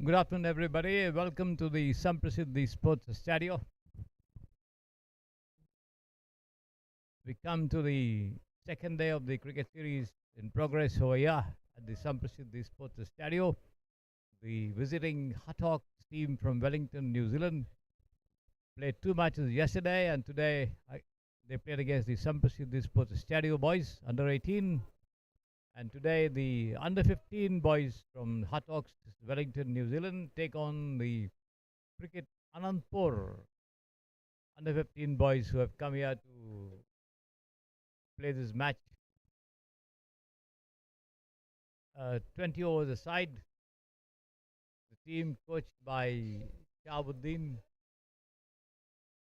Good afternoon, everybody. Welcome to the Samprasiddhi Sports Studio. We come to the second day of the cricket series in progress over here at the Samprasiddhi Sports Studio. The visiting Hutt team from Wellington, New Zealand, played two matches yesterday, and today they played against the Samprasiddhi Sports Studio boys, under 18. And today, the under 15 boys from Hutt, Wellington, New Zealand, take on the cricket Ananthapur under 15 boys who have come here to play this match. 20 overs aside, the team coached by Shahabuddin,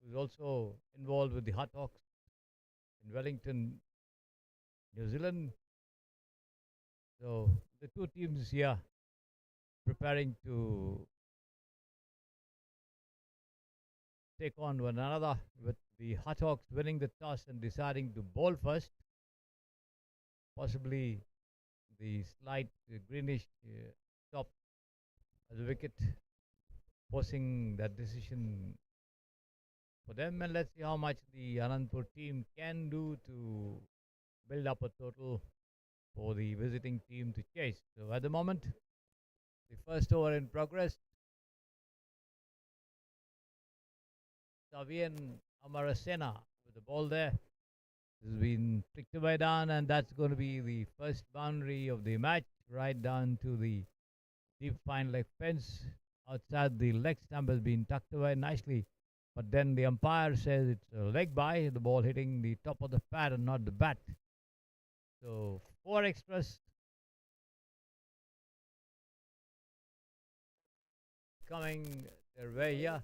who is also involved with the Hutt in Wellington, New Zealand. So the two teams here preparing to take on one another, with the Hutt winning the toss and deciding to bowl first. Possibly the slight greenish top of the wicket, forcing that decision for them. And let's see how much the Anandpur team can do to build up a total for the visiting team to chase. So at the moment, the first over in progress. Savian Amarasena with the ball there. This has been flicked away down, and that's going to be the first boundary of the match, right down to the deep fine leg fence. Outside, the leg stump has been tucked away nicely, but then the umpire says it's a leg by, the ball hitting the top of the pad and not the bat. So 4 extras coming their way here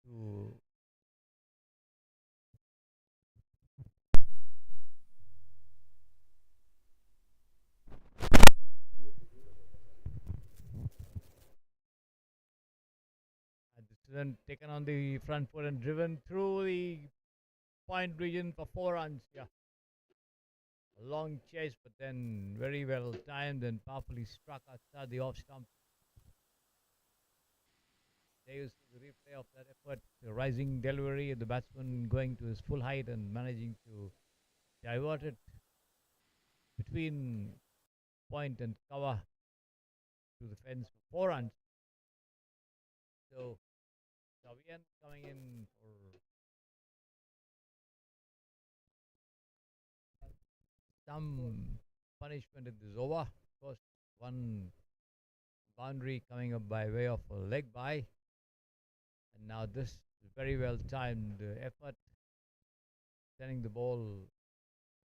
to then taken on the front foot and driven through the point region for 4 runs. Yeah, a long chase, but then very well timed and powerfully struck outside the off stump. There you see the replay of that effort, the rising delivery, the batsman going to his full height and managing to divert it between point and cover to the fence for 4 runs. So Savian coming in for some punishment in this over. Of course, one boundary coming up by way of a leg by. And now this very well timed effort, sending the ball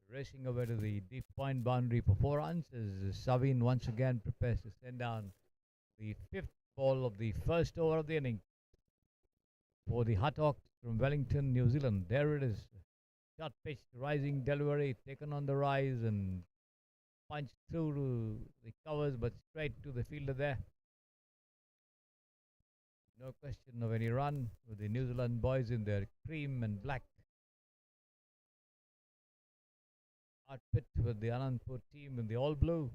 racing over to the deep point boundary for 4 runs, as Savin once again prepares to send down the 5th ball of the first over of the inning for the Hutt from Wellington, New Zealand. There it is. Short pitch, rising delivery, taken on the rise and punched through to the covers, but straight to the fielder there. No question of any run, with the New Zealand boys in their cream and black outfit, with the Ananthapur team in the all blue.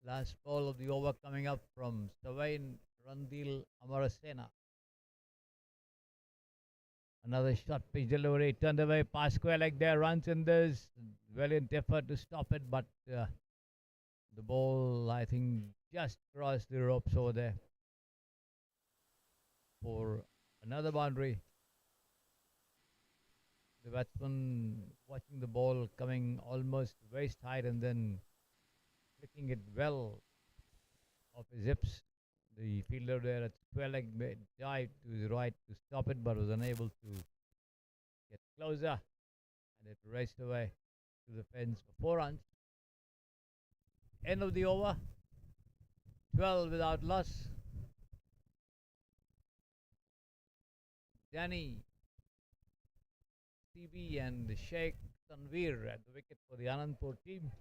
Last ball of the over coming up from Savain Randil Amarasena. Another short pitch delivery, turned away, past square leg there, runs in this. Valiant effort to stop it, but the ball, I think, just crossed the ropes over there for another boundary. The batsman watching the ball coming almost waist height and then flicking it well off his hips. The fielder there at square leg dived to his right to stop it, but was unable to get closer, and it raced away to the fence for 4 runs. End of the over, 12 without loss. Danny, CB and Sheikh Tanveer at the wicket for the Anandpur team.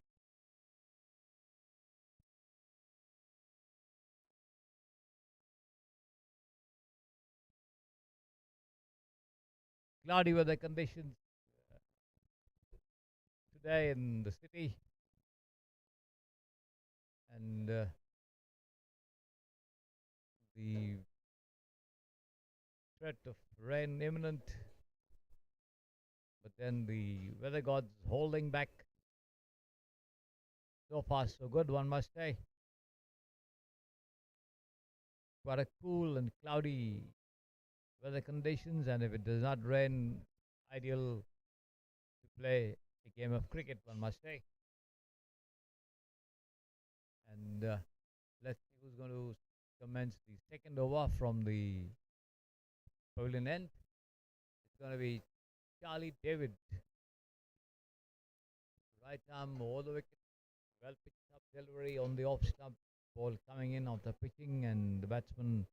cloudy weather conditions today in the city, and the threat of rain imminent, but then the weather gods holding back. So far, so good, one must say. Quite a cool and cloudy weather conditions, and if it does not rain, ideal to play a game of cricket, one must say. And let's see who's going to commence the second over from the pavilion end. It's going to be Charlie David. Right arm over the wicket. Well picked up delivery on the off stump. Ball coming in after pitching, and the batsman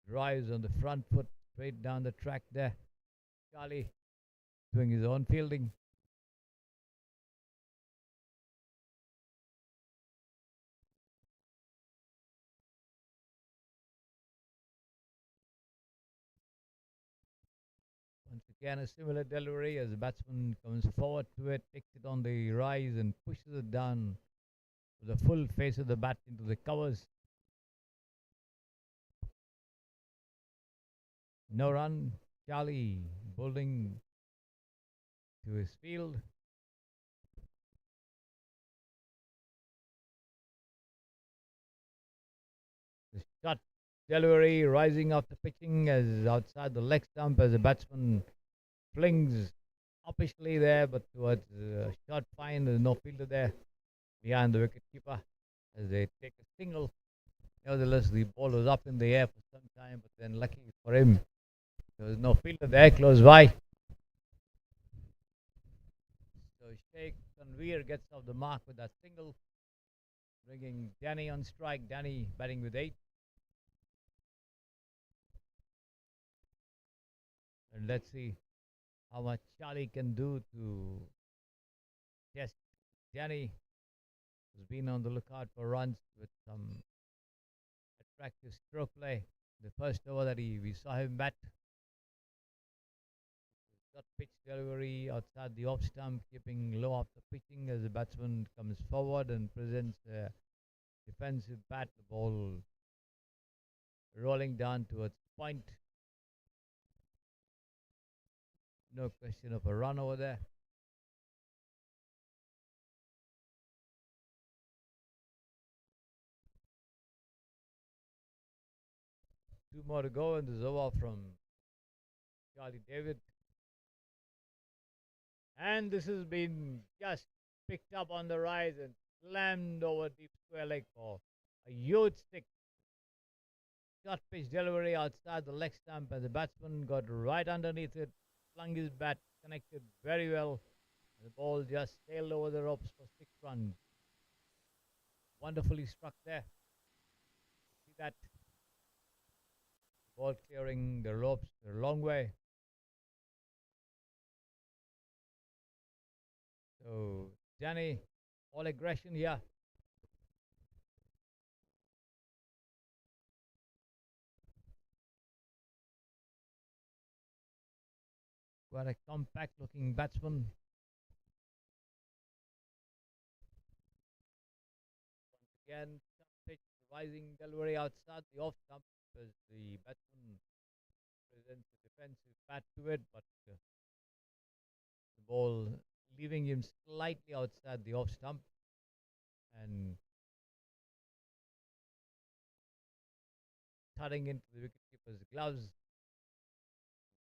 drives on the front foot straight down the track there. Charlie doing his own fielding. Once again, a similar delivery as the batsman comes forward to it, takes it on the rise and pushes it down with the full face of the bat into the covers. No run. Charlie bowling to his field. The shot delivery rising after pitching as outside the leg stump as the batsman flings uppishly there, but towards short fine. There's no fielder there behind the wicket keeper as they take a single. Nevertheless, the ball was up in the air for some time, but then lucky for him, there was no fielder there close by. So Sheikh Tanveer gets off the mark with that single, bringing Danny on strike. Danny batting with 8. And let's see how much Charlie can do to test Danny, who's been on the lookout for runs with some attractive stroke play. The first over that we saw him bat, got pitch delivery outside the off stump, keeping low after pitching as the batsman comes forward and presents a defensive bat. The ball rolling down towards point. No question of a run over there. Two more to go in this over from Charlie David. And this has been just picked up on the rise and slammed over deep square leg for a huge stick. Short pitch delivery outside the leg stump, and the batsman got right underneath it, flung his bat, connected very well. The ball just sailed over the ropes for 6 runs. Wonderfully struck there. See that ball clearing the ropes a long way. So Danny, all aggression here. Quite a compact looking batsman. Once again, pitch rising delivery outside the off stump as the batsman presents a defensive bat to it, but the ball leaving him slightly outside the off stump, and thudding into the wicketkeeper's gloves.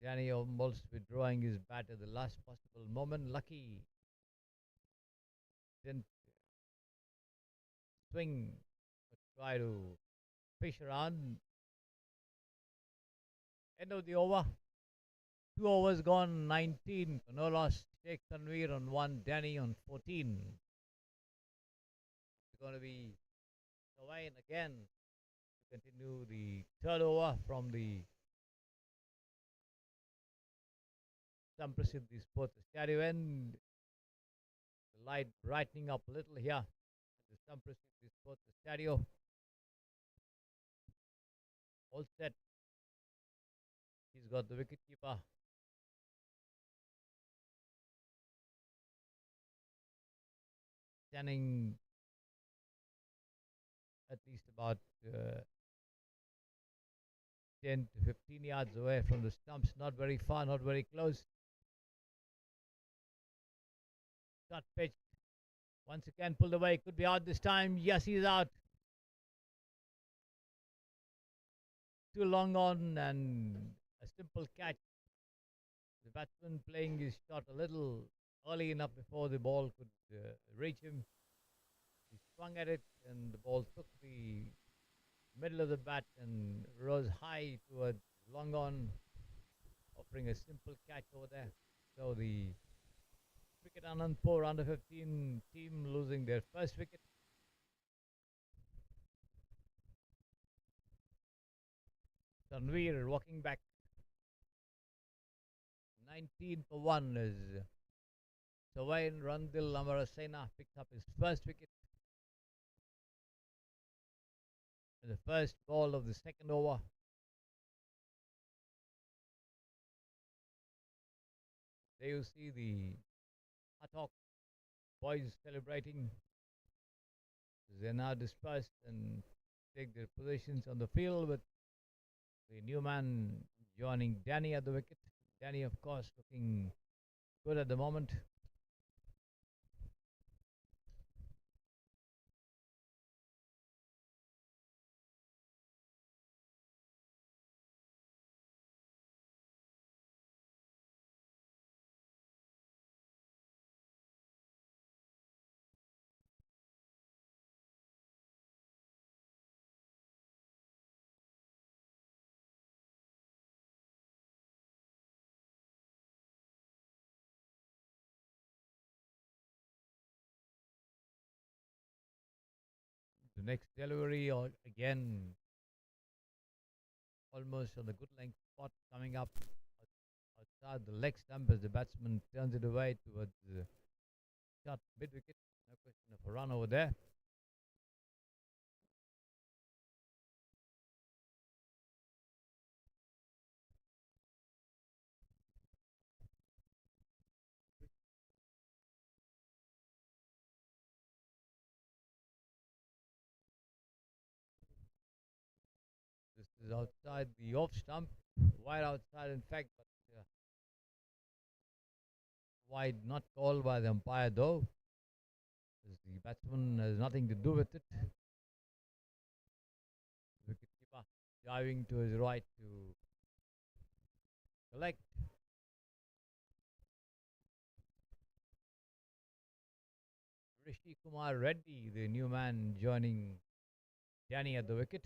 Danny almost withdrawing his bat at the last possible moment. Lucky didn't swing but try to fish around. End of the over. 2 overs gone, 19 for no loss. Sheikh Tanveer on 1, Danny on 14. It's going to be Sawain again to continue the third over from the Samprasidhi Sports Stadium end. The light brightening up a little here at the Samprasidhi Sports Stadium. All set. He's got the wicketkeeper standing at least about 10 to 15 yards away from the stumps, not very far, not very close. Shot pitch. Once again, pulled away. Could be out this time. Yes, he's out. Too long on and a simple catch. The batsman playing his shot a little early enough before the ball could reach him. He swung at it and the ball took the middle of the bat and rose high towards long on, offering a simple catch over there. So the cricket Ananthapur under 15 team losing their first wicket. Tanveer walking back. 19 for 1 is Sawain Randil Amarasena picked up his first wicket. In the first ball of the second over. There you see the Hutt boys celebrating. They're now dispersed and take their positions on the field with the new man joining Danny at the wicket. Danny, of course, looking good at the moment. The next delivery, again, almost on the good length spot, coming up outside the leg stump as the batsman turns it away towards the shot mid wicket. No question of a run over there. This is outside the off stump, wide outside, in fact, but wide not called by the umpire though, as the batsman has nothing to do with it. Wicketkeeper diving to his right to collect. Rishi Kumar Reddy, the new man joining Danny at the wicket.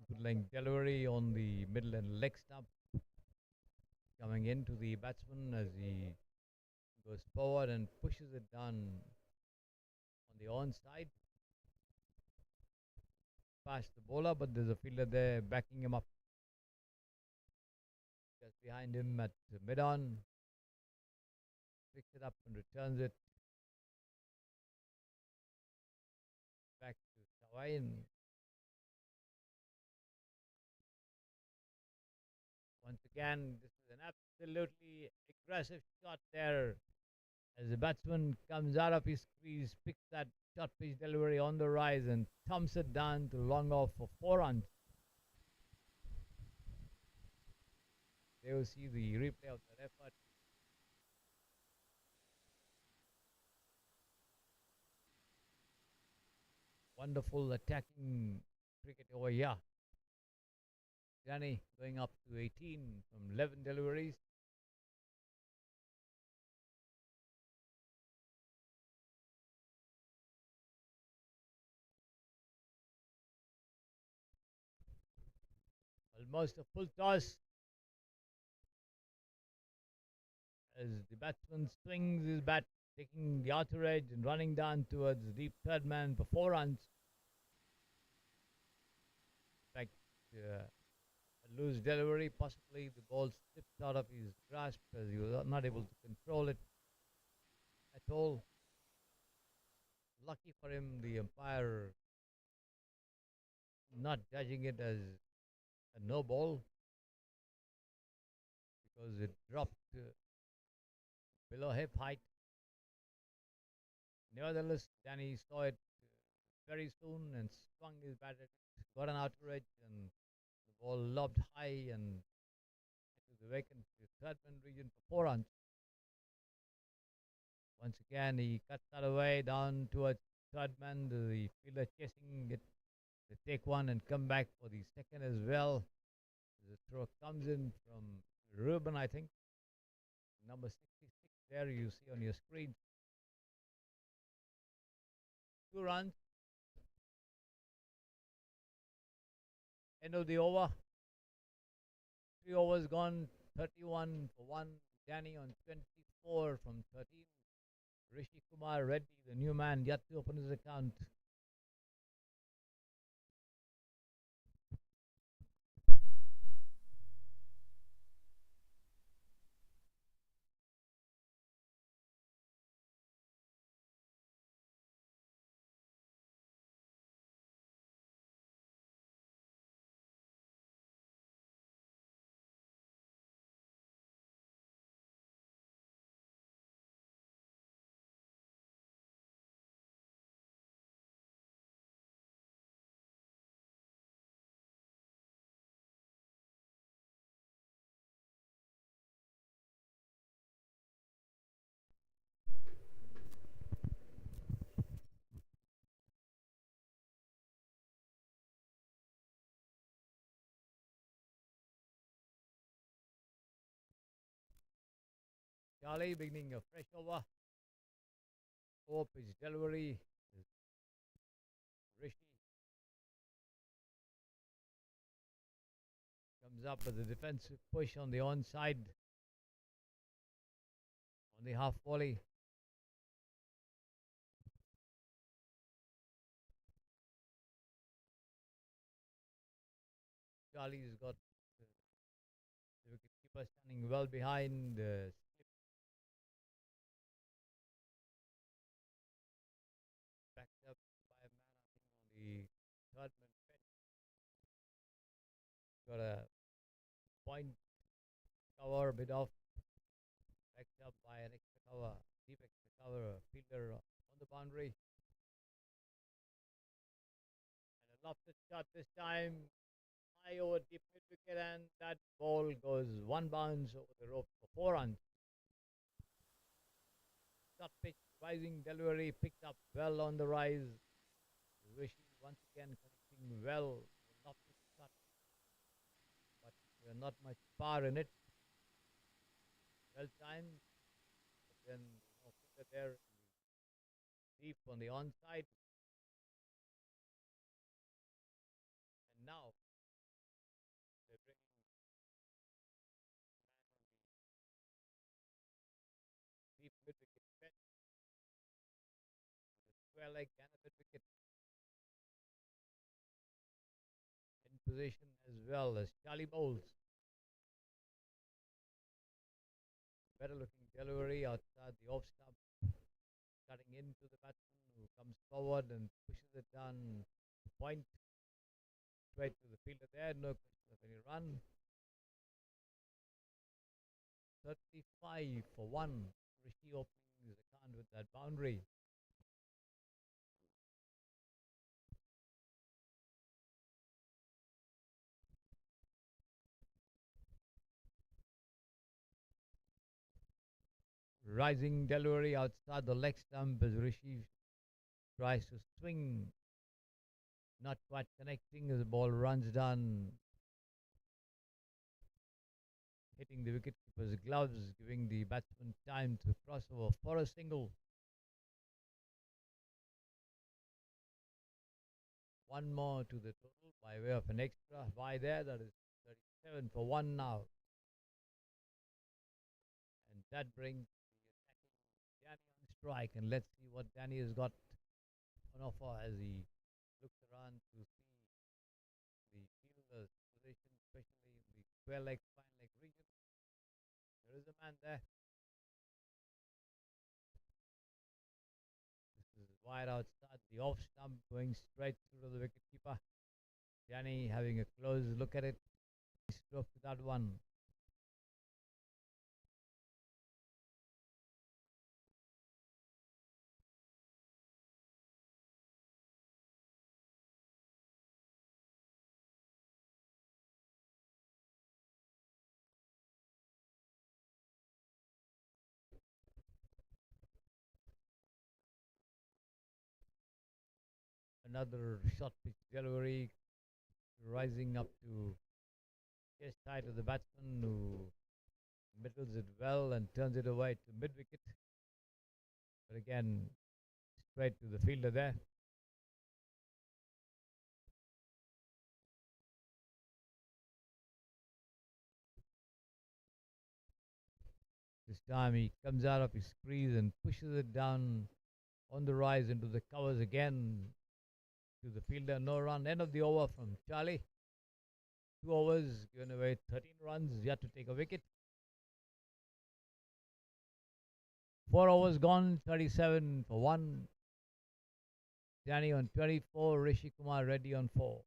Good length delivery on the middle and leg stump. Coming into the batsman as he goes forward and pushes it down on the onside. Past the bowler, but there's a fielder there backing him up. Just behind him at mid on. Picks it up and returns it back to Sawain. Once again, this is an absolutely aggressive shot there as the batsman comes out of his crease, picks that short pitch delivery on the rise and thumps it down to long off for 4 runs. There you see the replay of that effort. Wonderful attacking cricket over here. Danny going up to 18 from 11 deliveries. Almost a full toss as the batsman swings his bat, taking the outer edge and running down towards the deep third man for 4 runs. In fact, a loose delivery, possibly the ball slipped out of his grasp as he was not able to control it at all. Lucky for him, the umpire not judging it as a no ball because it dropped below hip height. Nevertheless, Danny saw it very soon and swung his bat at it, got an outer edge, and the ball lobbed high and into the vacant third man region for 4 runs. Once again, he cuts that away down towards third man, the fielder chasing it to take one and come back for the second as well. The throw comes in from Ruben, I think. Number 66 there you see on your screen. 2 runs. End of the over. 3 overs gone. 31 for 1. Danny on 24 from 13. Rishi Kumar Reddy, the new man, yet to open his account. Charlie beginning a fresh over. 4 pitch delivery. Rishi comes up with a defensive push on the onside. On the half volley. Charlie's got the wicket keeper standing well behind. Backed up by a man, I think, on the third man bench. Got a point cover, a bit off. Backed up by an extra cover, deep extra cover fielder on the boundary. And a lofted shot this time. High over deep mid wicket, and that ball goes one bounce over the rope for 4 runs. Short pitch, rising delivery, picked up well on the rise. Rishi once again connecting well. The lofted shot, but not much power in it. Well timed, but then fielder there deep on the onside. And now they're bringing deep mid wicket fetch. The square leg and a mid wicket in position as well as Charlie bowls. Better looking delivery outside the off stump, cutting into the batsman who comes forward and pushes it down point straight to the fielder there. No question of any run. 35 for 1. Rishi opening his account with that boundary. Rising delivery outside the leg stump as Rishi tries to swing. Not quite connecting as the ball runs down, hitting the wicketkeeper's gloves, giving the batsman time to cross over for a single. One more to the total by way of an extra by there. That is 37 for 1 now. And that brings the attacking Danny on strike. And let's see what Danny has got on offer as he looks around to see the fielder's position, especially in the square leg, fine leg region. There is a man there. This is wide outside the off stump, going straight through to the wicketkeeper. Danny having a close look at it. Stroke to that one. Another short pitch delivery, rising up to chest high to the batsman, who middles it well and turns it away to mid wicket. But again, straight to the fielder there. This time he comes out of his crease and pushes it down on the rise into the covers again to the fielder. No run. End of the over from Charlie. 2 overs, given away 13 runs. Yet to take a wicket. 4 overs gone, 37 for 1. Danny on 24, Rishi Kumar Reddy on 4.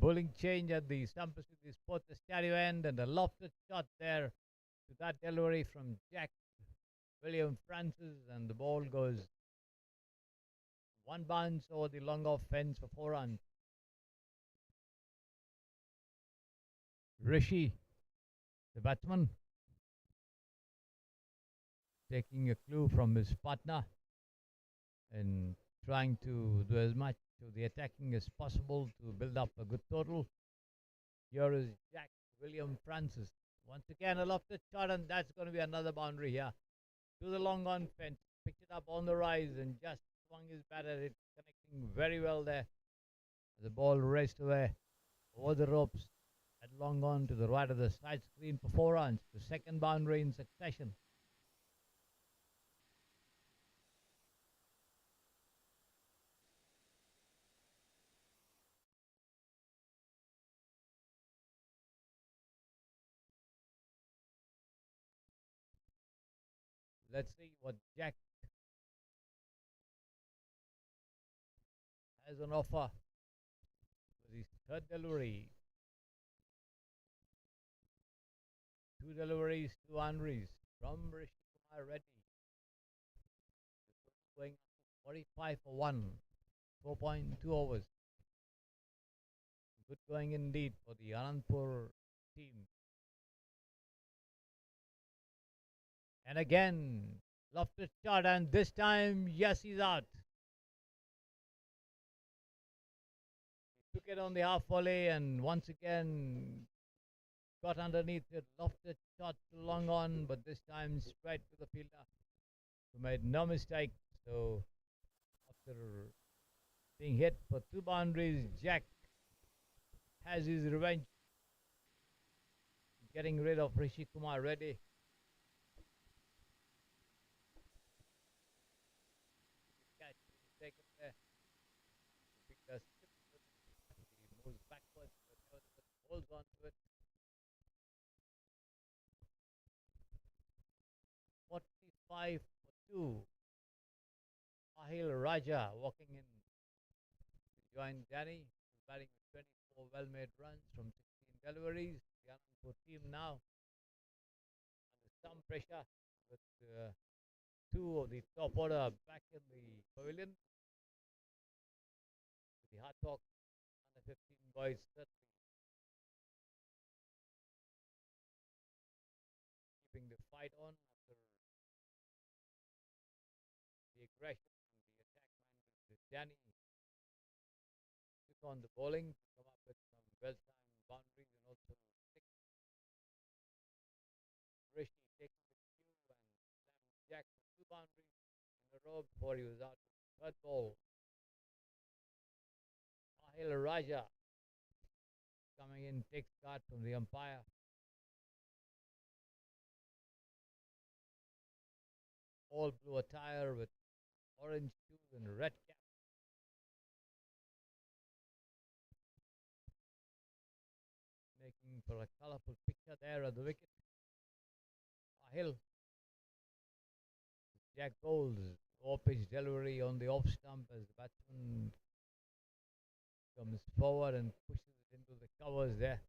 Bowling change at the stumps with the spot the stereo end, and a lofted shot there to that delivery from Jack William Francis, and the ball goes one bounce over the long off fence for 4 runs. Rishi, the batsman, taking a clue from his partner and trying to do as much to the attacking as possible to build up a good total. Here is Jack William Francis. Once again, a lofted shot, and that's going to be another boundary here. To the long on fence, picked it up on the rise and just swung his bat at it, connecting very well there. The ball raced away over the ropes at long on to the right of the side screen for 4 runs. The second boundary in succession. Let's see what Jack has on offer with his third delivery. 2 deliveries, 2 boundaries from Rishi Kumar Reddy. Going up to 45 for 1. 4.2 overs. Good going indeed for the Ananthapur team. And again, lofted shot, and this time, yes, he's out. He took it on the half volley, and once again got underneath it. Lofted shot long on, but this time straight to the fielder, who made no mistake. So after being hit for 2 boundaries, Jack has his revenge, getting rid of Rishi Kumar Reddy. Catch taken there. Because he moves backwards, but nevertheless holds on to it. 45 for 2. Ahil Raja walking in to join Danny, who's batting with 24 well-made runs from 16 deliveries. The Ananthapur team now under some pressure with 2 of the top order back in the pavilion. The Hutt under 15 boys certainly keeping the fight on after the aggression from the attackman with Danny took on the bowling to come up with some well-timed boundaries and also six. Rishi taking the cue and slamming Jack for two boundaries in a row before he was out with the third ball. Ahil Raja coming in, takes card from the umpire. All blue attire with orange shoes and red cap. Making for a colourful picture there at the wicket. Ahil. Jack bowls. Off pitch delivery on the off stump as the batsman comes forward and pushes it into the covers there.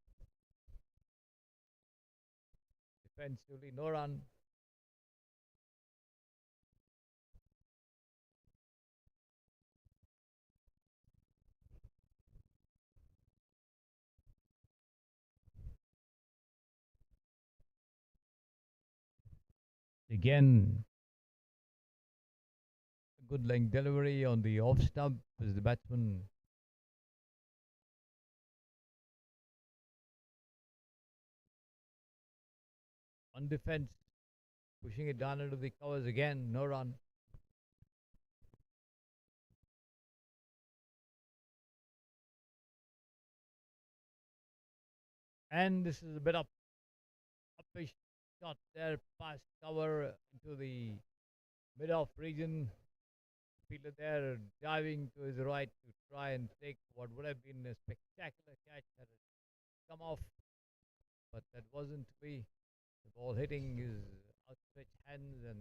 Defensively, no run. Again, a good length delivery on the off stump as the batsman on defense, pushing it down into the covers again, no run. And this is a bit of uppish shot there, past cover into the mid-off region. Fielder there diving to his right to try and take what would have been a spectacular catch that had come off, but that wasn't to be. The ball hitting his outstretched hands and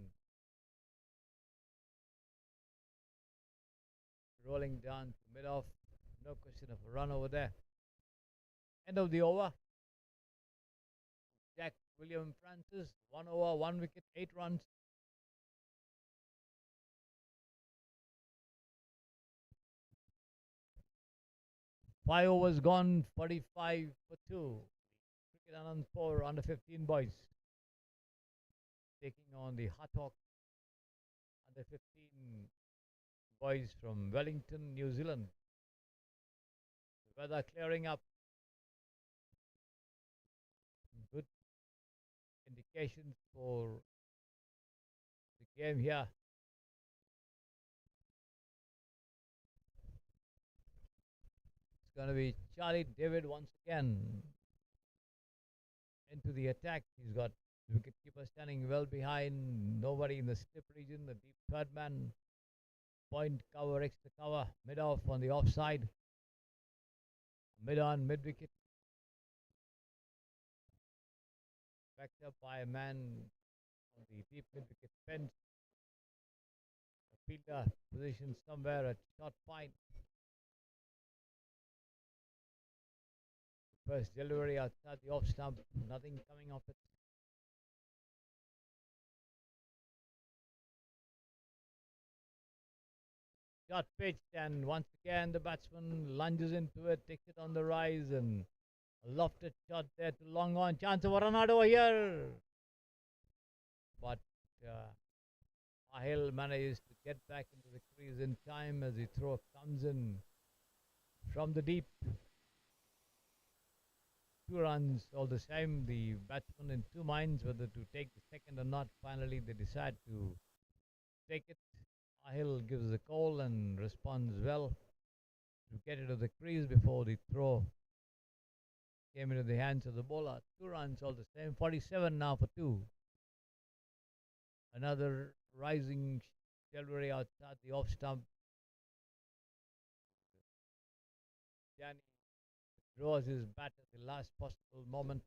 rolling down to mid-off. No question of a run over there. End of the over. Jack William Francis, 1 over, 1 wicket, 8 runs. Five overs gone, 45 for 2. Cricket Ananthapur under 15 boys. Taking on the Hutt under 15 boys from Wellington, New Zealand. The weather clearing up. Good indications for the game here. It's going to be Charlie David once again into the attack. He's got the wicketkeeper standing well behind, nobody in the slip region, the deep third man. Point cover, extra cover, mid off on the offside. Mid on, mid wicket. Backed up by a man on the deep mid wicket fence. A fielder positioned somewhere at short point. First delivery outside the off stump, nothing coming off it. Shot pitched, and once again the batsman lunges into it, takes it on the rise, and a lofted shot there to long on. Chance of a run out over here. But Ahil manages to get back into the crease in time as the throw comes in from the deep. 2 runs all the same. The batsman in two minds whether to take the second or not. Finally, they decide to take it. Ahil gives the call and responds well to get it to the crease before the throw came into the hands of the bowler. 2 runs all the same. 47 now for 2. Another rising delivery outside the off stump. Danny draws his bat at the last possible moment,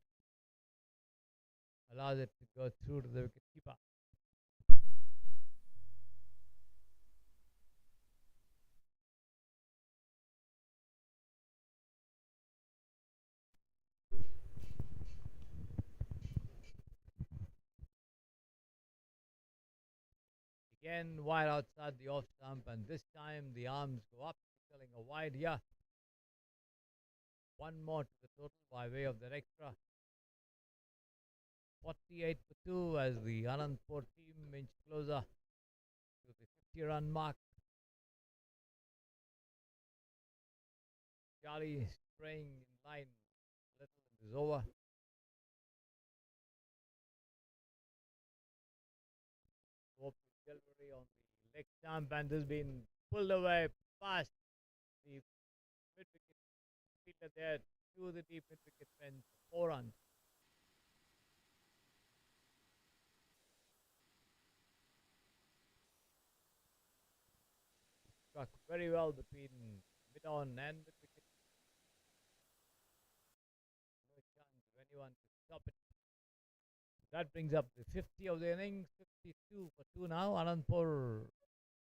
allows it to go through to the wicketkeeper. Again, wide outside the off stump, and this time the arms go up selling a wide here. One more to the total by way of that extra. 48 for 2 as the Ananthapur team inch closer to the 50-run mark. Charlie spraying in line a little in this over. Hope delivery on the leg stump, and this has been pulled away past the mid wicket fielder there to the deep mid wicket fence. 4 runs. Struck very well between mid on and mid wicket. No chance of anyone to stop it. That brings up the 50 of the innings. 52 for 2 now. Ananthapur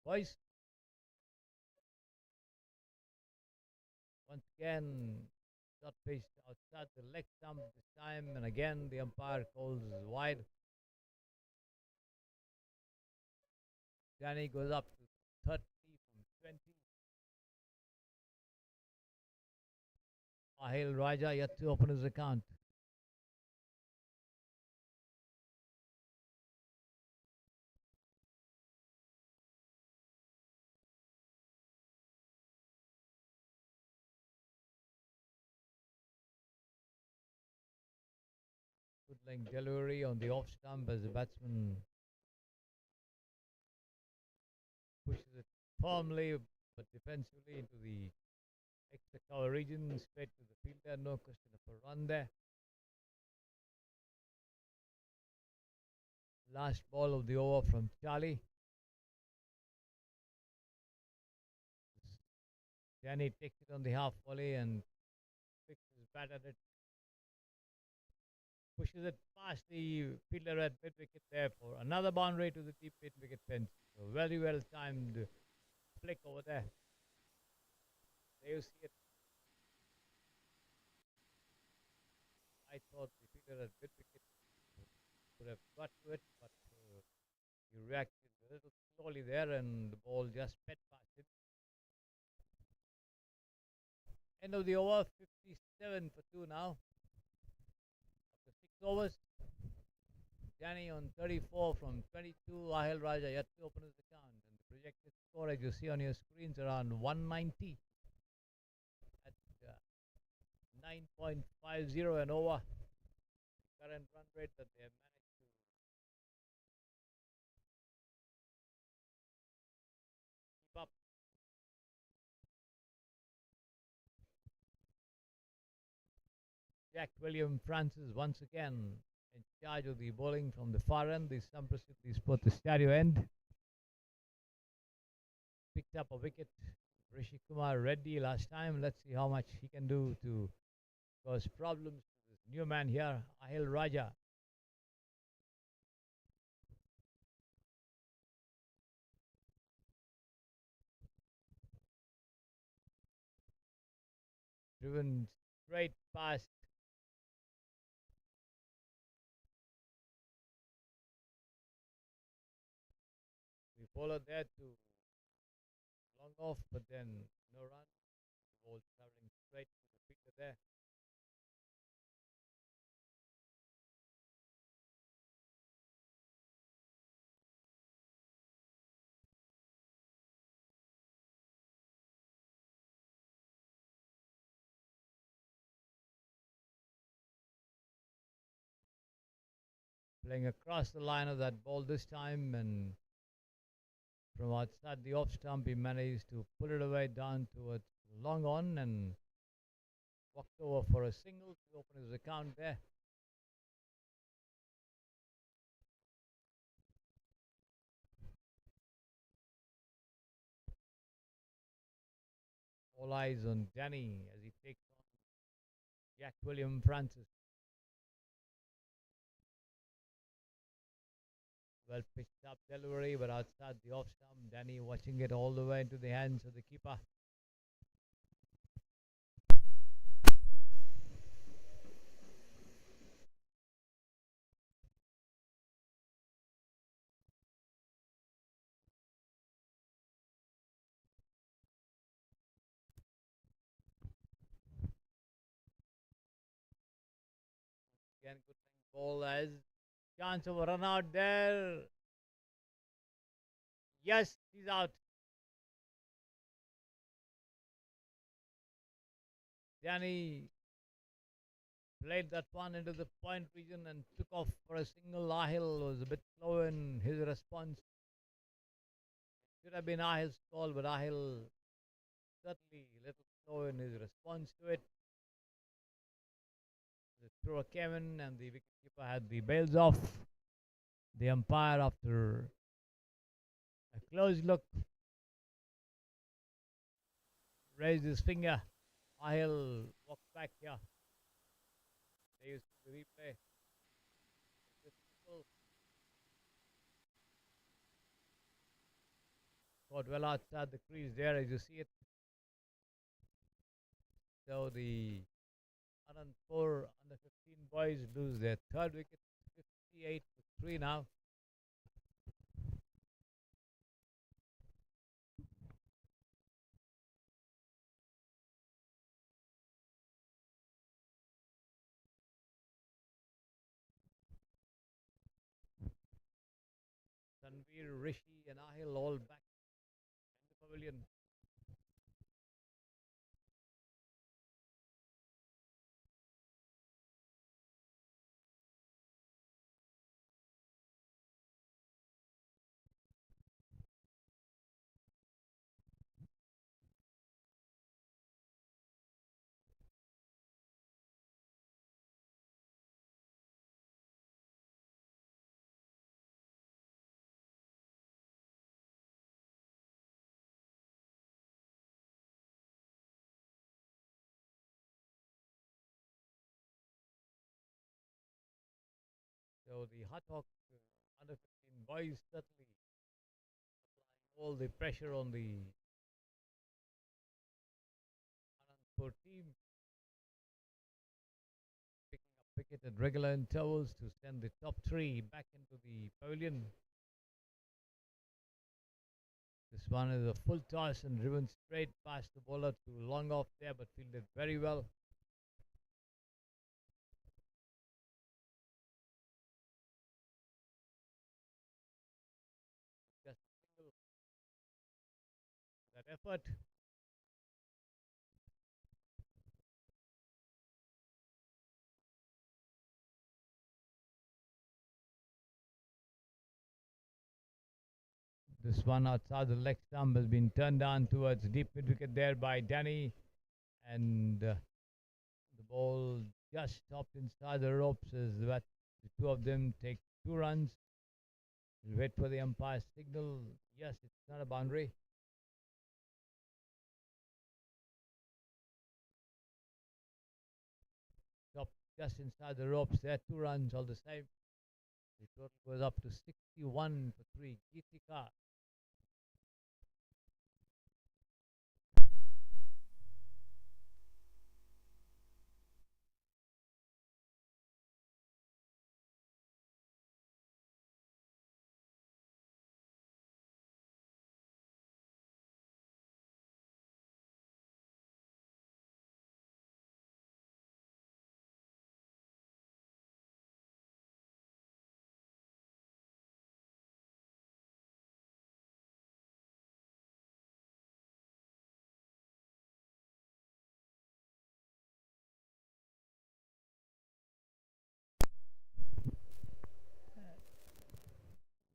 boys. Once again, shot pitched outside the leg stump this time, and again the umpire calls wide. Danny goes up to 30 from 20. Ahil Raja yet to open his account. Good length delivery on the off stump as the batsman pushes it firmly but defensively into the extra cover region, straight to the fielder. No question of a run there. Last ball of the over from Charlie. Danny takes it on the half volley and fixes his bat at it. Pushes it past the fielder at mid wicket there for another boundary to the deep mid wicket fence. So very well timed flick over there. There you see it. I thought the fielder at mid wicket would have got to it, but he reacted a little slowly there and the ball just sped past it. End of the over, 57 for 2 now. After 6 overs, Danny on 34 from 22. Ahil Raja yet to open his account. And the projected score, as you see on your screens, around 190 at 9.50 and over. The current run rate that they have managed to keep up. Jack William Francis once again in charge of the bowling from the far end, the Samprasiddhi Sport Stereo end. Picked up a wicket, Rishi Kumar Reddy last time. Let's see how much he can do to cause problems to this new man here, Ahil Raja. Driven straight past the bowler there to long off, but then no run. The ball traveling straight to the fielder there. Playing across the line of that ball this time, and from outside the off stump, he managed to pull it away down towards long on and walked over for a single to open his account there. All eyes on Danny as he takes on Jack William Francis. Well pitched up delivery, but outside the off stump, Danny watching it all the way into the hands of the keeper. Again, good thing ball as chance of a run out there. Yes, he's out. Danny played that one into the point region and took off for a single. Ahil was a bit slow in his response. Should have been Ahil's call, but Ahil certainly a little slow in his response to it. The thrower came in and the wicketkeeper had the bails off. The umpire, after a close look, raised his finger. Ahil walked back here. There you see the replay. Caught well outside the crease there as you see it. So the Ananthapur under 15 boys lose their third wicket, 58 to 3 now. Tanveer, Rishi, and Ahil all back in the pavilion. So the Hutt under 15 boys certainly applying all the pressure on the Anandpur team, picking up wicket at regular intervals to send the top three back into the pavilion. This one is a full toss and driven straight past the bowler to long off there, but fielded very well. Just single that effort. This one outside the leg stump has been turned down towards deep mid wicket there by Danny, and the ball just stopped inside the ropes as the two of them take 2 runs. We'll wait for the umpire's signal. Yes, it's not a boundary. Stopped just inside the ropes there, 2 runs all the same. The total goes up to 61 for 3. Geetika.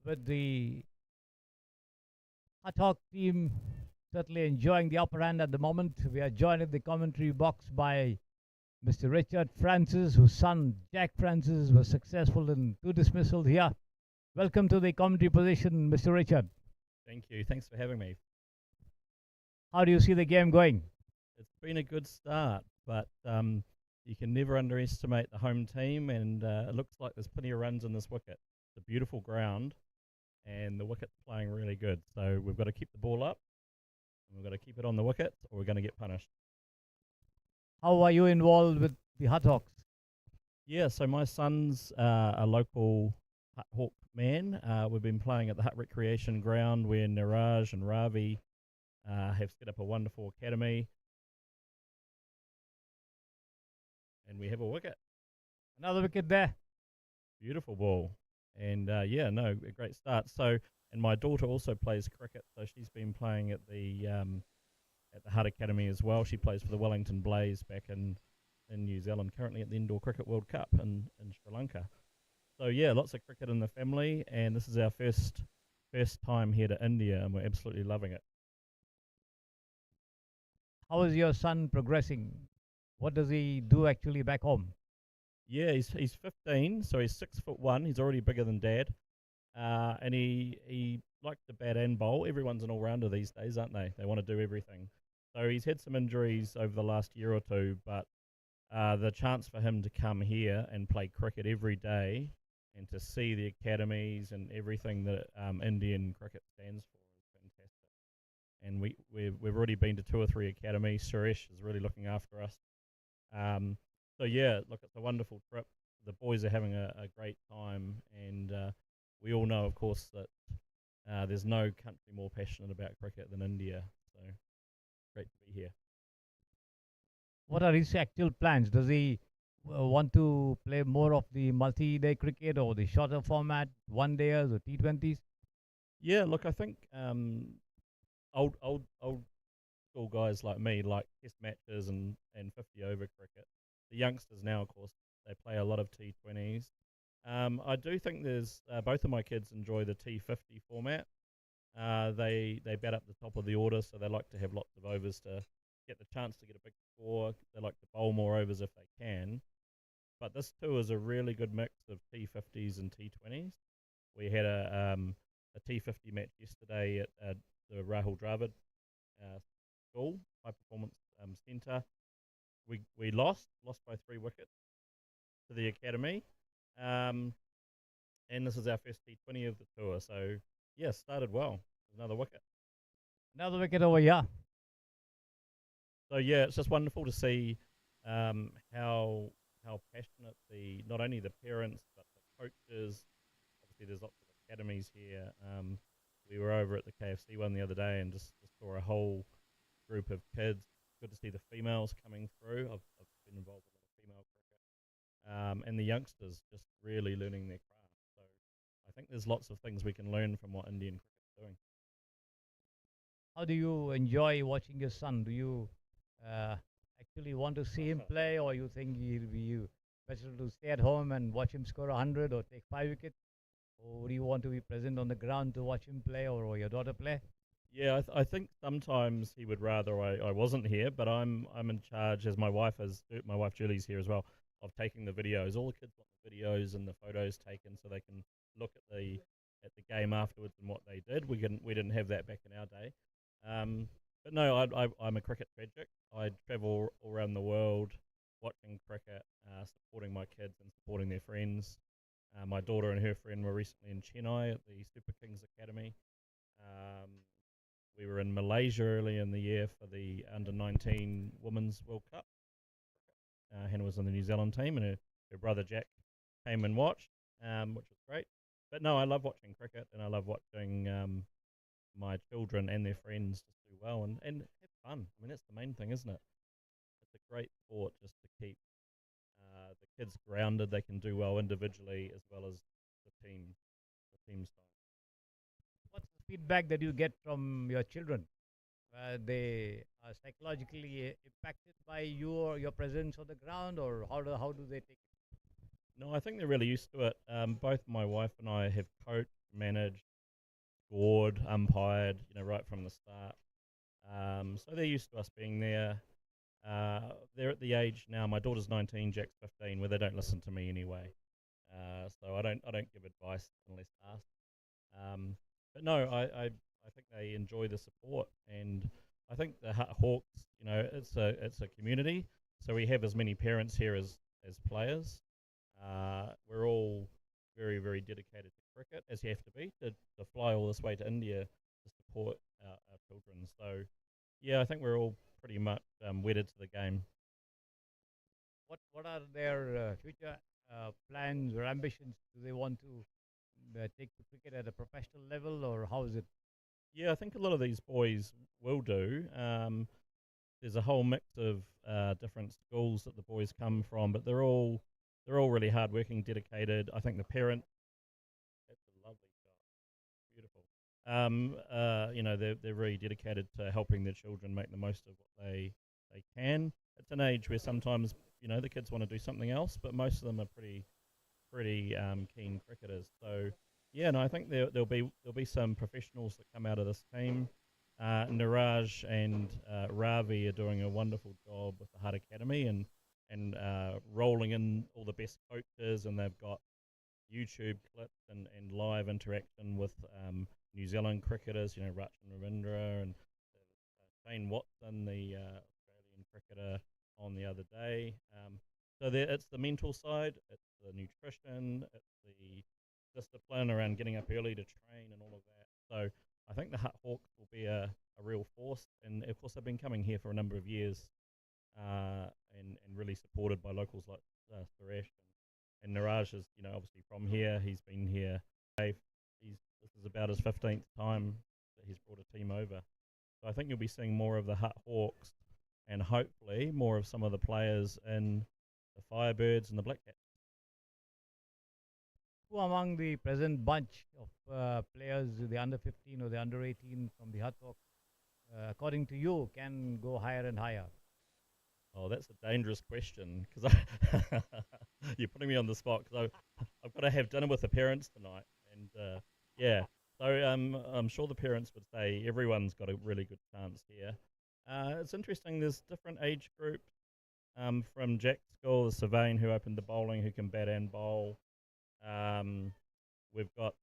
With the Hutt team certainly enjoying the upper hand at the moment. We are joined in the commentary box by Mr. Richard Francis, whose son Jack Francis was successful in 2 dismissals here. Welcome to the commentary position, Mr. Richard. Thank you. Thanks for having me. How do you see the game going? It's been a good start, but you can never underestimate the home team, and it looks like there's plenty of runs in this wicket. It's a beautiful ground, and the wicket's playing really good. So we've got to keep the ball up, and we've got to keep it on the wicket, or we're going to get punished. How are you involved with the Hutt Hawks? Yeah, so my son's a local Hutt Hawk man. We've been playing at the Hutt Recreation Ground where Niraj and Ravi have set up a wonderful academy. And we have a wicket. Another wicket there. Beautiful ball. And yeah, no, a great start. So, and my daughter also plays cricket, so she's been playing at the Hutt Academy as well. She plays for the Wellington Blaze back in New Zealand, currently at the Indoor Cricket World Cup in Sri Lanka. So yeah, lots of cricket in the family, and this is our first time here to India, and we're absolutely loving it. How is your son progressing? What does he do actually back home? Yeah, he's 15, so he's 6'1". He's already bigger than Dad, and he likes to bat and bowl. Everyone's an all rounder these days, aren't they? They want to do everything. So he's had some injuries over the last year or two, but the chance for him to come here and play cricket every day and to see the academies and everything that Indian cricket stands for is fantastic. And we've already been to 2 or 3 academies. Suresh is really looking after us. Um, so yeah, look, it's a wonderful trip. The boys are having a great time, and we all know, of course, that there's no country more passionate about cricket than India. So great to be here. What are his actual plans? Does he want to play more of the multi-day cricket or the shorter format, one dayers or T20s? Yeah, look, I think old school guys like me like test matches and 50 over cricket. The youngsters now, of course, they play a lot of T20s. I do think there's both of my kids enjoy the T50 format. They bat up the top of the order, so they like to have lots of overs to get the chance to get a big score. They like to bowl more overs if they can. But this too is a really good mix of T50s and T20s. We had a T50 match yesterday at the Rahul Dravid school, high performance centre. We lost by 3 wickets to the academy, um, and this is our first T20 of the tour. So yeah, started well. Another wicket. Another wicket over here. So yeah, it's just wonderful to see how passionate the not only the parents but the coaches. Obviously, there's lots of academies here. We were over at the KFC one the other day and just saw a whole group of kids. Good to see the females coming through. I've been involved with a lot of female cricket, and the youngsters just really learning their craft. So I think there's lots of things we can learn from what Indian cricket's doing. How do you enjoy watching your son? Do you uh, actually want to see him play, or you think he'll be you better to stay at home and watch him score 100 or take 5 wickets? Or would you want to be present on the ground to watch him play or your daughter play? Yeah, I think sometimes he would rather I wasn't here, but I'm in charge as my wife Julie's here as well of taking the videos. All the kids want the videos and the photos taken so they can look at the game afterwards and what they did. We didn't have that back in our day. But no, I'm a cricket tragic. I travel all around the world watching cricket, supporting my kids and supporting their friends. My daughter and her friend were recently in Chennai at the Super Kings Academy. Um, we were in Malaysia early in the year for the under 19 Women's World Cup. Hannah was on the New Zealand team, and her brother Jack came and watched, which was great. But no, I love watching cricket, and I love watching my children and their friends just do well and have fun. I mean, that's the main thing, isn't it? It's a great sport just to keep the kids grounded. They can do well individually as well as the team style. What's the feedback that you get from your children? They are psychologically impacted by your presence on the ground, or how do they take it? No, I think they're really used to it. Both my wife and I have coached, managed, scored, umpired, right from the start. So they're used to us being there. They're at the age now. My daughter's 19, Jack's 15, where they don't listen to me anyway. So I don't give advice unless asked. But no, I think they enjoy the support, and I think the Hawks, it's a community. So we have as many parents here as players. We're all very very dedicated to cricket, as you have to be to fly all this way to India to support our children. So yeah, I think we're all pretty much wedded to the game. What are their future plans or ambitions? Do they want to take to cricket at a professional level, or how is it? Yeah, I think a lot of these boys will do. There's a whole mix of different schools that the boys come from, but they're all they're all really hardworking, dedicated. I think the parent, that's a lovely shot, beautiful. They're very dedicated to helping their children make the most of what they can. It's an age where sometimes the kids want to do something else, but most of them are pretty keen cricketers. So yeah, no, I think there'll be some professionals that come out of this team. Niraj and Ravi are doing a wonderful job with the Hutt Academy and rolling in all the best coaches, and they've got YouTube clips and live interaction with New Zealand cricketers, Rachin Ravindra and Shane Watson, the Australian cricketer, on the other day. It's the mental side, it's the nutrition, it's the discipline around getting up early to train and all of that. So I think the Hutt Hawks will be a real force. And of course, they've been coming here for a number of years and really supported by locals like Suresh. And Niraj is, obviously from here. He's been here. This is about his 15th time that he's brought a team over. So I think you'll be seeing more of the Hutt Hawks and hopefully more of some of the players in the Firebirds and the Black Cats. Who among the present bunch of players, the under 15 or the under 18 from the Hutt Hawks, according to you, can go higher and higher? Oh, that's a dangerous question because you're putting me on the spot because I've got to have dinner with the parents tonight, and yeah, so I'm sure the parents would say everyone's got a really good chance here. It's interesting. There's different age groups. From Jack's school, the Sylvain who opened the bowling, who can bat and bowl. We've got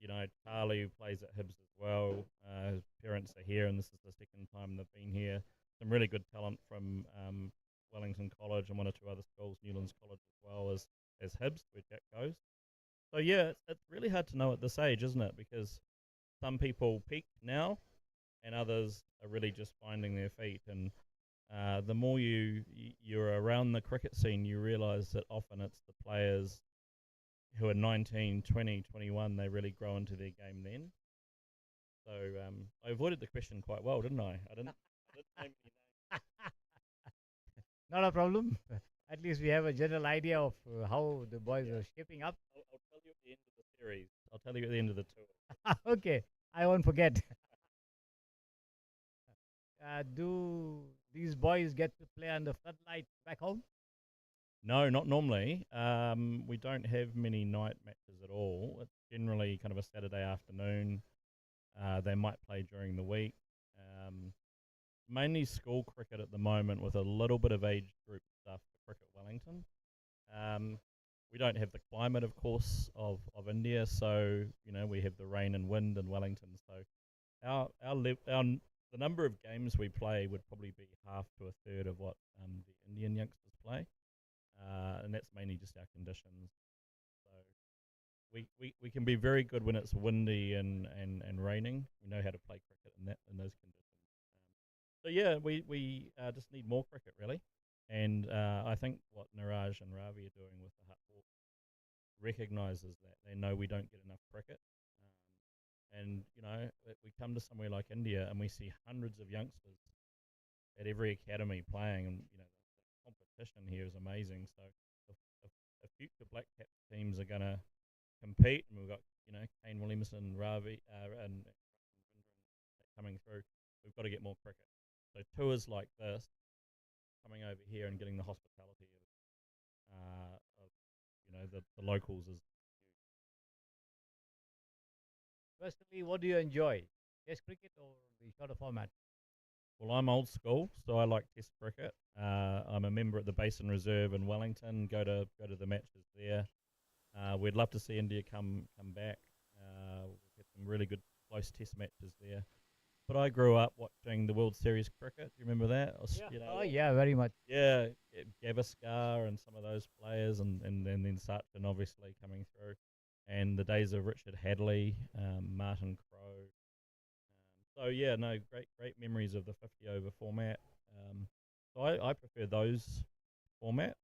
Charlie who plays at Hibs as well. His parents are here, and this is the second time they've been here. Some really good talent from Wellington College and one or two other schools, Newlands College as well as Hibs, where Jack goes. So yeah, it's really hard to know at this age, isn't it? Because some people peak now, and others are really just finding their feet. And the more you're around the cricket scene, you realise that often it's the players who are 19, 20, 21, they really grow into their game then. So I avoided the question quite well, didn't I? I didn't name any names. Not a problem. At least we have a general idea of how the boys are shaping up. I'll tell you at the end of the series. I'll tell you at the end of the tour. Okay, I won't forget. Do these boys get to play under floodlights back home? No, not normally. We don't have many night matches at all. It's generally kind of a Saturday afternoon. They might play during the week. Mainly school cricket at the moment with a little bit of age group stuff for Cricket Wellington. We don't have the climate, of course, of India, so we have the rain and wind in Wellington. So the number of games we play would probably be half to a third of what the Indian youngsters play, and that's mainly just our conditions. So we can be very good when it's windy and raining. We know how to play cricket in those conditions. So yeah, we just need more cricket really, and I think what Niraj and Ravi are doing with the Hutt Hawks recognises that they know we don't get enough cricket, and we come to somewhere like India and we see hundreds of youngsters at every academy playing, and the competition here is amazing. So the future Black Cap teams are going to compete, and we've got Kane Williamson, Ravi, and coming through. We've got to get more cricket. So tours like this, coming over here and getting the hospitality of the locals is. Personally, what do you enjoy? Test cricket or the shorter format? Well, I'm old school, so I like Test cricket. I'm a member at the Basin Reserve in Wellington. Go to the matches there. We'd love to see India come back. We've had some really good close Test matches there. But I grew up watching the World Series cricket. Do you remember that? Yeah. Oh yeah, very much. Yeah, Gavaskar and some of those players, and then Sachin obviously coming through, and the days of Richard Hadley, Martin Crowe. So yeah, no, great memories of the 50 over format. So I prefer those formats.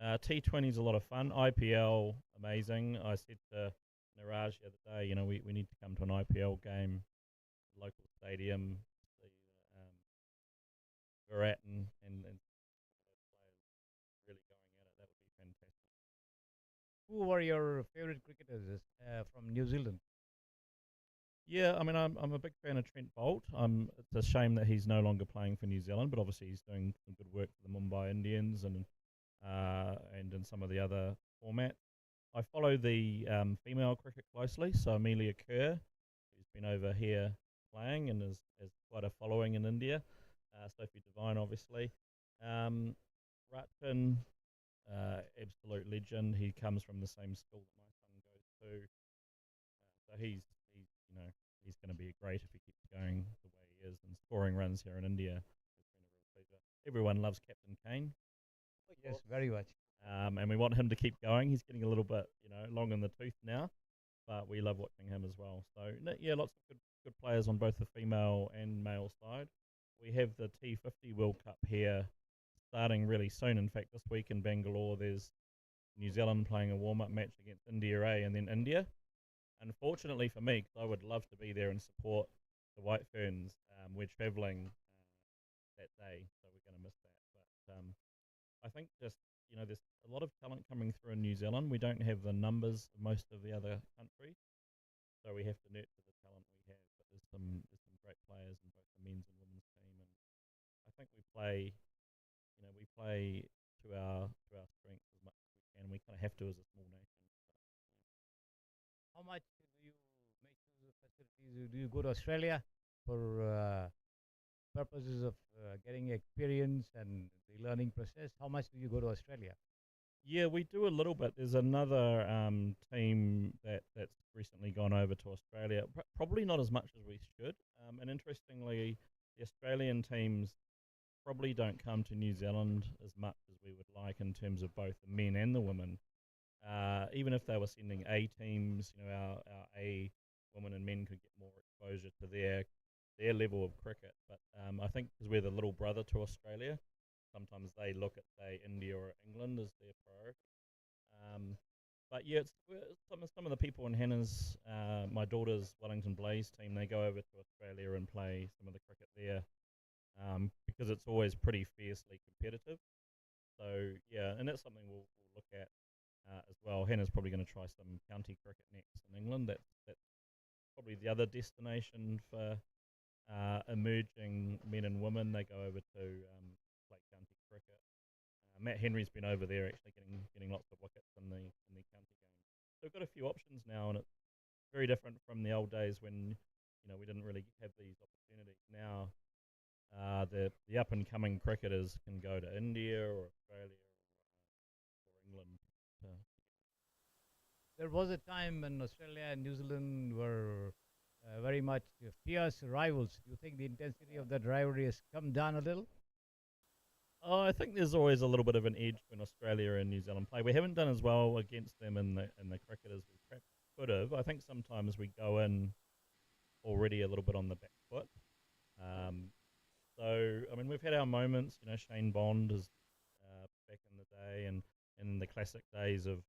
T20 is a lot of fun. IPL, amazing. I said to Niraj the other day, we need to come to an IPL game, local stadium, see Virat and players really going at it. That would be fantastic. who were your favorite cricketers from New Zealand? Yeah, I mean, I'm a big fan of Trent Bolt. It's a shame that he's no longer playing for New Zealand, but obviously he's doing some good work for the Mumbai Indians and in some of the other formats. I follow the female cricket closely, so Amelia Kerr, who's been over here playing and has quite a following in India. Sophie Devine, obviously. Um, Ratchin, absolute legend. He comes from the same school that my son goes to. So he's going to be great if he keeps going the way he is and scoring runs here in India. It's been a real pleasure. Everyone loves Captain Kane, of Yes, course. very much. And we want him to keep going. He's getting a little bit, long in the tooth now, but we love watching him as well. So yeah, lots of good players on both the female and male side. We have the T50 World Cup here starting really soon. In fact, this week in Bangalore, there's New Zealand playing a warm-up match against India A and then India. Unfortunately for me, because I would love to be there and support the White Ferns, we're travelling that day, so we're going to miss that. But I think just there's a lot of talent coming through in New Zealand. We don't have the numbers of most of the other countries, so we have to nurture the talent we have. But there's some great players in both the men's and women's team, and I think we play to our strengths as much as we can. We kind of have to as a small nation. How much do you make use of facilities? Do you go to Australia for purposes of getting experience and the learning process? How much do you go to Australia? Yeah, we do a little bit. There's another team that's recently gone over to Australia. Probably not as much as we should. And interestingly, the Australian teams probably don't come to New Zealand as much as we would like in terms of both the men and the women. Even if they were sending A teams, our A women and men could get more exposure to their level of cricket. But I think because we're the little brother to Australia, sometimes they look at, say, India or England as their priority. But yeah, some of the people in Hannah's, my daughter's Wellington Blaze team, they go over to Australia and play some of the cricket there because it's always pretty fiercely competitive. So yeah, and that's something we'll look at as well. Hannah's probably going to try some county cricket next in England. That's probably the other destination for emerging men and women. They go over to play county cricket. Matt Henry's been over there actually getting lots of wickets in the county game. So we've got a few options now, and it's very different from the old days when we didn't really have these opportunities. Now the up and coming cricketers can go to India or Australia or England. There was a time when Australia and New Zealand were very much fierce rivals. Do you think the intensity of that rivalry has come down a little? Oh, I think there's always a little bit of an edge when Australia and New Zealand play. We haven't done as well against them in the cricket as we perhaps could have. I think sometimes we go in already a little bit on the back foot. Um, so I mean, we've had our moments. Shane Bond is back in the day, and in the classic days of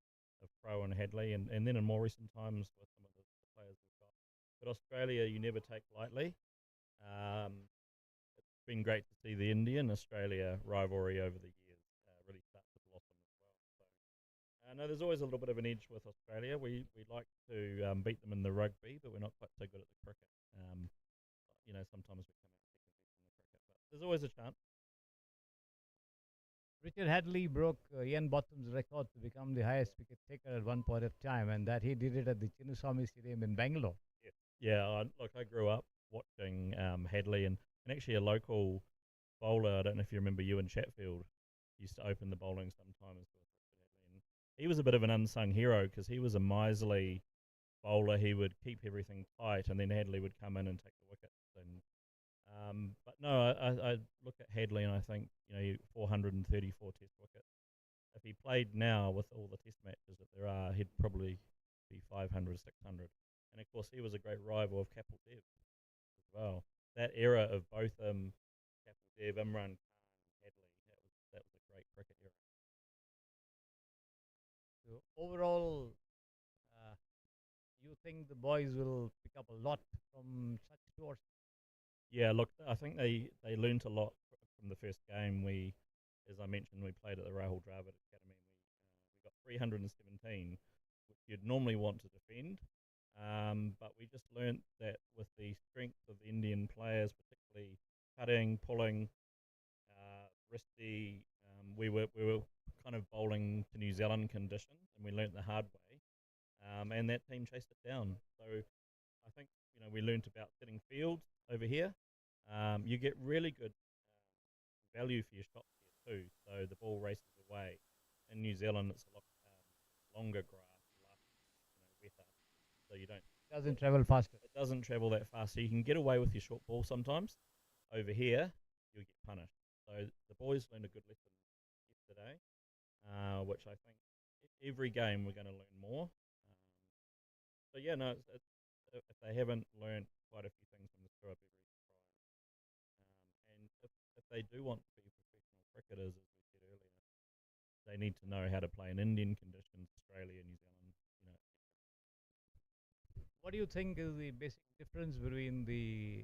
Pro and Hadley, and then in more recent times with some of the players we've got. But Australia, you never take lightly. Um, it's been great to see the Indian Australia rivalry over the years really start to blossom as well. So I know there's always a little bit of an edge with Australia. We like to beat them in the rugby, but we're not quite so good at the cricket. Sometimes we come out second best in the cricket, but there's always a chance. Richard Hadley broke Ian Botham's record to become the highest wicket taker at one point of time, and that he did it at the Chinnaswamy Stadium in Bangalore. Yeah. Look, I grew up watching Hadley, and actually a local bowler. I don't know if you remember Ewan Chatfield used to open the bowling sometimes with Richard Hadley, and he was a bit of an unsung hero because he was a miserly bowler. He would keep everything tight, and then Hadley would come in and take the wickets. But no, I look at Hadley and I think 434 Test wickets. If he played now with all the Test matches that there are, he'd probably be 500, 600. And of course, he was a great rival of Kapil Dev as well. That era of both Kapil Dev, Imran Khan, Hadley, that was a great cricket era. So overall, uh, you think the boys will pick up a lot from such tours? Yeah, look, I think they learnt a lot from the first game. As I mentioned, we played at the Rahul Dravid Academy. We got 317, which you'd normally want to defend. But we just learnt that with the strength of the Indian players, particularly cutting, pulling, wristy, we were kind of bowling to New Zealand conditions, and we learnt the hard way. And that team chased it down. So I think we learnt about setting fields over here. You get really good value for your shots here too. So the ball races away. In New Zealand, it's a lot longer grass, wetter, so you don't. Doesn't travel faster. It doesn't travel that fast, so you can get away with your short ball sometimes. Over here, you'll get punished. So the boys learned a good lesson yesterday, which I think every game we're going to learn more. So yeah, no, if they haven't learned quite a few things from the screw up every try, and if they do want to be professional cricketers, as we said earlier, they need to know how to play in Indian conditions, Australia, New Zealand. What do you think is the basic difference between the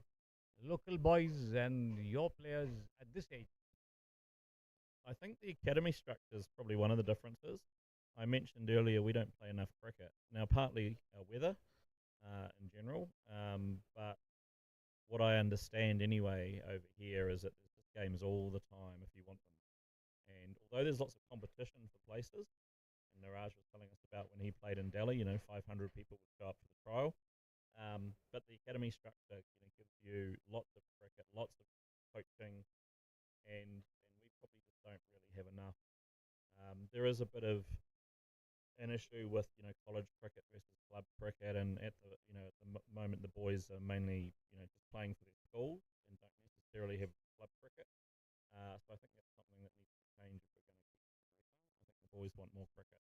local boys and your players at this age? I think the academy structure is probably one of the differences. I mentioned earlier we don't play enough cricket. Now, partly our weather in general, but what I understand anyway over here is that there's just games all the time if you want them. And although there's lots of competition for places, and Niraj was telling us about when he played in Delhi, 500 people would show up for the trial. But the academy structure gives you lots of cricket, lots of coaching, and we probably just don't really have enough. There is a bit of an issue with college cricket versus club cricket, and at the moment the boys are mainly just playing for their schools and don't necessarily have club cricket. So I think that's something that needs to change if we're going to keep progressing. I think the boys want more cricket.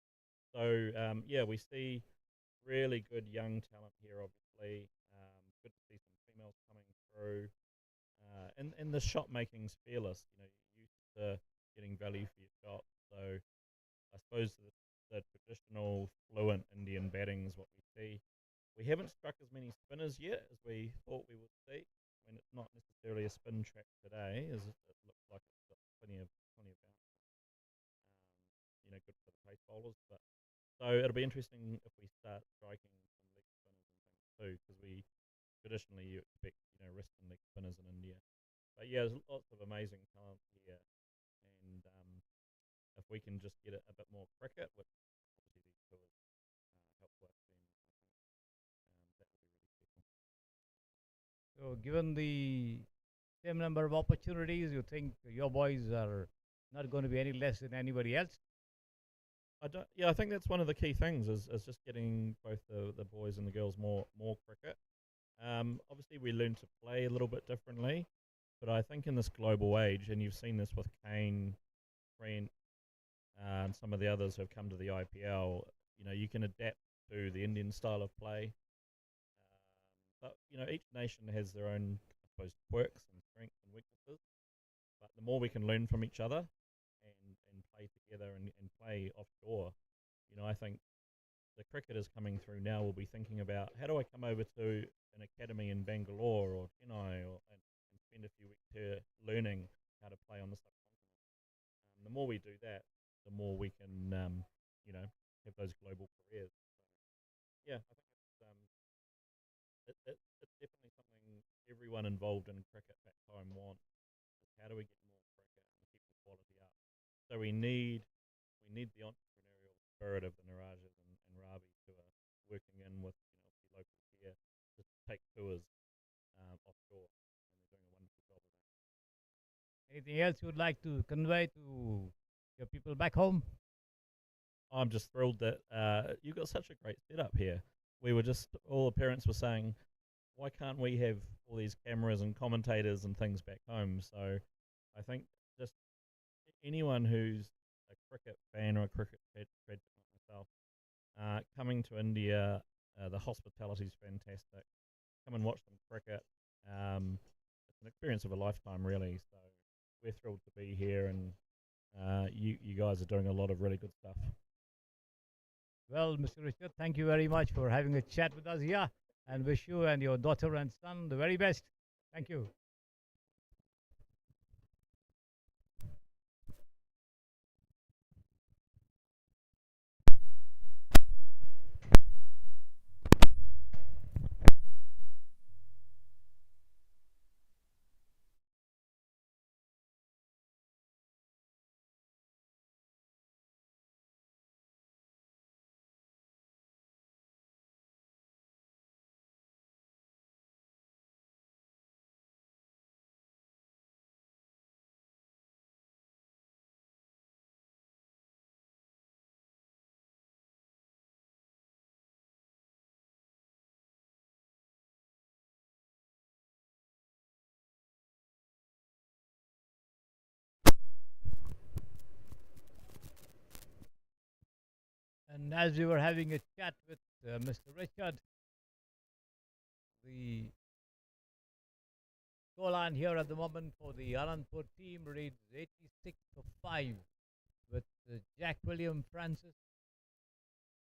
So yeah, we see really good young talent here. Obviously, good to see some females coming through, and the shot making's fearless. You're used to getting value for your shot. So I suppose the traditional fluent Indian batting is what we see. We haven't struck as many spinners yet as we thought we would see. I mean, it's not necessarily a spin track today, as it looks like it's got plenty of bounce. Good for the pace bowlers. But so it'll be interesting if we start striking some leg spinners and things too, because we traditionally you expect wrist and leg spinners in India. But yeah, there's lots of amazing talent here, and if we can just get a bit more cricket, which obviously these tours help with, then I think that will be really special. So, given the same number of opportunities, you think your boys are not going to be any less than anybody else? I think that's one of the key things is just getting both the boys and the girls more cricket. Obviously, we learn to play a little bit differently, but I think in this global age, and you've seen this with Kane, Trent, and some of the others who have come to the IPL, you can adapt to the Indian style of play. But each nation has their own, I suppose, quirks and strengths and weaknesses. But the more we can learn from each other and play together and play offshore, I think the cricketers coming through now will be thinking about how do I come over to an academy in Bangalore or Chennai and spend a few weeks here learning how to play on the subcontinent. The more we do that, the more we can, have those global careers. So, yeah, I think it's definitely something everyone involved in cricket back home wants. Is how do we get more cricket and keep the quality up? So we need the entrepreneurial spirit of the Nirajas and Ravis who are working in with locals here to take tours offshore, and they're doing a wonderful job of that. Anything else you would like to convey to your people back home? I'm just thrilled that you've got such a great setup here. We were just, all the parents were saying, why can't we have all these cameras and commentators and things back home? So I think just anyone who's a cricket fan or a cricket graduate like myself, coming to India, the hospitality is fantastic. Come and watch some cricket. It's an experience of a lifetime, really. So we're thrilled to be here, and you guys are doing a lot of really good stuff. Well, Mr. Richard, thank you very much for having a chat with us here, and wish you and your daughter and son the very best. Thank you. as we were having a chat with Mr. Richard, the scoreline here at the moment for the Ananthapur team reads 86 for 5 with Jack William Francis,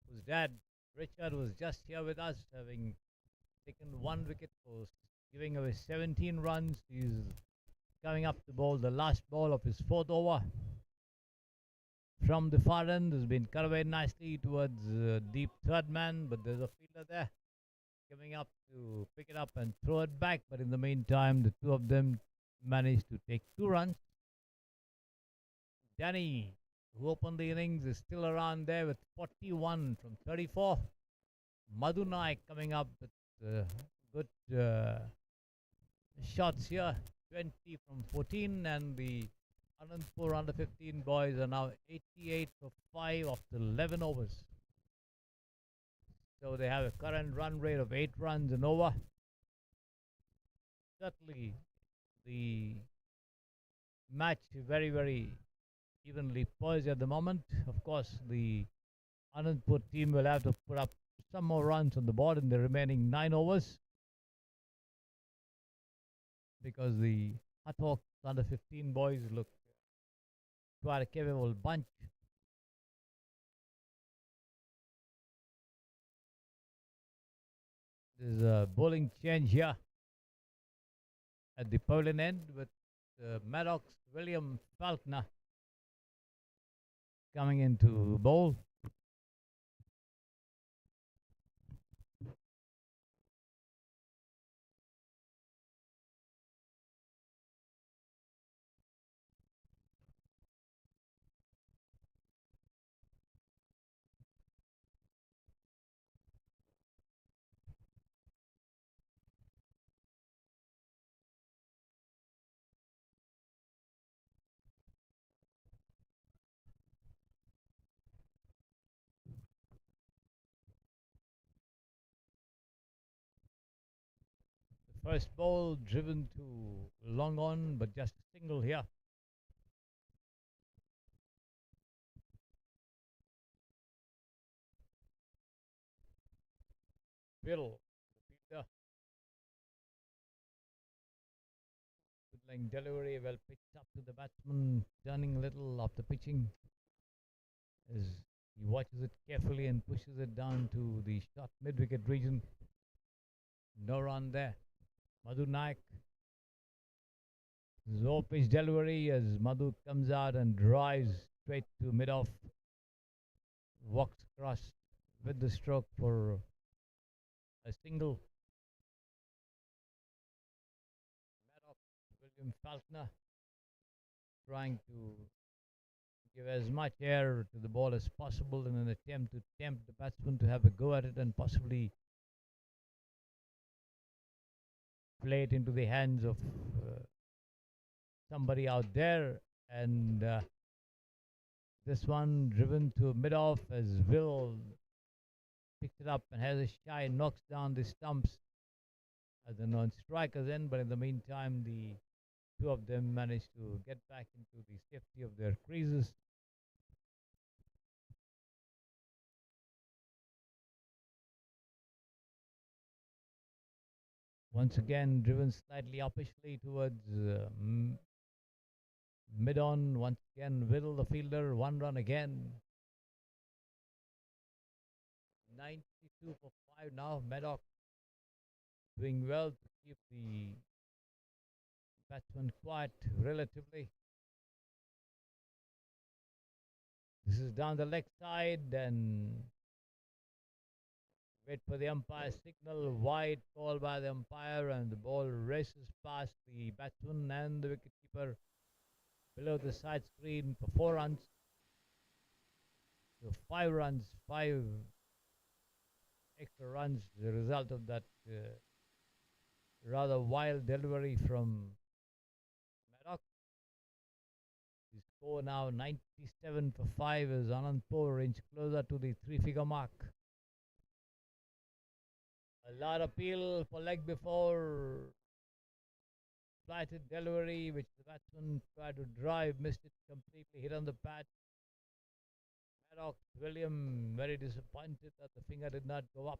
whose dad Richard was just here with us, having taken 1 wicket for giving away 17 runs. He's coming up to bowl the last ball of his 4th over. From the far end, has been cut away nicely towards deep third man, but there's a fielder there coming up to pick it up and throw it back. But in the meantime, the two of them managed to take 2 runs. Danny, who opened the innings, is still around there with 41 from 34. Madhu Naik coming up with good shots here, 20 from 14, and the Ananthapur under 15 boys are now 88 for 5 after 11 overs. So they have a current run rate of 8 runs an over. Certainly the match very, very evenly poised at the moment. Of course, the Ananthapur team will have to put up some more runs on the board in the remaining 9 overs, because the Hutt under 15 boys look quite a capable bunch. There's a bowling change here at the pavilion end with Maddox William Falconer coming into bowl. First ball driven to long on, but just a single here. Bill, the fielder, good line delivery, well pitched up to the batsman, turning a little after pitching as he watches it carefully and pushes it down to the short mid-wicket region. No run there. Madhu Naik. Low pitch delivery as Madhu comes out and drives straight to mid-off. Walks across with the stroke for a single. Maddox William Falconer trying to give as much air to the ball as possible in an attempt to tempt the batsman to have a go at it and possibly play it into the hands of somebody out there. And this one driven to mid-off as Will picks it up and has a shy, knocks down the stumps at the non-strikers end. But in the meantime, the two of them managed to get back into the safety of their creases. Once again, driven slightly uppishly towards mid-on. Once again, Whittle, the fielder, 1 run again. 92 for 5 now. Maddox doing well to keep the batsman quiet relatively. This is down the leg side and wait for the umpire signal. Wide call by the umpire, and the ball races past the batsman and the wicketkeeper below the side screen for 4 runs. So 5 runs, 5 extra runs, the result of that rather wild delivery from Maddox. The score now 97 for 5 as Ananthapur inch closer to the 3-figure mark. A lot of appeal for leg before. Flighted delivery, which the batsman tried to drive, missed it completely, hit on the pad. Maddox, William very disappointed that the finger did not go up.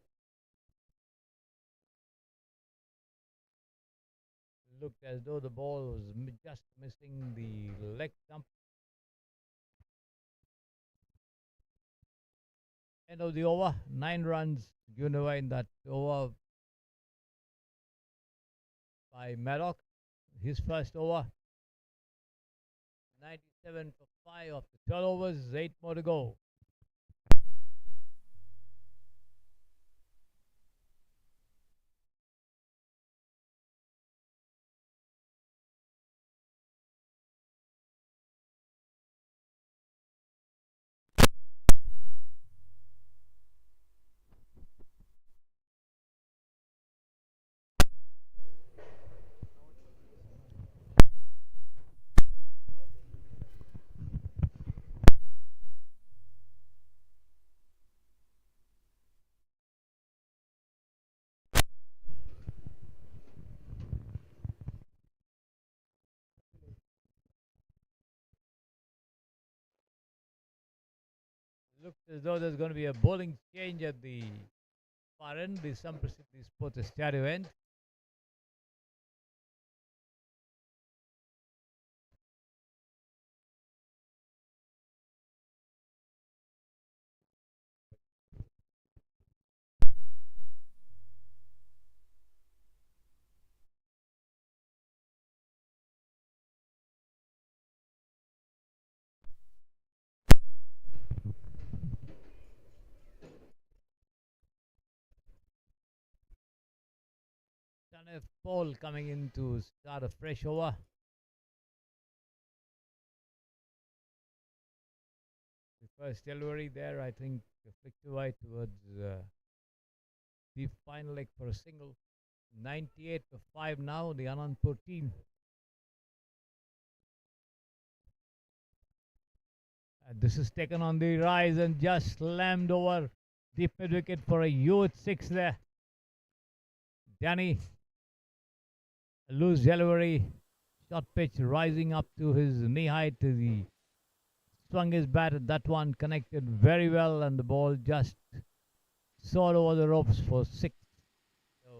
Looked as though the ball was just missing the leg stump. End of the over. 9 runs given away in that over by Maddox. His first over. 97 for 5 of the 12 overs. 8 more to go. Looks as though there's going to be a bowling change at the far end, the Samprasiddhi Sports Stereo end. Tanef Paul coming in to start a fresh over. The first delivery there, I think, flicked away towards the final leg for a single. 98 for 5 now, the Ananthapur team. And this is taken on the rise and just slammed over deep mid wicket for a U6 there. Danny, a loose delivery, short pitch rising up to his knee height. He swung his bat at that one, connected very well, and the ball just soared over the ropes for 6. So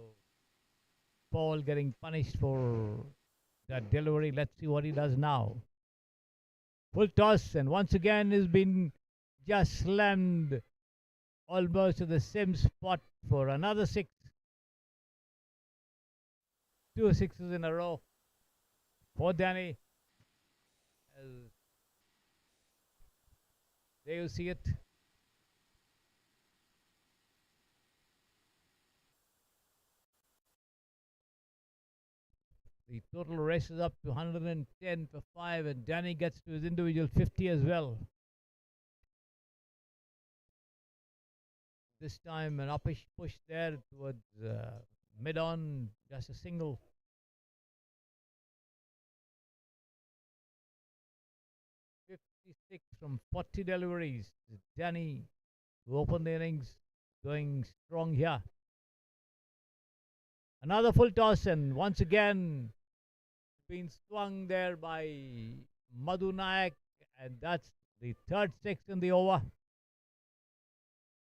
Paul getting punished for that delivery. Let's see what he does now. Full toss, and once again has been just slammed almost to the same spot for another 6. 2 sixes in a row for Danny. There you see it. The total races up to 110 for 5, and Danny gets to his individual 50 as well. This time an uppish push there towards mid-on, just a single. 56 from 40 deliveries. Danny, who opened the innings, going strong here. Another full toss, and once again being swung there by Madhu Nayak, and that's the third 6 in the over.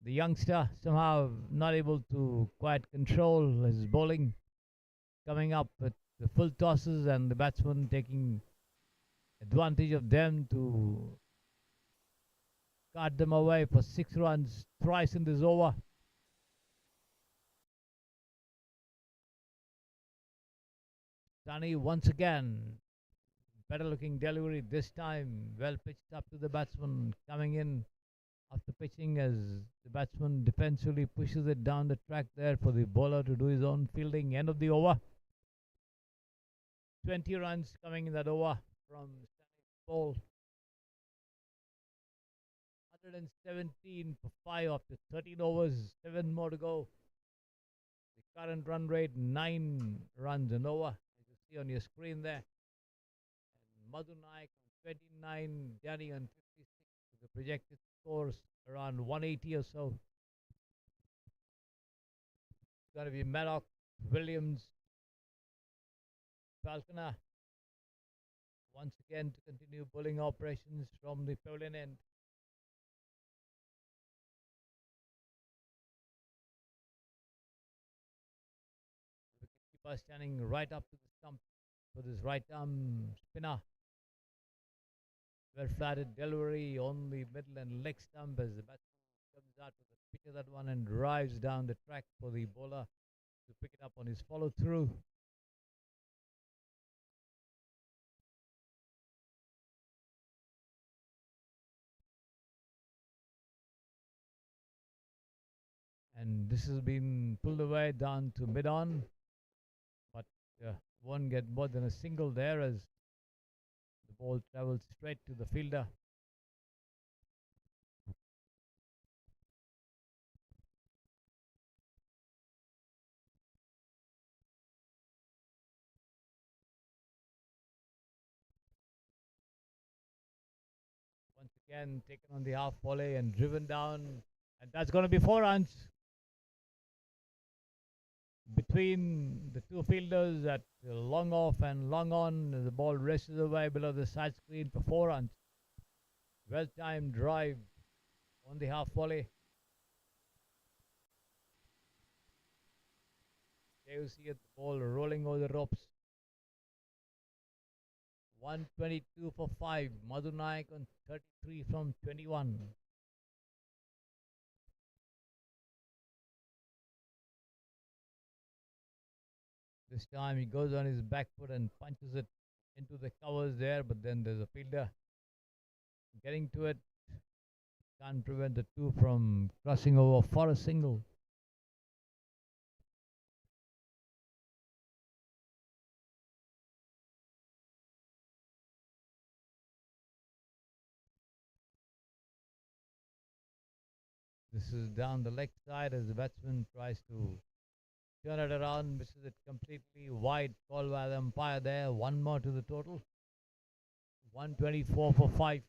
The youngster somehow not able to quite control his bowling, coming up with the full tosses, and the batsman taking advantage of them to cart them away for 6 runs thrice in this over. Tani once again, better looking delivery this time, well pitched up to the batsman, coming in after pitching as the batsman defensively pushes it down the track there for the bowler to do his own fielding. End of the over. 20 runs coming in that over from Paul. 117 for 5 after 13 overs, 7 more to go. The current run rate 9 runs an over, as you see on your screen there. And Madhu Naik on 29, Danny on 56, with the projected scores around 180 or so. It's going to be Maddox, Williams, Falconer once again to continue bowling operations from the pavilion end. Keeper standing right up to the stump for this right arm spinner. Well flatted delivery on the middle and leg stump as the batsman comes out with a pitch of that one and drives down the track for the bowler to pick it up on his follow through. And this has been pulled away down to mid on, but won't get more than a single there as the ball travels straight to the fielder. Once again, taken on the half volley and driven down, and that's going to be 4 runs between the two fielders at long off and long on. The ball races away below the side screen for 4 runs. Well timed drive on the half volley. There you see it, the ball rolling over the ropes. 122 for 5. Madhu Naik on 33 from 21. This time he goes on his back foot and punches it into the covers there, but then there's a fielder getting to it. Can't prevent the two from crossing over for a single. This is down the leg side as the batsman tries to turn it around, misses it completely wide. Call by the umpire there. One more to the total. 124 for 5.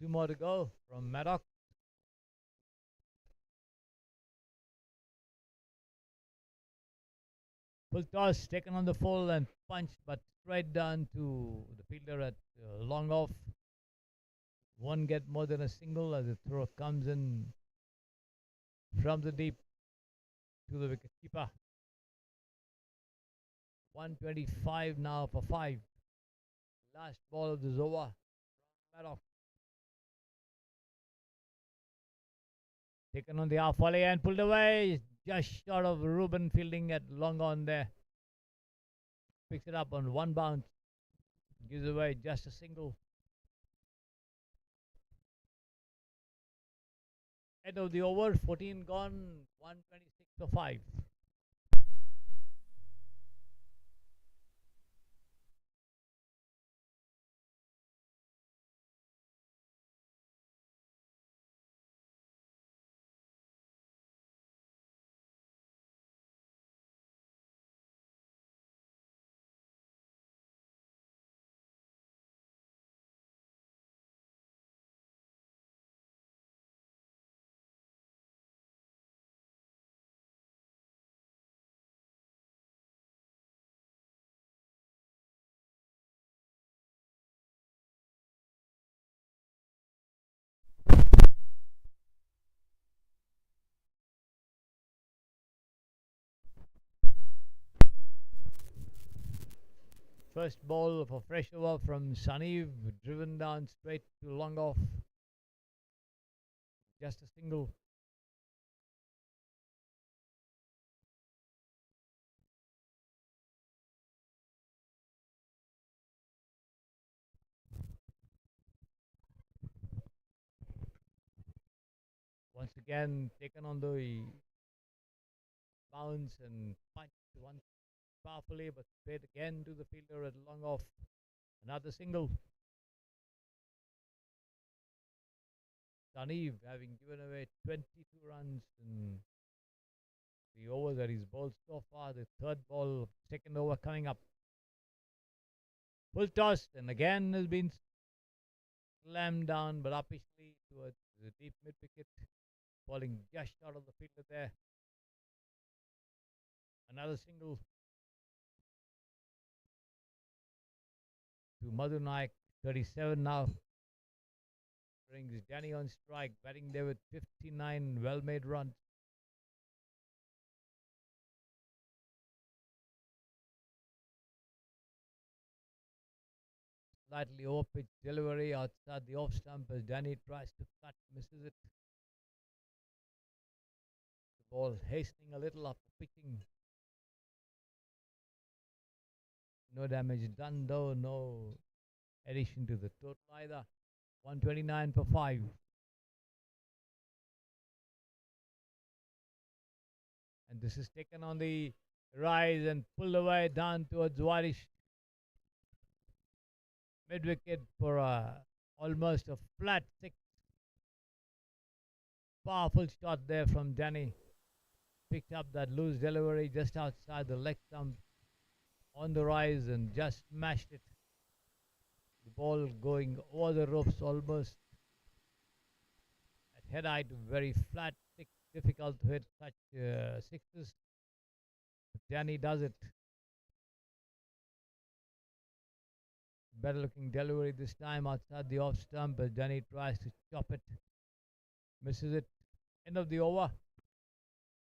2 more to go from Maddock. Full toss taken on the full and punched, but straight down to the fielder at long off. Won't get more than a single as the throw comes in from the deep to the wicket keeper. 125 now for 5. Last ball of this over from Maddock. Taken on the half volley and pulled away. Just short of Ruben fielding at long on there. Picks it up on one bounce. Gives away just a single. End of the over. 14 gone. 126 for 5. First ball for fresh over from Saniv, driven down straight to long off. Just a single. Once again, taken on the bounce and punched once powerfully, but straight again to the fielder at long off. Another single. Saniv having given away 22 runs in the overs that he's bowled so far. The third ball, second over coming up. Full toss, and again has been slammed down, but uppishly towards the deep mid wicket, falling just out of the fielder there. Another single to Madhu Naik, 37 now. Brings Danny on strike, batting there with 59 well-made runs. Slightly over pitch delivery outside the off stump as Danny tries to cut, misses it. The ball hastening a little after pitching. No damage done though, no addition to the total either. 129 for 5. And this is taken on the rise and pulled away down towards Warish. Mid wicket for almost a flat 6. Powerful shot there from Danny. Picked up that loose delivery just outside the leg stump on the rise and just smashed it. The ball going over the ropes almost at head height, very flat, thick, difficult to hit such sixes. But Danny does it. Better looking delivery this time outside the off stump as Danny tries to chop it. Misses it. End of the over.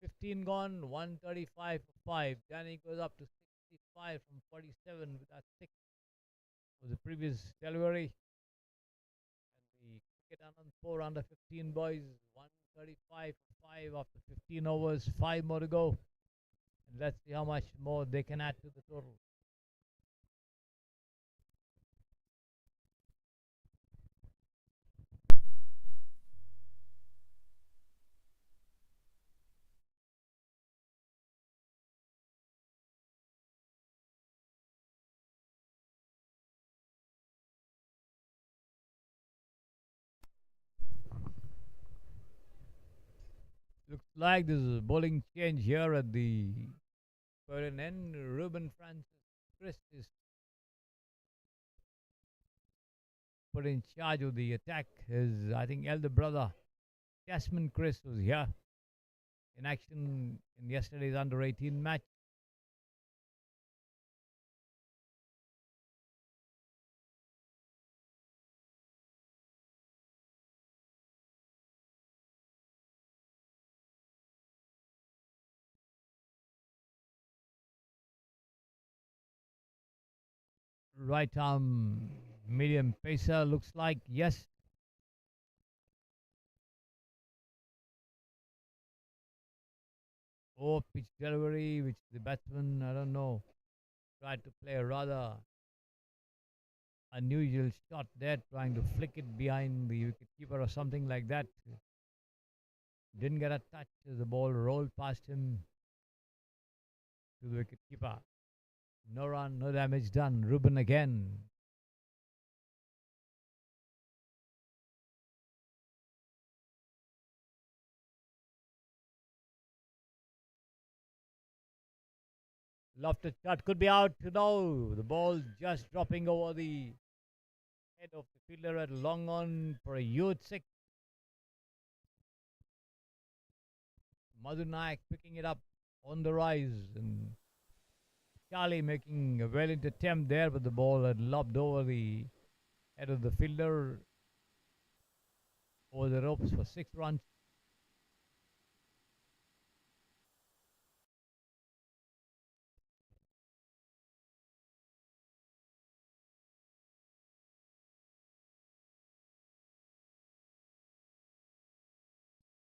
15 gone, 135 for 5. Danny goes up to 65 from 47 with that 6 was the previous delivery. And the cricket Ananthapur under 15 boys, 135 for 5 after 15 overs, 5 more to go. And let's see how much more they can add to the total. Looks like there's a bowling change here at the Berlin end. Ruben Francis Chris is put in charge of the attack. His, I think, elder brother, Jasmine Chris, was here in action in yesterday's under 18 match. Right arm medium pacer looks like, yes. Or pitch delivery, which the batsman, I don't know, tried to play a rather unusual shot there, trying to flick it behind the wicketkeeper or something like that. Didn't get a touch as the ball rolled past him to the wicketkeeper. No run, no damage done. Ruben again. Lofted shot could be out. No, the ball just dropping over the head of the fielder at long on for a huge 6. Madhu Naik picking it up on the rise and Charlie making a valiant attempt there, but the ball had lobbed over the head of the fielder over the ropes for 6 runs.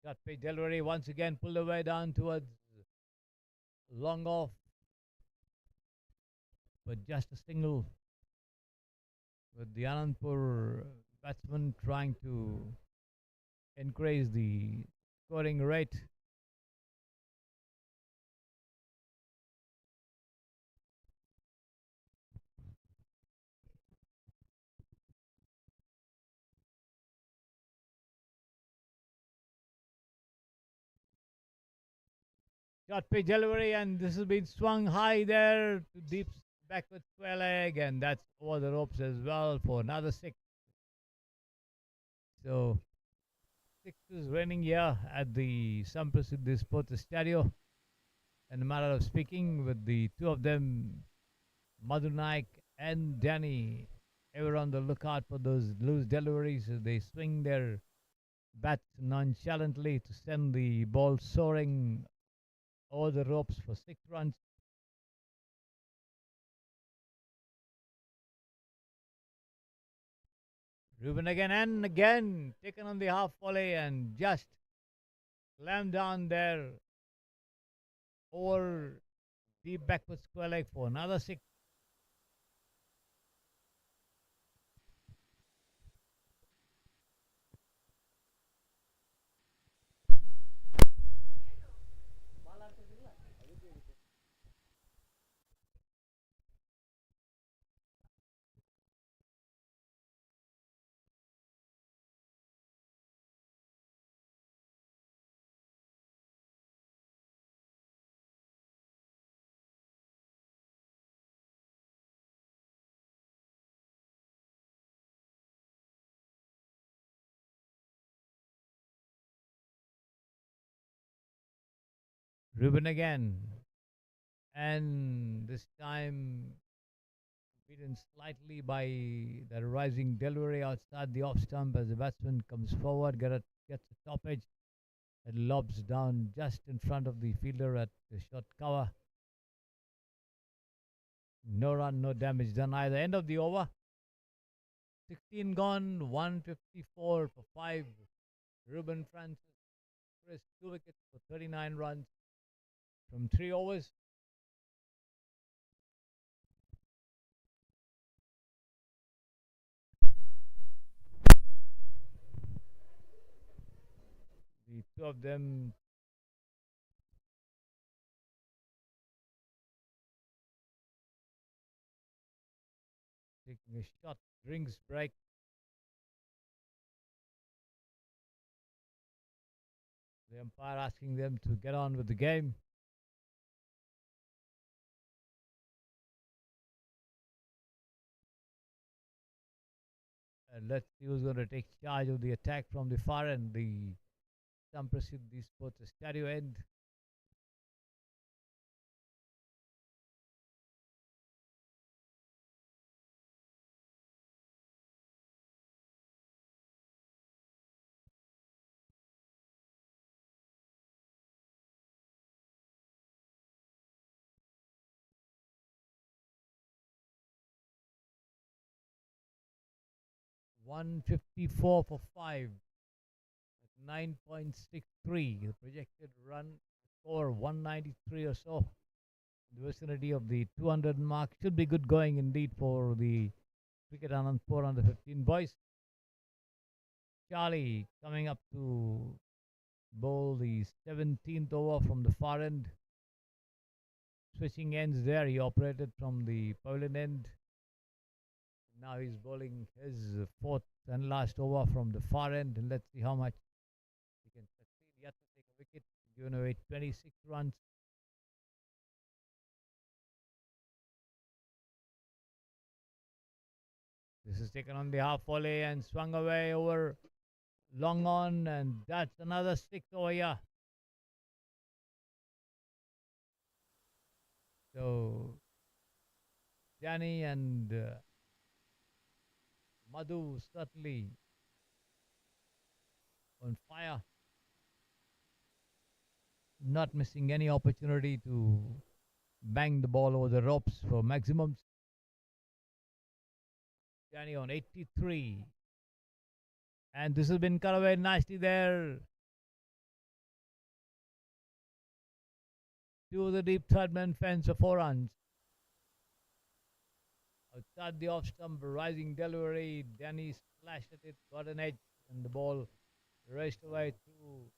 Shot pay delivery once again pulled away down towards long off, but just a single with the Anandpur batsman trying to increase the scoring rate. Shot pitch delivery, and this has been swung high there to deep backward square leg, and that's over the ropes as well for another 6. So 6 is raining here at the Samprasidhi Sports Stadio. And a matter of speaking, with the two of them, Madhu Naik and Danny, ever on the lookout for those loose deliveries, they swing their bats nonchalantly to send the ball soaring over the ropes for 6 runs. Ruben again and again, taken on the half volley and just slammed down there over deep backward square leg for another six. Ruben again, and this time beaten slightly by the rising delivery outside the off stump as the batsman comes forward, gets a top edge and lobs down just in front of the fielder at the short cover. No run, no damage done either. End of the over. 16 gone, 154 for 5. Ruben Francis, Chris, 2 wickets for 39 runs from 3 overs. The two of them taking a shot, rings break. The umpire asking them to get on with the game. And let's see who's going to take charge of the attack from the far end. The Samprasiddhi Sports Stereo end. $154 for 5 at 9.63. The projected run score 193 or so. The vicinity of the 200 mark should be good going indeed for the cricket Ananthapur under 15 boys. Charlie coming up to bowl the 17th over from the far end. Switching ends there, he operated from the pavilion end. Now he's bowling his fourth and last over from the far end, and let's see how much he can succeed. Yet to take a wicket, given away 26 runs. This is taken on the half volley and swung away over long on, and that's another six over here. So Danny and Madhu certainly on fire, not missing any opportunity to bang the ball over the ropes for maximums. Danny on 83, and this has been cut away nicely there. To the deep third man fence for 4 runs. Outside the off stump, rising delivery. Danny splashed at it, got an edge, and the ball raced away to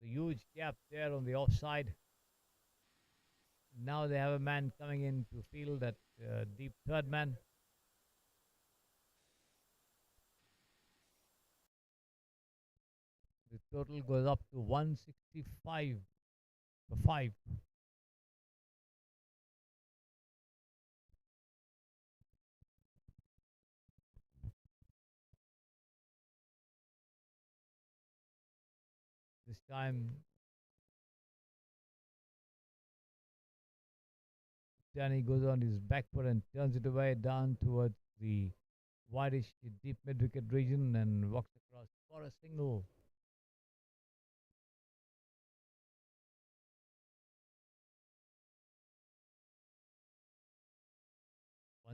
the huge gap there on the offside. Now they have a man coming in to field that deep third man. The total goes up to 165 for 5. This time Danny goes on his back foot and turns it away down towards the wideish deep mid wicket region and walks across for a single.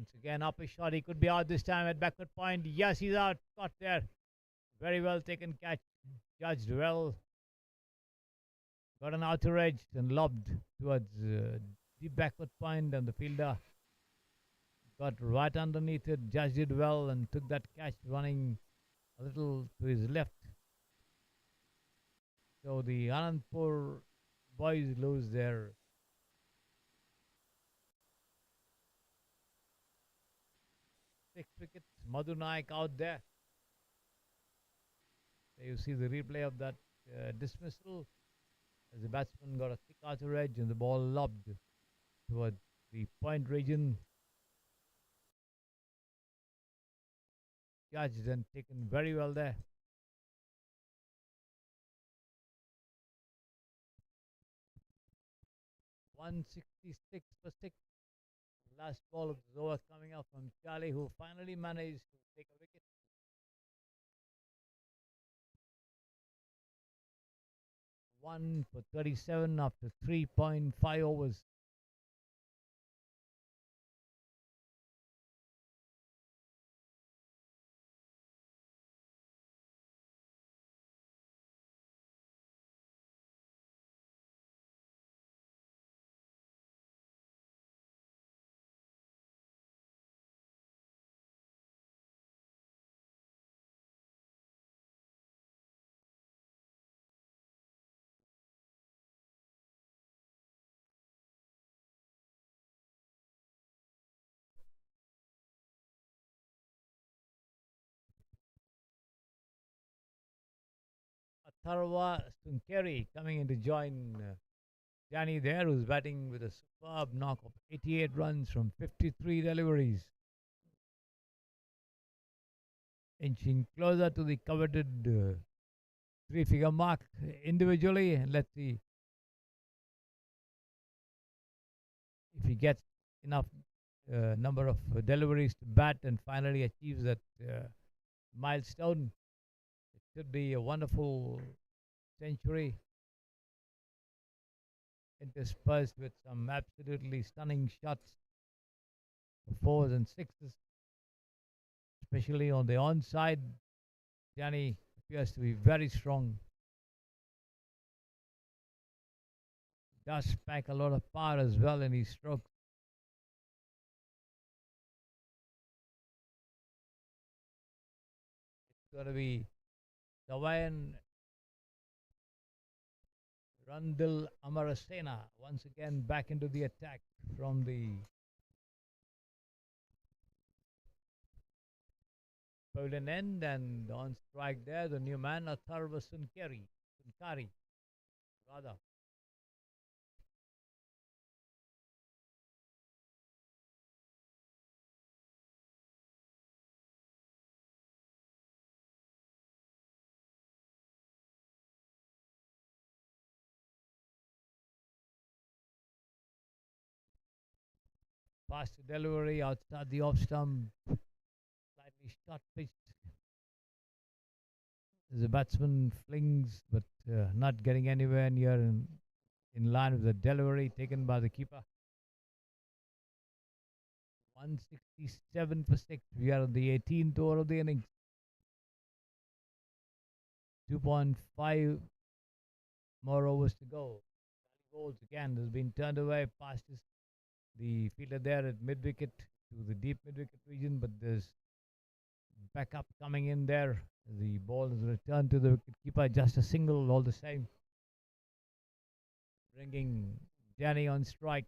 Once again, up a shot. He could be out this time at backward point. Yes, he's out. Caught there. Very well taken catch. Judged well. Got an outer edge and lobbed towards deep backward point, and the fielder got right underneath it, judged it well, and took that catch running a little to his left. So the Ananthapur boys lose their sixth wicket. Madhu Naik out there. There you see the replay of that dismissal as the batsman got a thick outer edge and the ball lobbed towards the point region. Judged and taken very well there. .166 for 6. Last ball of the over coming up from Charlie, who finally managed to take a wicket. 1 for 37 after 3.5 overs. Atharva Sunkeri coming in to join Danny there, who's batting with a superb knock of 88 runs from 53 deliveries. Inching closer to the coveted three-figure mark individually. And let's see if he gets enough number of deliveries to bat and finally achieves that milestone. It should be a wonderful century, interspersed with some absolutely stunning shots for fours and sixes, especially on the onside. Johnny appears to be very strong. Does pack a lot of power as well in his strokes. It's going to be Dawayan Randil Amarasena once again back into the attack from the bowling end, and on strike there the new man Atharva Sunkari rather. Past the delivery outside the off stump, slightly short pitched. The batsman flings, but not getting anywhere near in line with the delivery taken by the keeper. 167 for 6. We are on the 18th over of the innings. 2.5 more overs to go. Balls again has been turned away past the fielder there at mid wicket to the deep mid wicket region, but there's backup coming in there. The ball is returned to the wicket keeper, just a single all the same, bringing Danny on strike.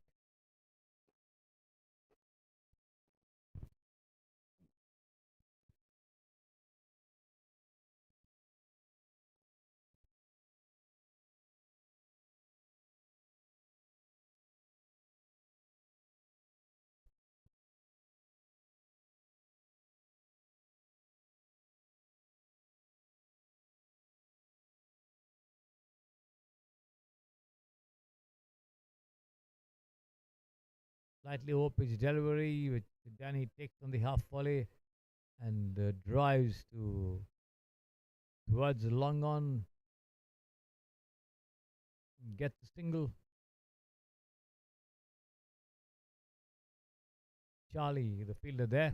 Slightly over pitch delivery, which Danny takes on the half volley and drives towards the long on. Gets the single. Charlie, the fielder there.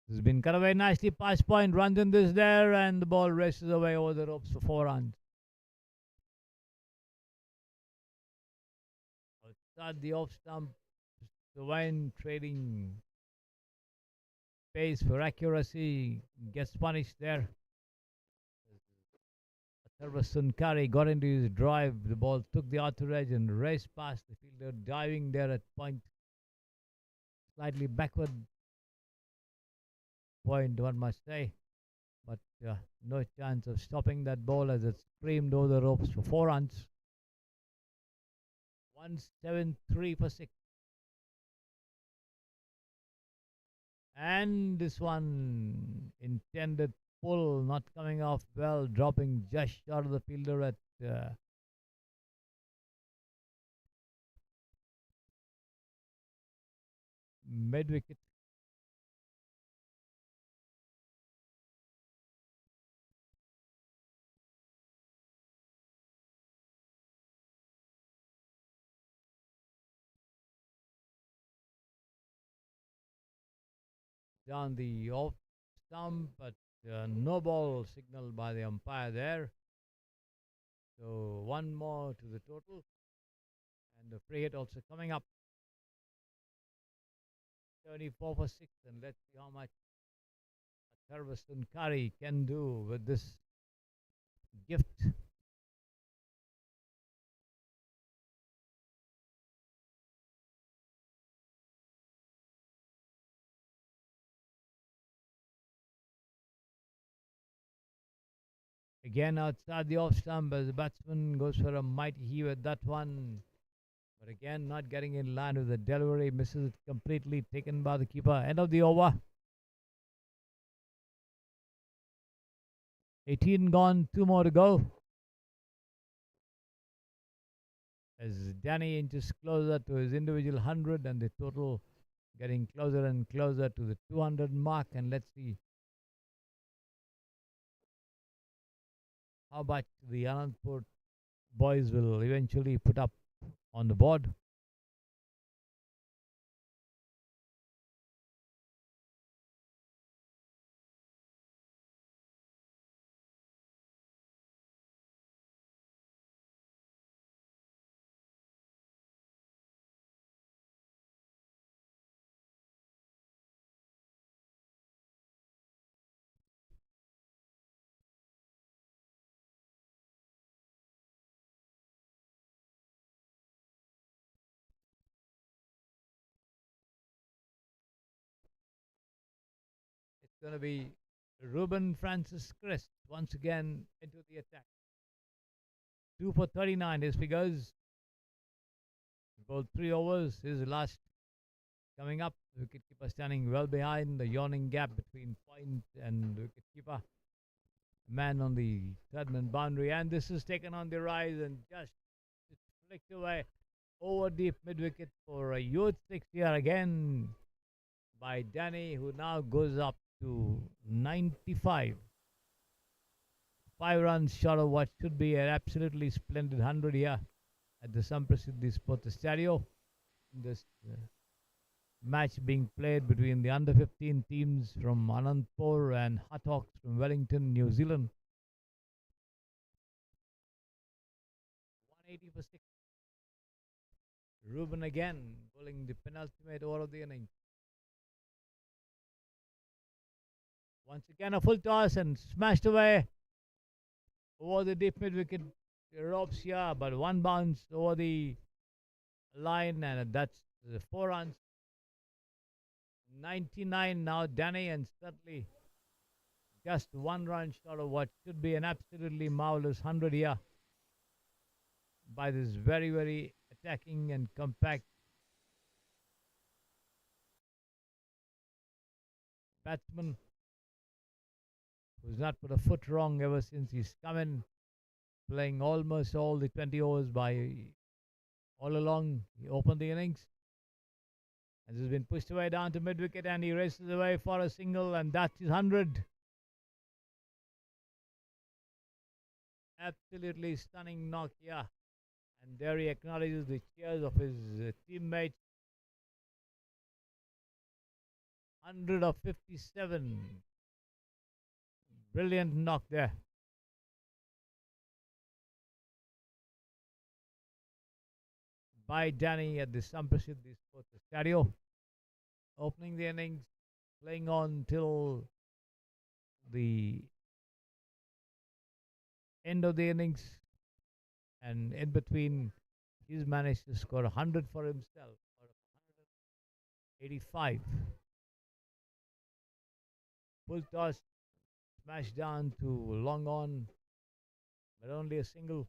This has been cut away nicely past point, runs in this there, and the ball races away over the ropes for 4 runs. Outside the off stump, Devine trading pace for accuracy, gets punished there. Sarvasun Kari got into his drive. The ball took the outer edge and raced past the fielder, diving there at point. Slightly backward point, one must say. But no chance of stopping that ball as it screamed over the ropes for 4 runs. 173 for 6. And this one intended pull, not coming off well, dropping just short of the fielder at mid wicket. Down the off stump, but no ball signaled by the umpire there. So one more to the total, and the free hit also coming up. 74 for 6, and let's see how much Sarvasun Kari can do with this gift. Again outside the off stump as the batsman goes for a mighty heave at that one. But again, not getting in line with the delivery, misses it completely, taken by the keeper. End of the over. 18 gone, 2 more to go. As Danny inches closer to his individual 100 and the total getting closer and closer to the 200 mark. And let's see how much the Ananthapur boys will eventually put up on the board. It's going to be Ruben Francis Chris once again into the attack. 2 for 39 his figures. About 3 overs. His last coming up. Wicketkeeper standing well behind the yawning gap between point and wicketkeeper. Man on the third man boundary, and this is taken on the rise and just flicked away over deep mid wicket for a U6 here again by Danny, who now goes up to 95. 5 runs short of what should be an absolutely splendid 100 here at the Samprasiddhi Sports Stadio. This match being played between the under 15 teams from Ananthapur and Hutt from Wellington, New Zealand. 180 for 6. Ruben again bowling the penultimate over of the innings. Once again a full toss and smashed away over the deep mid wicket ropes here, but one bounce over the line, and that's 4 runs. 99 now Danny, and certainly just 1 run short of what should be an absolutely marvelous 100 here by this very, very attacking and compact batsman who's not put a foot wrong ever since he's come in, playing almost all the 20 overs by all along. He opened the innings, As has been pushed away down to mid wicket, and he races away for a single, and that is 100. Absolutely stunning knock here. And there he acknowledges the cheers of his teammates. 100 of 57. Brilliant knock there. By Danny at the Samprasiddhi Sports Stadio. Opening the innings, playing on till the end of the innings, and in between, he's managed to score 100 for himself, or 185. Full toss, smash down to long on, but only a single.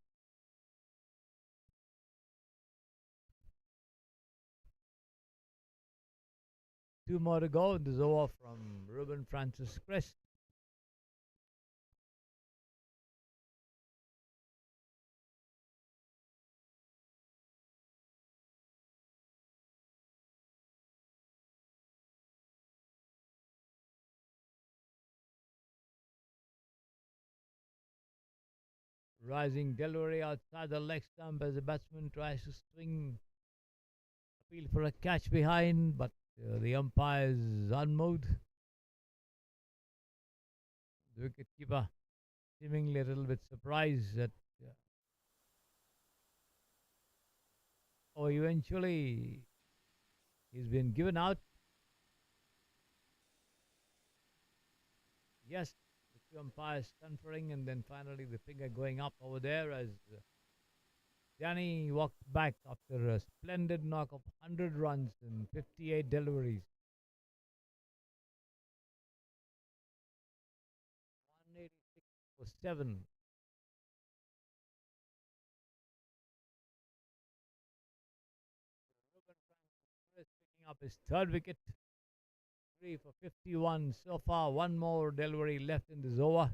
Two more to go in this over from Ruben Francis Chris. Rising delivery outside the leg stump as the batsman tries to swing. Appeal for a catch behind, but the umpire is unmoved. The wicketkeeper seemingly a little bit surprised that. Oh, eventually he's been given out. Yes, the two umpires conferring, and then finally the finger going up over there as Danny walked back after a splendid knock of 100 runs in 58 deliveries. 186 for 7. Ruben Francis picking up his third wicket. 3 for 51 so far. One more delivery left in this over.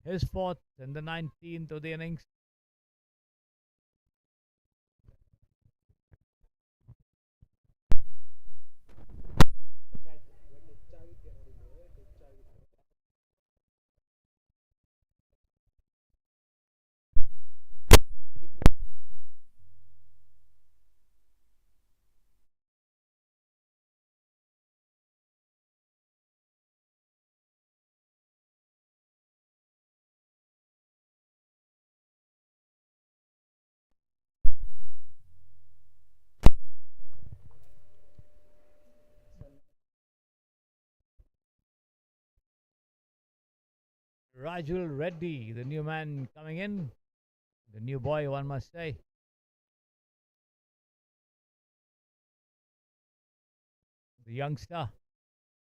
His fourth and the 19th of the innings. Rajul Reddy, the new man coming in. The new boy, one must say. The youngster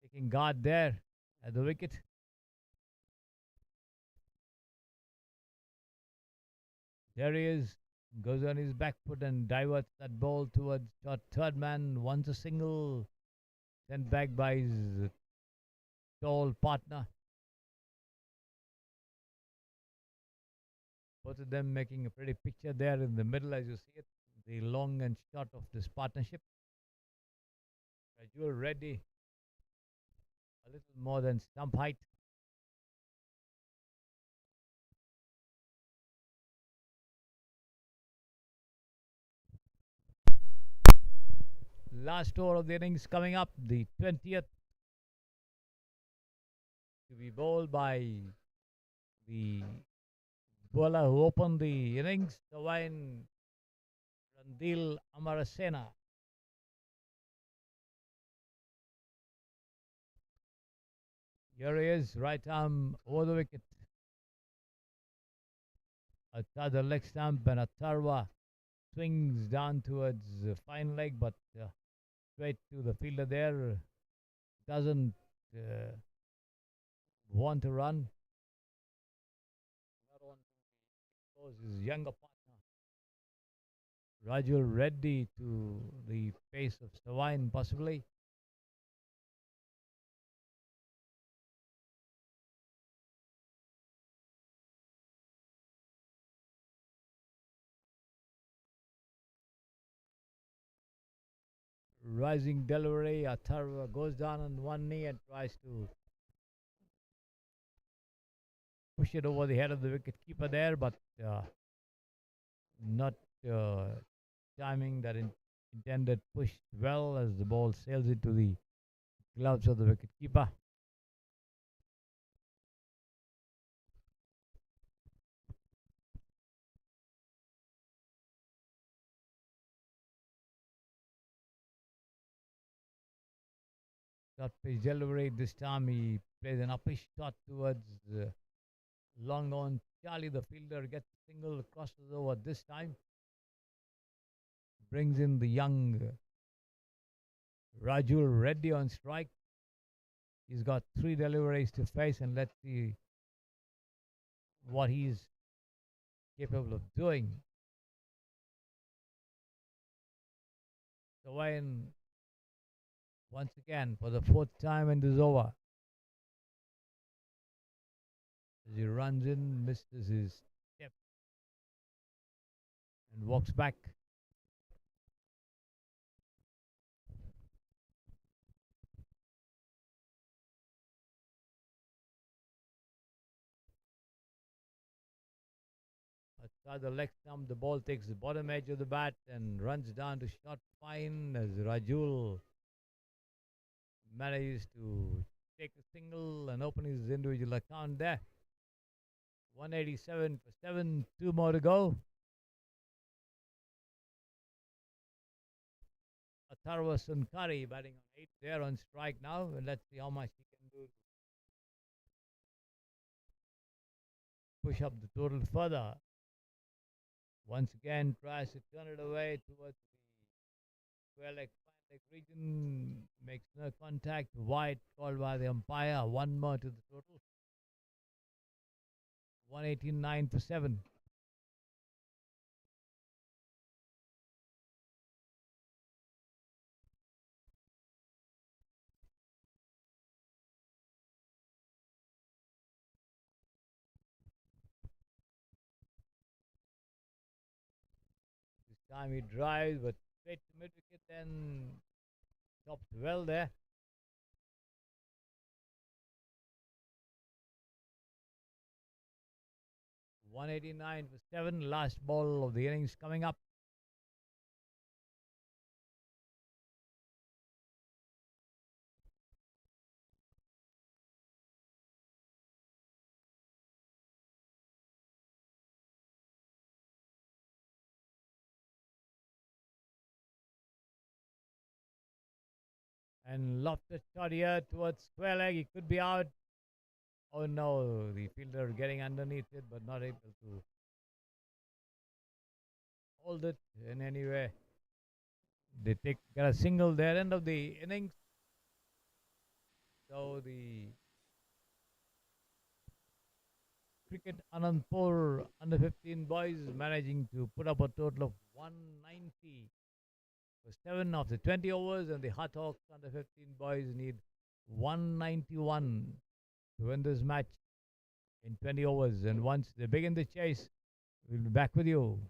taking guard there at the wicket. There he is. Goes on his back foot and diverts that ball towards short third man. Once a single, sent back by his tall partner. Both of them making a pretty picture there in the middle as you see it. The long and short of this partnership. Rajul Reddy, a little more than stump height. Last over of the innings coming up, the 20th, to be bowled by the bowler who opened the innings, Sawine Randil Amarasena. Here he is, right arm over the wicket. Outside the leg stump, and Atharva swings down towards the fine leg, but straight to the fielder there. Doesn't want to run. Not want to expose his younger partner, Rajul Reddy, to the pace of Sawine, possibly. rising delivery. Atharva goes down on one knee and tries to push it over the head of the wicket keeper there, but not uh, timing that intended push well as the ball sails into the gloves of the wicket keeper. Short pitch delivery. This time he plays an uppish shot towards long on. Charlie, the fielder, gets a single, crosses over this time. Brings in the young Rajul Reddy on strike. He's got 3 deliveries to face, and let's see what he's capable of doing. So when once again for the 4th time in this over, as he runs in, misses his step, and walks back. Outside the leg stump, the ball takes the bottom edge of the bat and runs down to short fine as Rajul manages to take a single and open his individual account there. 187 for 7, 2 more to go. Atharva Sunkari batting on 8 there on strike now, and let's see how much he can do to push up the total further. Once again, tries to turn it away towards the square leg, fine leg region, makes no contact, wide called by the umpire, 1 more to the total. 189 for 7. This time he drives, but straight to mid wicket, then stops well there. 189 for 7. Last ball of the innings coming up. And lofted shot here towards square leg. He could be out. Oh no, the fielder getting underneath it, but not able to hold it in any way. They get a single there, end of the innings. So the cricket Ananthapur under 15 boys managing to put up a total of 190 for 7 of the 20 overs, and the Hutt Hawks under 15 boys need 191 to win this match in 20 overs. And once they begin the chase, we'll be back with you.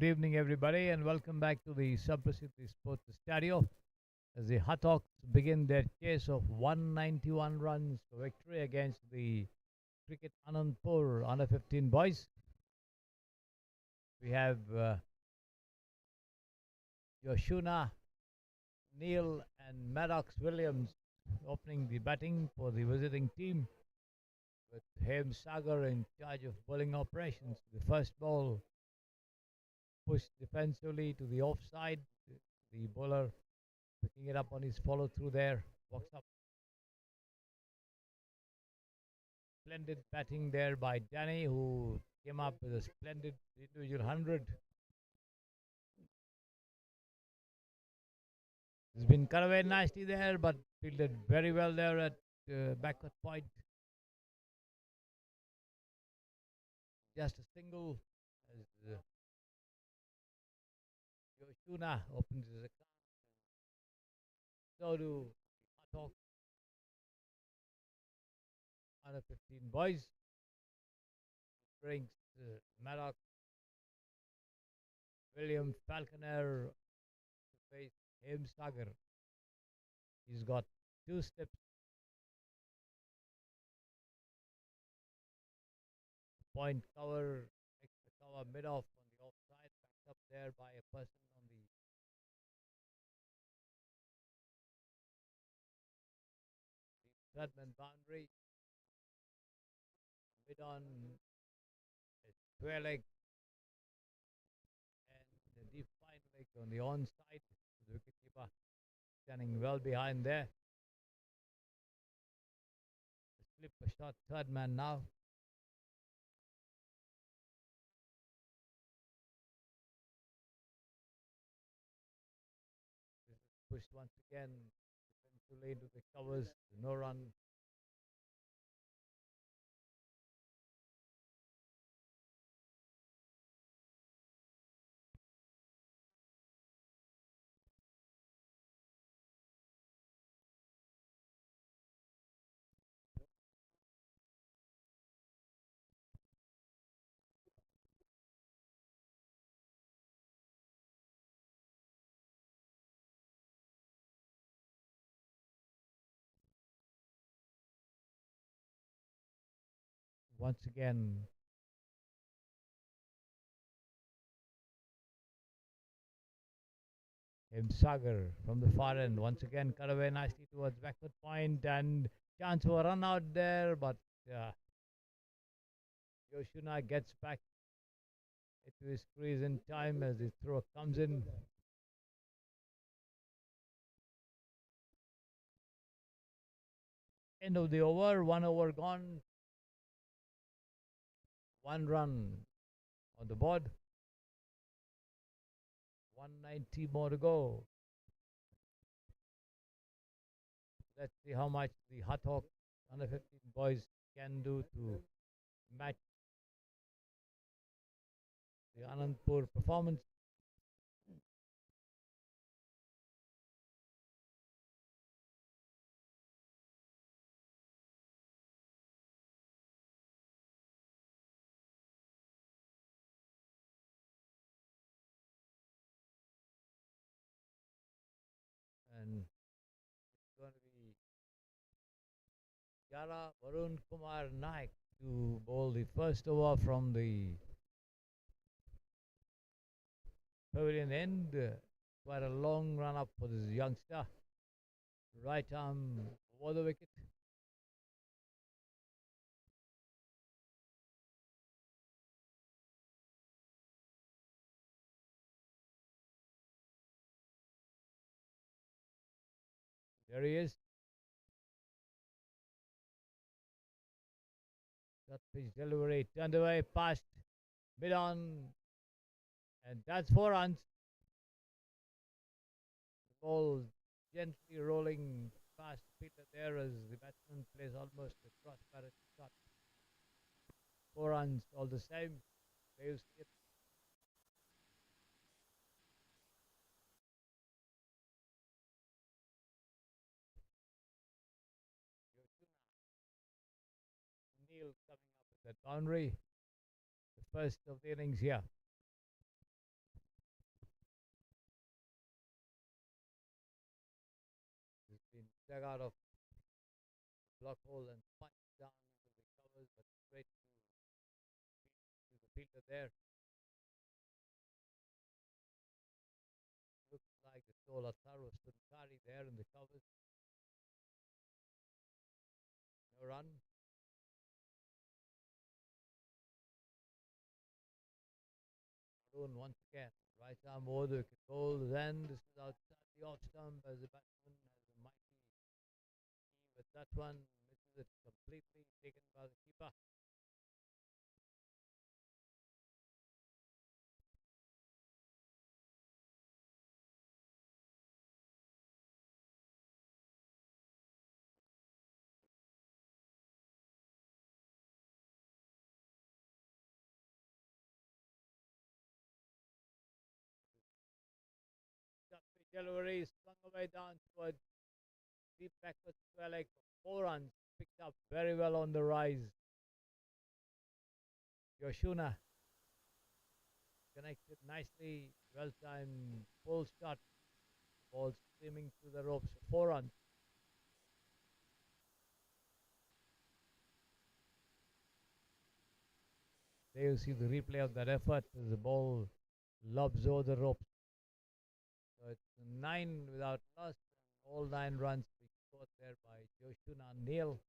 evening, everybody, and welcome back to the Suprasiddhi Sports Studio as the Hutt begin their chase of 191 runs for victory against the cricket Ananthapur under 15 boys. We have Yoshuna, Neil, and Maddox Williams opening the batting for the visiting team, with Hem Sagar in charge of bowling operations. The first ball pushed defensively to the offside. The bowler picking it up on his follow through there. Walks up. Splendid batting there by Danny, who came up with a splendid individual 100. He's been cut away nicely there, but fielded very well there at backward point. Just a single as Yoshuna opens his account. So do Hawk under 15 boys. Brings Maddox, William Falconer to face Hem Sagar. He's got two steps. Point cover, extra cover mid off on the offside, backed up there by a person on the third man boundary. Mid on square leg and the deep fine leg on the onside. The wicketkeeper standing well behind there. Slip a shot, third man now. This is pushed once again defensively into the covers. No run. Once again, Sagar from the far end. Once again, cut away nicely towards backward point and chance for a run out there, but Yoshuna gets back into his crease in time as the throw comes in. End of the over, 1 over gone. 1 run on the board. 190 more to go. Let's see how much the Hutt under 15 boys can do to match the Ananthapur performance. And it's going to be Yara Varun Kumar Naik to bowl the first over from the pavilion end. Quite a long run up for this youngster. Right arm over the wicket. There he is. Short pitch delivery turned away past mid on, and that's 4 runs. The ball gently rolling past Peter there as the batsman plays almost a cross parity shot. 4 runs all the same. There you see it. Neil coming up with that boundary. The first of the innings here. been dug out of the block hole and punched down into the covers, but straight to the fielder there. Looks like the Solar Thar was Tunkari there in the covers. No run. Maroon once again. Right arm over the wicket. Bowls and this is outside the off stump as the batsman has a mighty key with that one. Misses it completely. Taken by the keeper. Delivery swung away down towards deep backward square leg for 4 runs. Picked up very well on the rise. Yoshuna connected nicely. Well timed full shot. Ball streaming through the ropes for 4 runs. There you see the replay of that effort as the ball lobs over the ropes. So it's 9 without loss. And all 9 runs being scored there by Yoshuna Neil.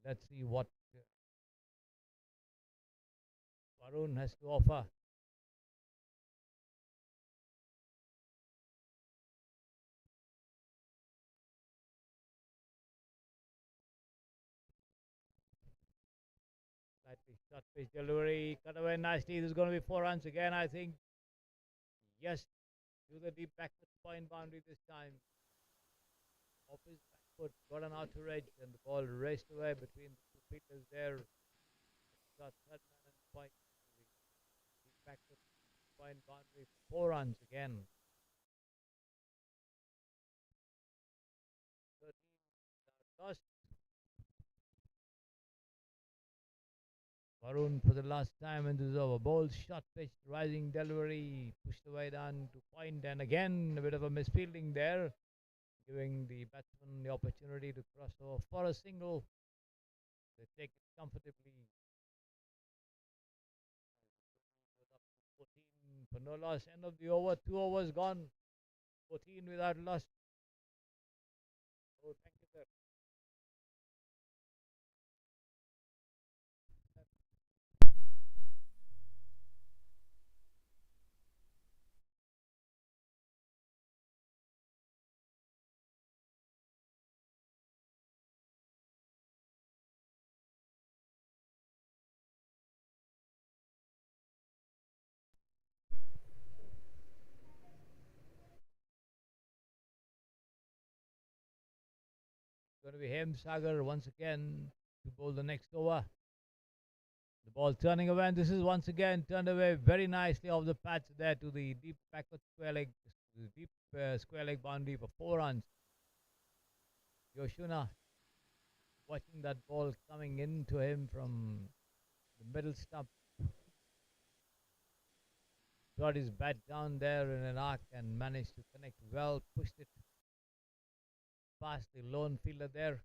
Let's see what Varun has to offer. Slightly short pitch delivery, cut away nicely. This is going to be 4 runs again, I think. Yes, to the deep backward point boundary this time. Off his back foot, got an outer edge, and the ball raced away between the two fielders there. Shot third man and point to the deep backward point boundary. 4 runs again. 13 lost. Varun for the last time in this over. Ball shot pitch, rising delivery, pushed away down to point, and again a bit of a misfielding there, giving the batsman the opportunity to cross over for a single. They take it comfortably. Up to 14 for no loss. End of the over. 2 overs gone. 14 without loss. Oh, thank you, sir. Going to be Hem Sagar once again to bowl the next over. The ball turning away, and this is once again turned away very nicely off the patch there to the deep backward square leg, the deep square leg boundary for 4 runs. Yoshuna watching that ball coming into him from the middle stump. Got his bat down there in an arc and managed to connect well, pushed it past the lone fielder there.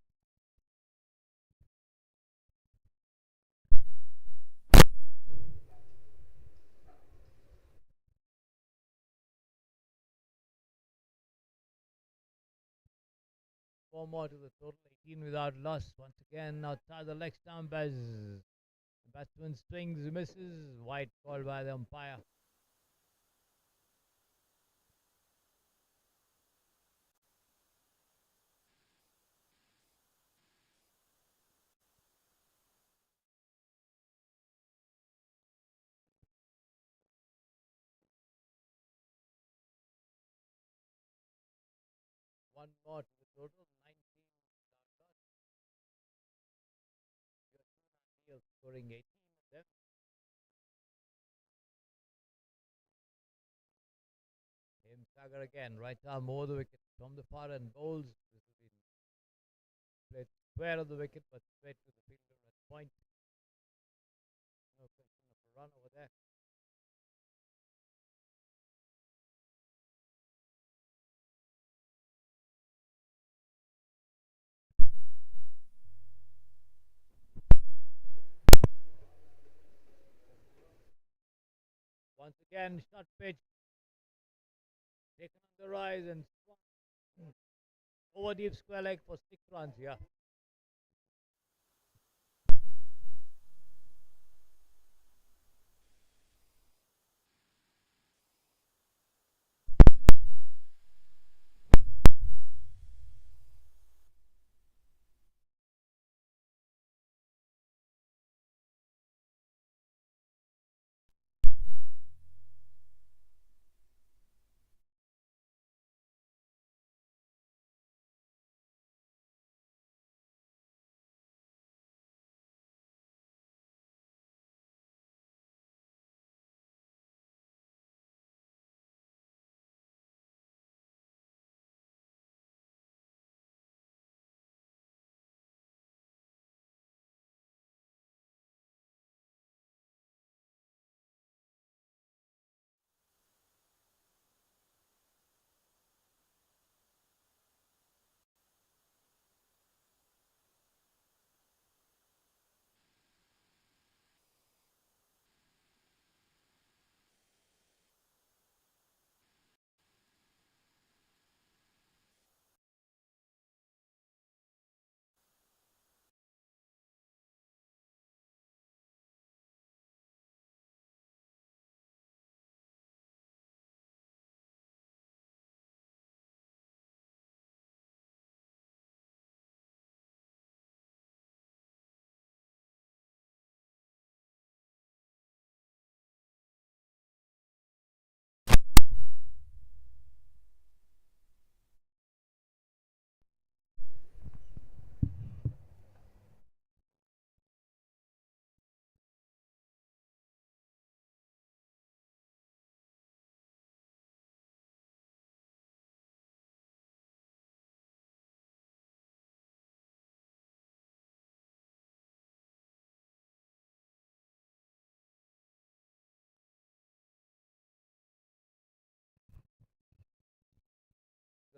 Four more to the total, 18 without loss. Once again, outside the leg stump as the batsman swings, misses. Wide called by the umpire. One more to the total, 19 without loss. Yoshuna scoring 18 of them. Hem Sagar again, right arm over the wicket from the far end bowls. This has been played square of the wicket, but straight to the fielder at point. No question of a run over there. Once again, short pitch taken on the rise and swung over deep square leg for 6 runs here.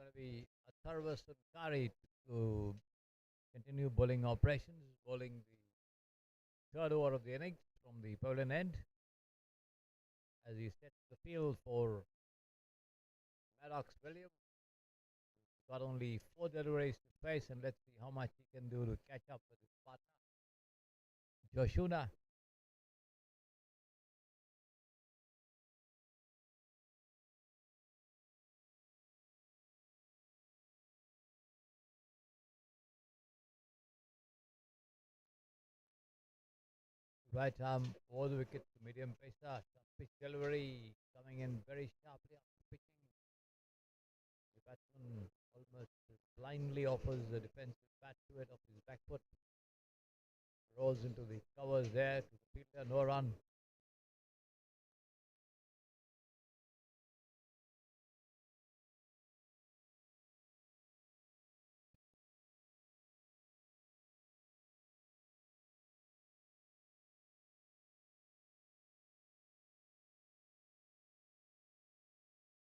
It's going to be Atharva Sunkari to continue bowling operations, bowling the third over of the innings from the pavilion end as he sets the field for Maddox Williams. Got only 4 deliveries to face, and let's see how much he can do to catch up with his partner, Joshuna. Right arm over the wicket to medium pacer. Some pitch delivery coming in very sharply after pitching. The batsman almost blindly offers the defensive bat to it off his back foot. Rolls into the covers there to the fielder, no run.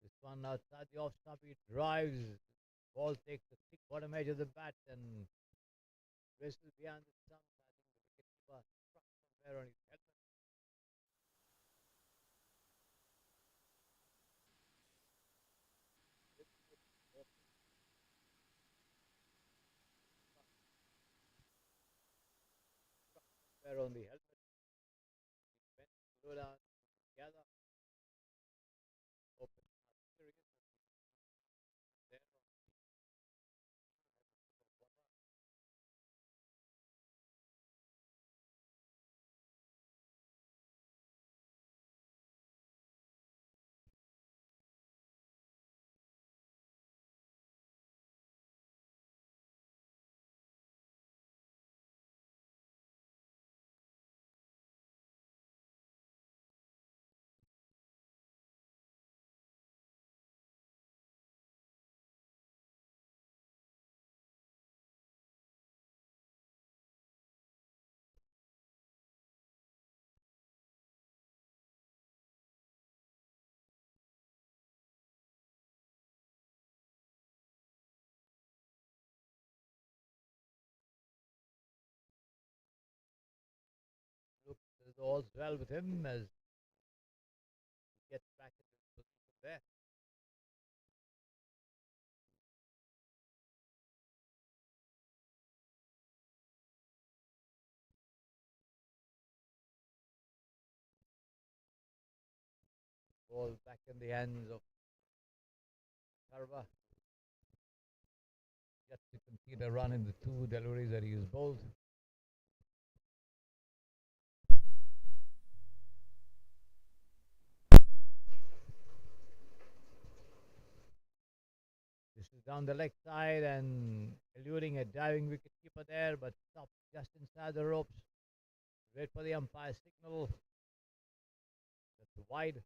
This one outside the off stump, he drives. Ball takes the thick bottom edge of the bat and races behind the stump. I think the wicketkeeper struck somewhere on his helmet. Somewhere on the helmet. He went slow down together. Open. Here he is. There on looks as though all's well with him as gets back into the position there. Ball back in the hands of Karva. Gets to complete a run in the two deliveries that he has bowled. This is down the leg side and eluding a diving wicketkeeper there, but stopped just inside the ropes. Wait for the umpire signal. That's wide.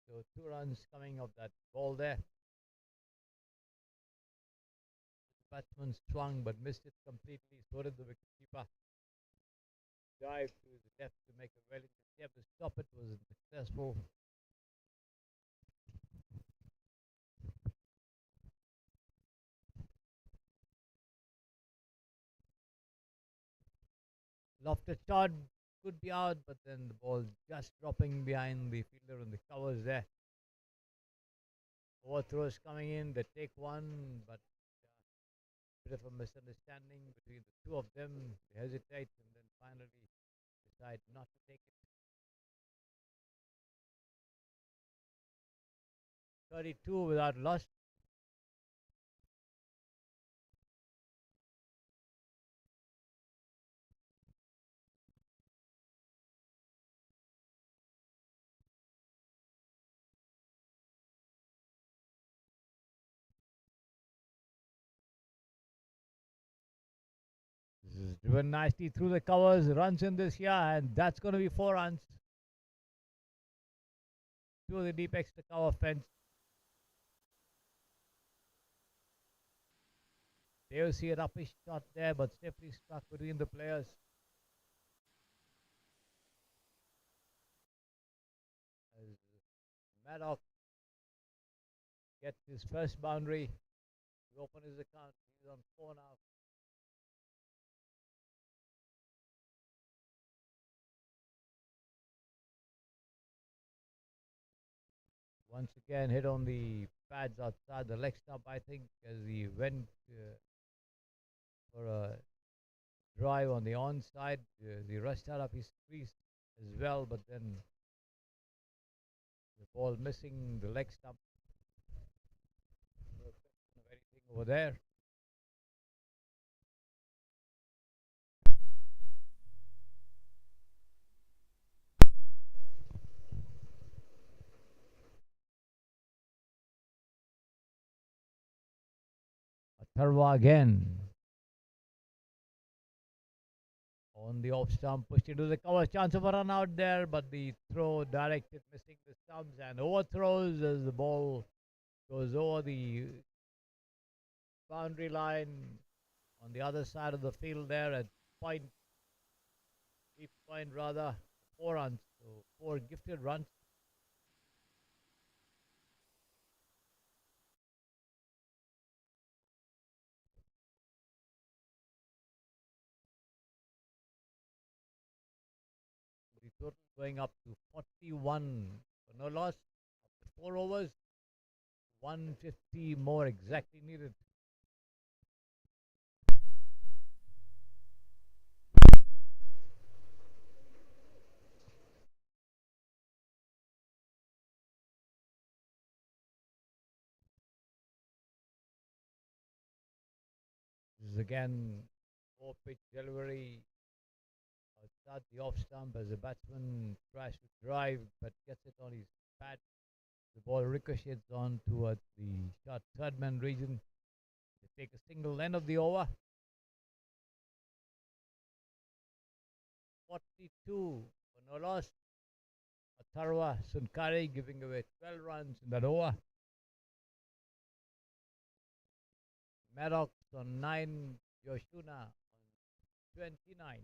So 2 runs coming of that ball there. The batsman swung but missed it completely. So did the wicketkeeper. Dive to the depth to make a well attempt to stop it was successful. Lofted shot could be out, but then the ball just dropping behind the fielder on the covers there. Overthrows coming in, they take one, but bit of a misunderstanding between the two of them. They hesitate and then finally decide not to take it. 32 without loss. This is driven nicely through the covers, runs in this here, and that's going to be 4 runs. Through the deep extra cover fence. There you see a roughish shot there, but safely struck between the players. As Maddox gets his first boundary to open his account. He's on 4 now. Once again, hit on the pads outside the leg stump, I think, as he went for a drive on the onside. He rushed out of his crease as well, but then the ball missing the leg stump. No question of anything over there. Atharva again. On the off stump, pushed into the cover. Chance of a run out there, but the throw directed, missing the stumps and overthrows as the ball goes over the boundary line on the other side of the field there at point, deep point rather, 4 runs. So 4 gifted runs. The total going up to 41 for no loss after 4 overs. 150 more exactly needed. This is again 4 pitch delivery outside the off stump as the batsman tries to drive but gets it on his pad. The ball ricochets on towards the short third man region. They take a single end of the over. 42 for no loss. Atharva Sunkari giving away 12 runs in that over. Maddox on 9, Yoshuna on 29.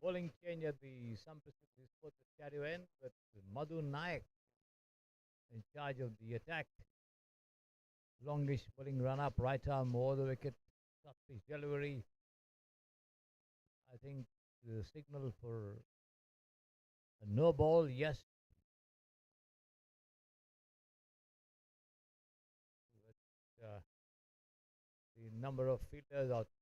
bowling change at the Sampradaya Sports Stereo end with Madhu Nayak in charge of the attack. Longish bowling run up, right arm over the wicket, tough pitch delivery. I think the signal for a no ball, yes. With the number of fielders outside.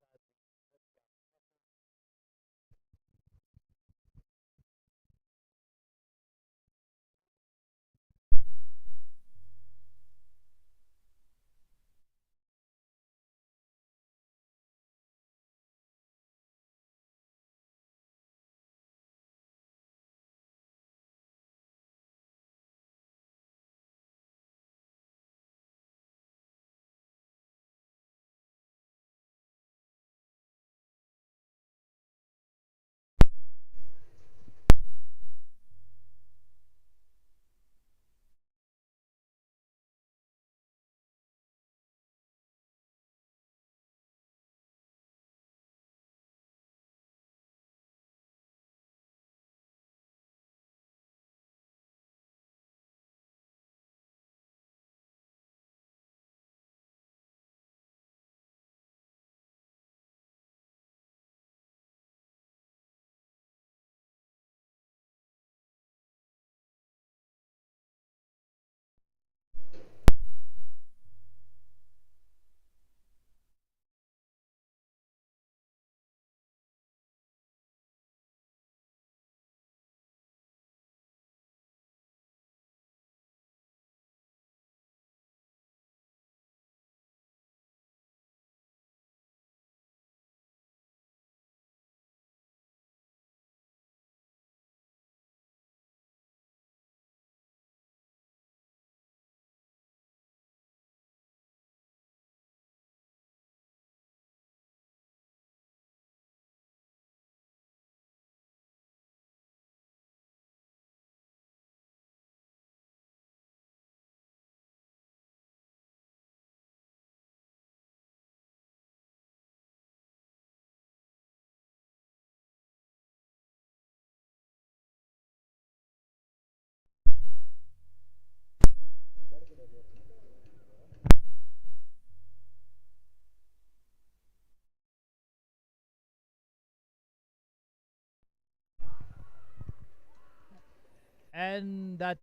And that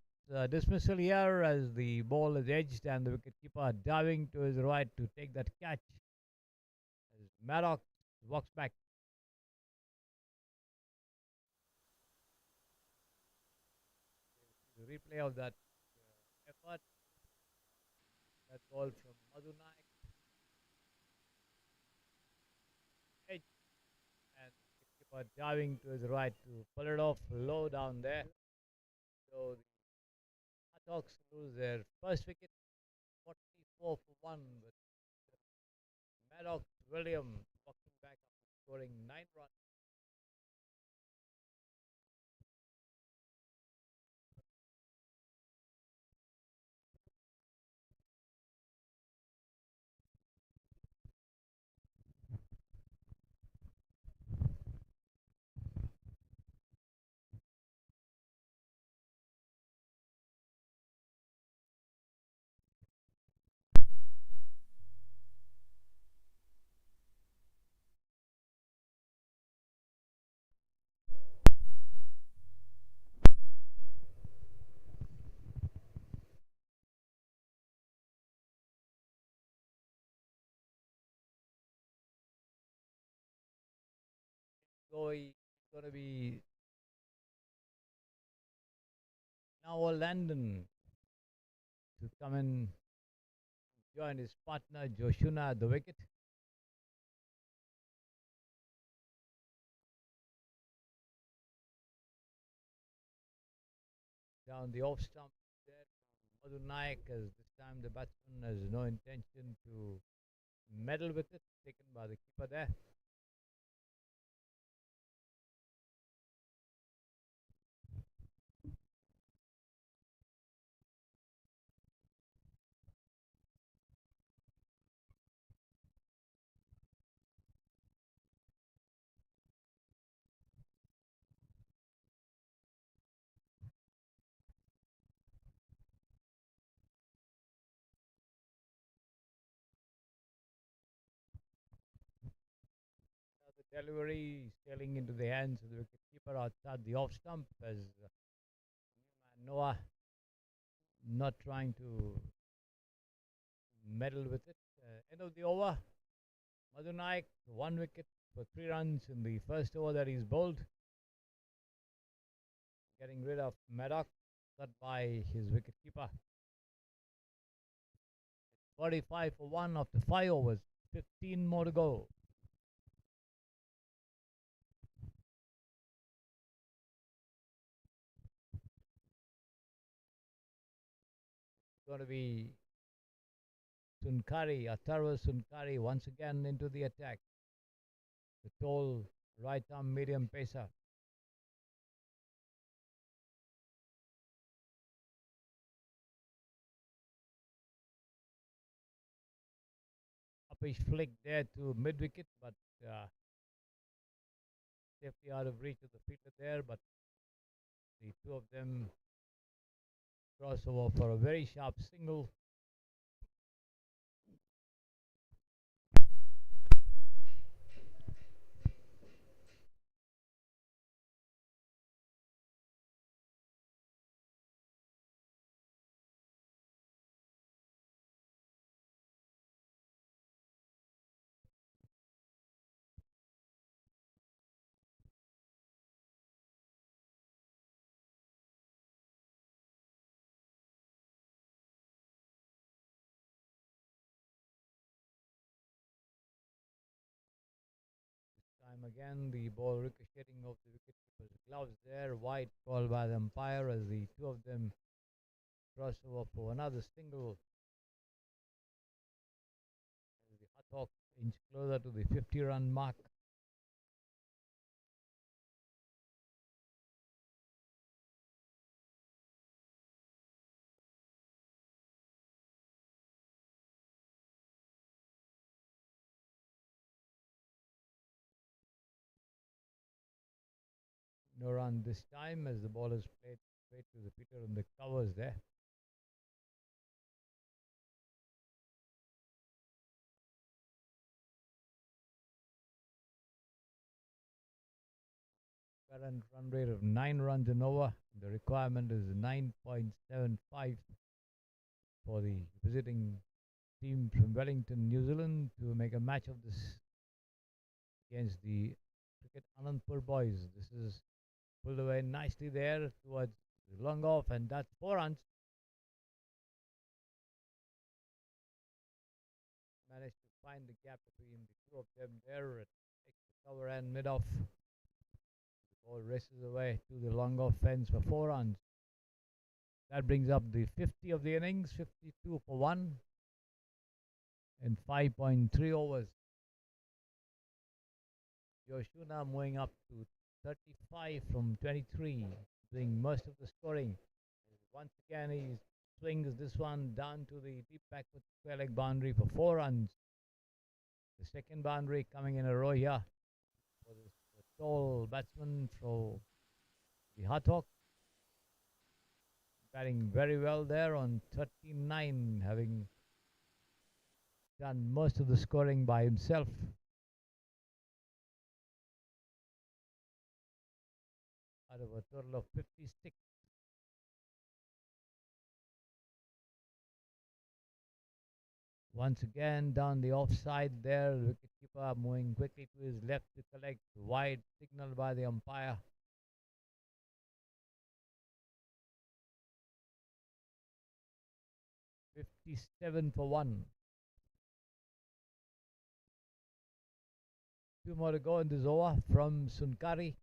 dismissal here as the ball is edged and the wicketkeeper diving to his right to take that catch as Maddox walks back. The replay of that effort, that ball from Madhu Naik, edge, and wicketkeeper diving to his right to pull it off low down there. So the Hawks lose their first wicket, 44 for 1, with Maddox William walking back after scoring 9 runs. So he's going to be now Landon to come and join his partner Joshuna at the wicket. Down the off stump there, Madhu Naik, as this time the batsman has no intention to meddle with it, taken by the keeper there. delivery sailing into the hands of the wicketkeeper outside the off stump as Noah not trying to meddle with it. End of the over. Madhu Naik, 1 wicket for 3 runs in the first over that he's bowled. Getting rid of Maddock, cut by his wicketkeeper. 45 for 1 after 5 overs. 15 more to go. Going to be Sunkari, Atharva Sunkari once again into the attack. The tall right arm medium pacer. Uppish flick there to mid wicket, but safely out of reach of the fielder there. But the two of them crossover for a very sharp single. Time again, the ball ricocheting off the wicketkeeper's gloves there. Wide call by the umpire as the two of them cross over for another single. As the Hutt inch closer to the 50-run mark. No run this time as the ball is played straight to the Peter on the covers there. Current run rate of 9 runs and over. The requirement is 9.75 for the visiting team from Wellington, New Zealand to make a match of this against the cricket Ananthapur boys. This is pulled away nicely there towards the long off, and that's 4 runs. Managed to find the gap between the two of them there at extra cover and mid off. The ball races away to the long off fence for 4 runs. That brings up the 50 of the innings, 52 for 1 in 5.3 overs. Yoshuna moving up to 35 from 23, doing most of the scoring. Once again, he swings this one down to the deep backward square leg boundary for 4 runs. The second boundary coming in a row here for this tall batsman from the Hutt. Batting very well there on 39, having done most of the scoring by himself. Out of a total of 56. Once again, down the offside there, the wicketkeeper moving quickly to his left to collect. Wide signal by the umpire. $57 for 1. 2 more to go in this over from Sunkari.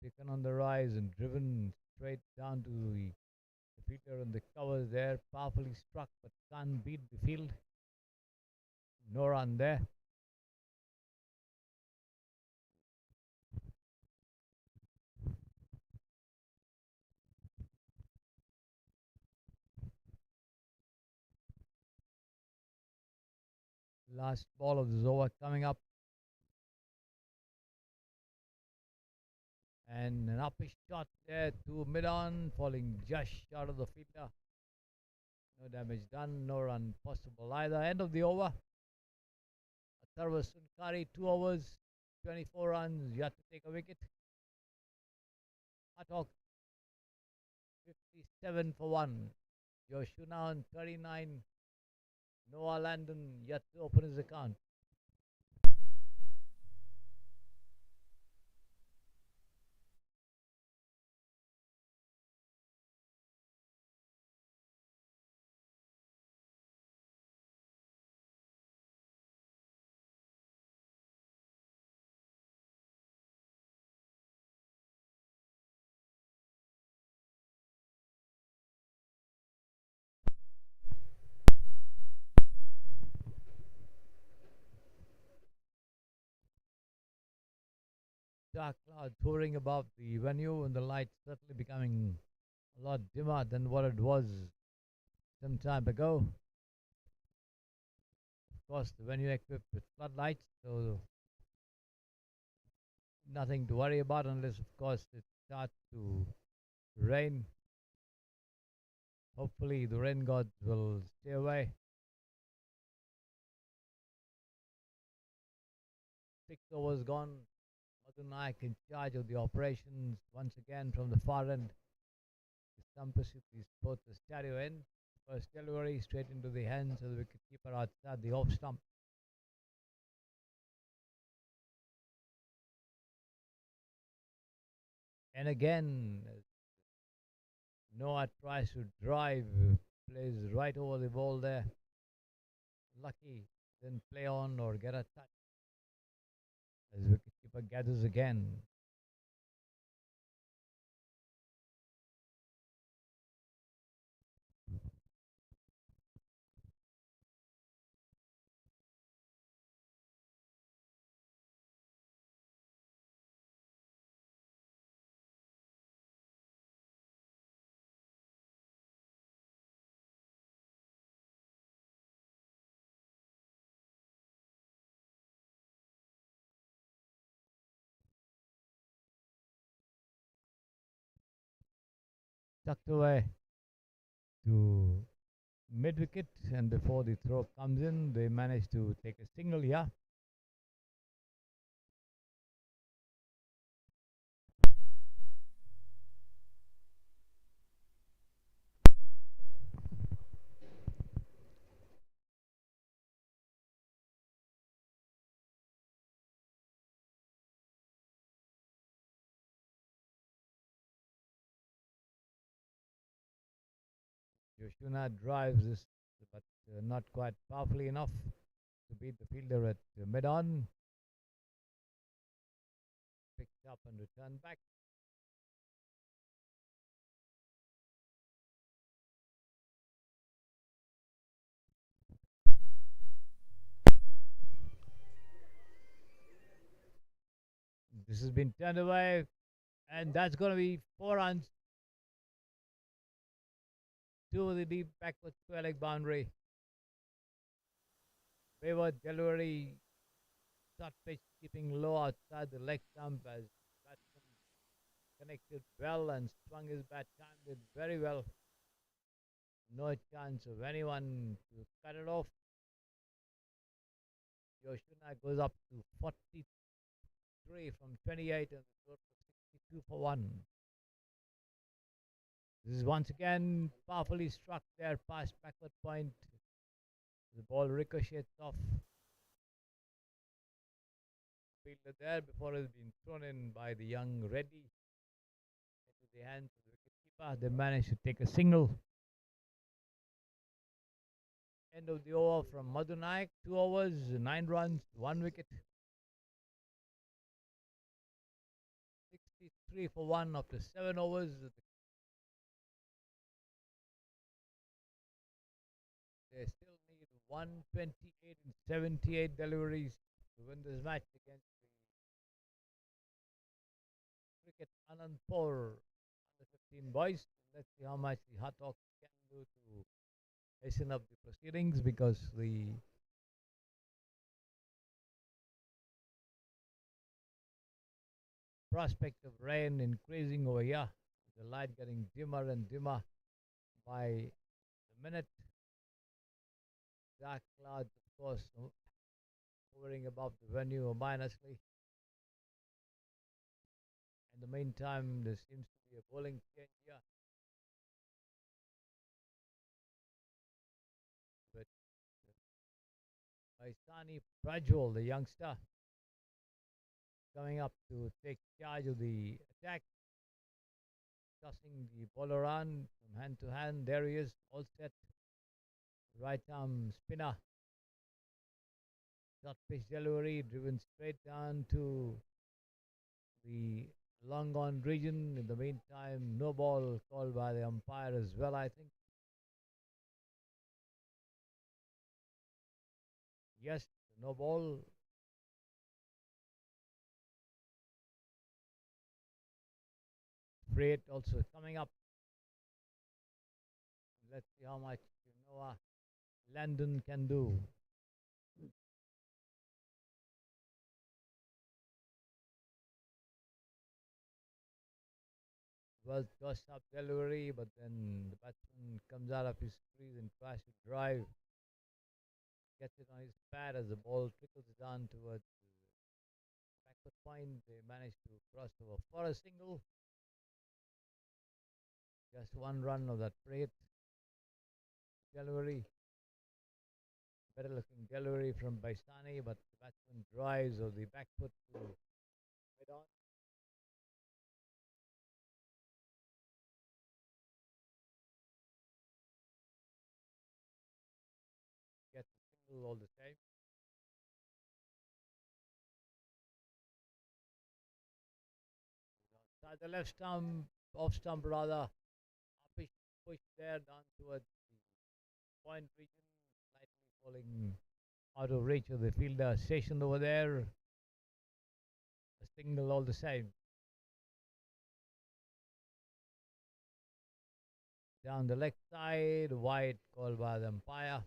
Taken on the rise and driven straight down to the Peter on the covers there. Powerfully struck, but can't beat the field. No run there. Last ball of this over coming up. And an uppish shot there to mid-on, falling just short of the fielder. No damage done, no run possible either. End of the over. Atharva Sunkari, 2 overs, 24 runs, yet to take a wicket. Hutt 57 for 1. Yoshuna on 39. Noah Landon yet to open his account. Dark clouds hovering above the venue and the light certainly becoming a lot dimmer than what it was some time ago. Of course, the venue equipped with floodlights, so nothing to worry about unless, of course, it starts to rain. Hopefully, the rain gods will stay away. 6 overs gone. Madhu Naik in charge of the operations once again from the far end. Sampasith is both the stereo end. First delivery straight into the hands of the wicketkeeper outside the off stump. And again, Noah tries to drive, plays right over the ball there. Lucky, didn't play on or get a touch as wicketkeeper gathers again. Tucked away to mid wicket, and before the throw comes in, they manage to take a single here. Yoshuna drives this, but not quite powerfully enough to beat the fielder at mid-on. Picked up and returned back. This has been turned away, and that's going to be 4 runs to the deep backward square leg boundary. Wayward delivery, short pitch keeping low outside the leg stump as batsman connected well and swung his bat, timed it very well. No chance of anyone to cut it off. Yoshuna goes up to 43 from 28 and the score for 62 for 1. This is once again powerfully struck there past backward point. The ball ricochets off fielder there before it has been thrown in by the young Reddy into the hands of the wicketkeeper. They managed to take a single. End of the over from Madhu Naik. 2 overs, 9 runs, 1 wicket. 63 for 1 after 7 overs. They still need 128 and 78 deliveries to win this match against the cricket Ananthapur under 15 boys. Let's see how much the Hutt can do to hasten up the proceedings, because the prospect of rain increasing over here. The light getting dimmer and dimmer by the minute. Dark clouds, of course, hovering above the venue ominously. In the meantime, there seems to be a bowling change here. But Paisani Prajwal, the youngster, coming up to take charge of the attack, tossing the ball around from hand to hand. There he is, all set. Right arm spinner. Short pitch delivery driven straight down to the long on region. In the meantime, no ball called by the umpire as well, I think. Yes, no ball. Freight also coming up. Let's see how much Noah Landon can do. Well, toss up delivery, but then the batsman comes out of his crease and tries to drive. Gets it on his pad as the ball trickles down towards the backward point. They manage to cross over for a single. Just one run of that freight delivery. Better looking delivery from Baisani, but the batsman drives of the back foot to mid on. Gets a single all the same. Outside the left stump, off stump rather. Push, push there down towards the point region, slightly falling out of reach of the fielder stationed over there. A single all the same. Down the leg side, wide called by the umpire.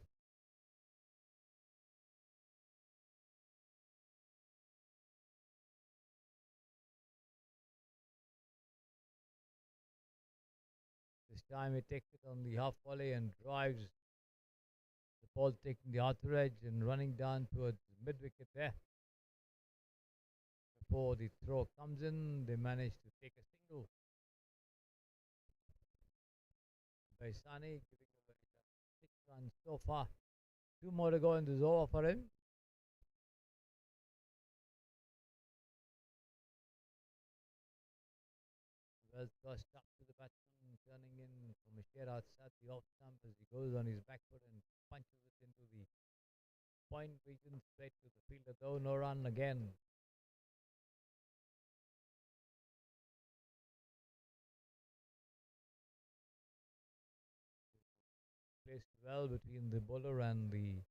This time he takes it on the half volley and drives the ball, taking the outer edge and running down towards the mid wicket there. Before the throw comes in, they manage to take a single. Baisani giving away 6 runs so far. 2 more to go in this over for him. Well tossed up to the batsman, turning in from a share outside the off stump as he goes on his back foot and punches it into the point region straight to the fielder, though no run again. Placed well between the bowler and the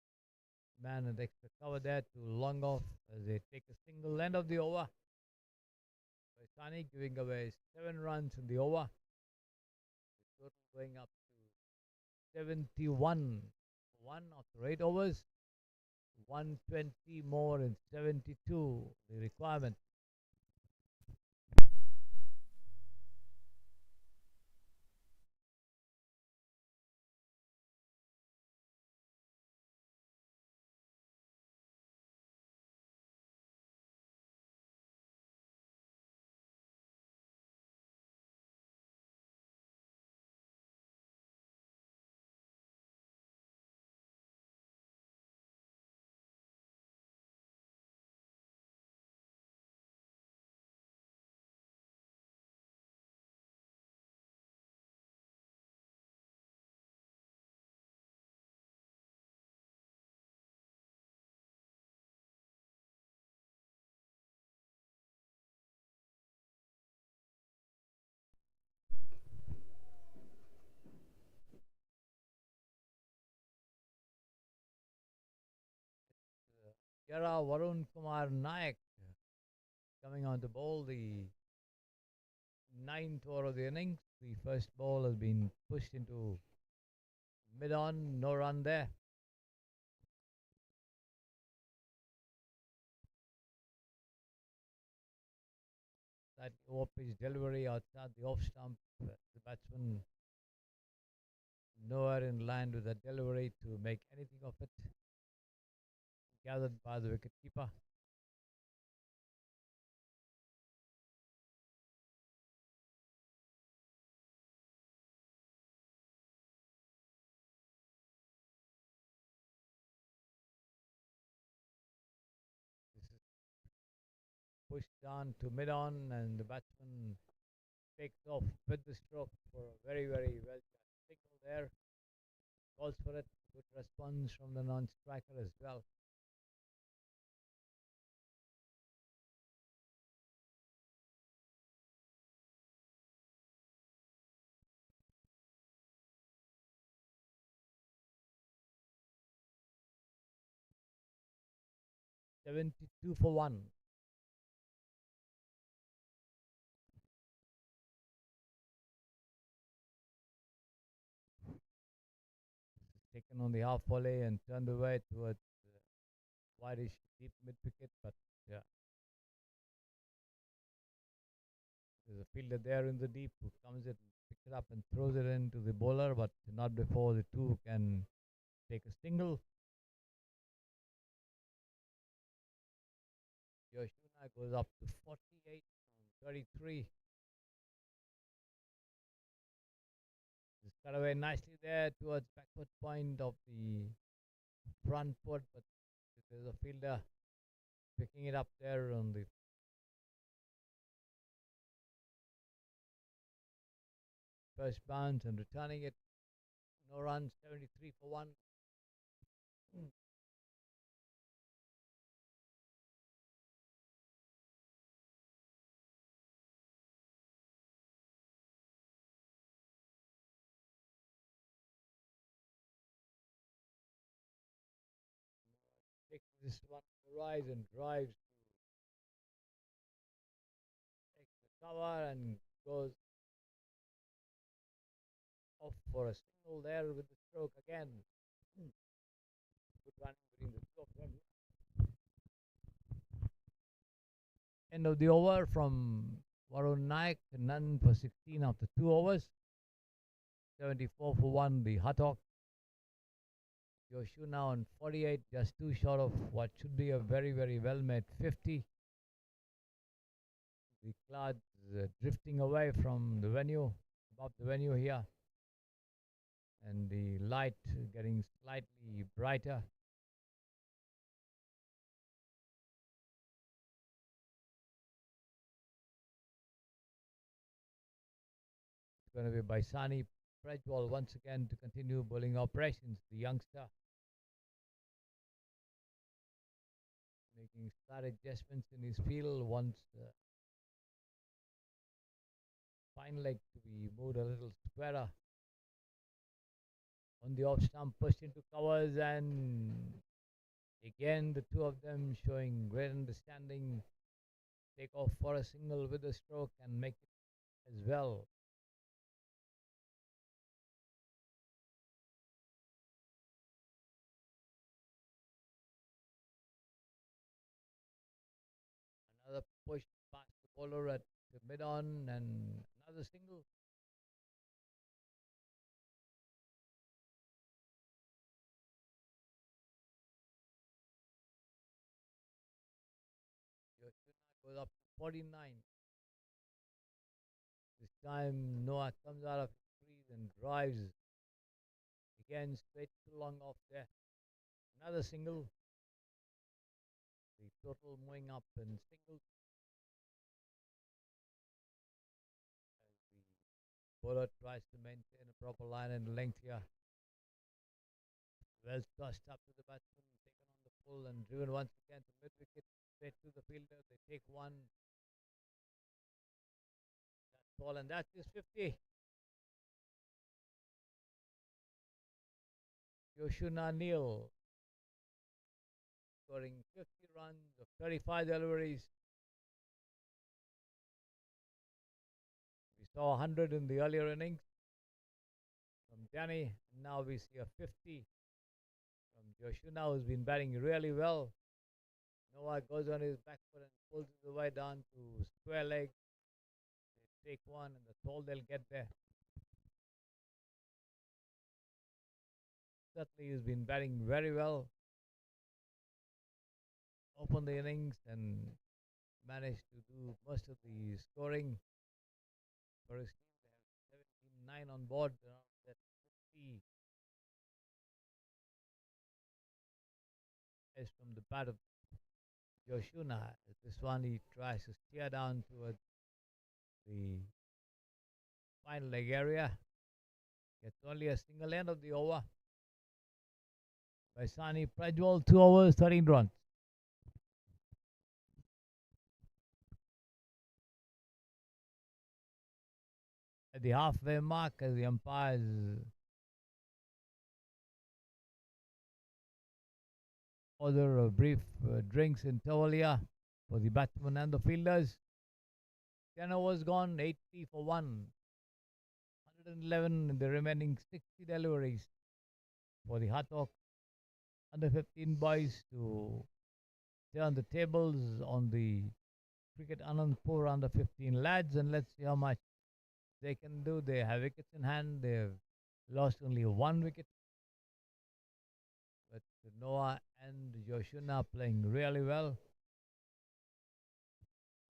man at extra cover there to long off as they take a single end of the over. Baisani giving away 7 runs in the over. The total going up to 71. 1 after 8 overs. 120 more in 72, the requirement. Yara Varun Kumar Nayak coming on to bowl the 9th over of the innings. The first ball has been pushed into mid on, no run there. slightly over pitch delivery outside the off stump. The batsman nowhere in line with the delivery to make anything of it. Gathered by the wicket keeper. This is pushed down to mid on, and the batsman takes off with the stroke for a very, very well shot signal there. Calls for it. Good response from the non-striker as well. $72 for 1. Taken on the half volley and turned away towards wideish deep mid wicket, but yeah, there's a fielder there in the deep who comes it, picks it up and throws it into the bowler, but not before the two can take a single. Yoshuna goes up to 48 from 33. Just cut away nicely there towards backward point of the front foot, but there's a fielder picking it up there on the first bounce and returning it. No runs, 73 for 1. Takes this one to the rise and drives to take the cover and goes off for a single there with the stroke again. Good running between the two of them. End of the over from Varun Naik, none for 16 after 2 overs. 74 for 1, the Hutt. Yoshu now on 48, just too short of what should be a very, very well made 50. The clouds drifting away from the venue, above the venue here, and the light getting slightly brighter. It's going to be by Sani Prajwal once again to continue bowling operations. The youngster making slight adjustments in his field, wants fine leg to be moved a little squarer. On the off stump, pushed into covers, and again the two of them showing great understanding. Take off for a single with a stroke and make it as well. Another push past the bowler at the mid on, and another single. Yoshuna goes up to 49. This time Noah comes out of his crease and drives again straight too long off there. Another single. The total moving up in singles. The bowler tries to maintain a proper line and length here. Well tossed up to the batsman, taken on the full and driven once again to mid wicket, straight to the fielder. They take one. That's all, and that's his 50. Yoshuna Neal scoring 50 runs of 35 deliveries. We saw 100 in the earlier innings from Danny, and now we see a 50 from Yoshuna, who's been batting really well. Noah goes on his back foot and pulls it away down to square leg. take one, and that's all they'll get there. Certainly, he's been batting very well. Opened the innings and managed to do most of the scoring for his team. They have 17-9 on board. That 50 is from the bat of Yoshuna. This one he tries to steer down towards the final leg area. Gets only a single end of the over by Sani Prajwal, 2 overs, 13 runs. At the halfway mark, as the umpires order a brief drinks interval for the batsmen and the fielders. 10 overs gone, 80 for 1. 111 in the remaining 60 deliveries for the Hutt under 15 boys to turn the tables on the cricket Ananthapur under 15 lads, and let's see how much they can do. They have wickets in hand. They've lost only 1 wicket, with Noah and Yoshuna playing really well.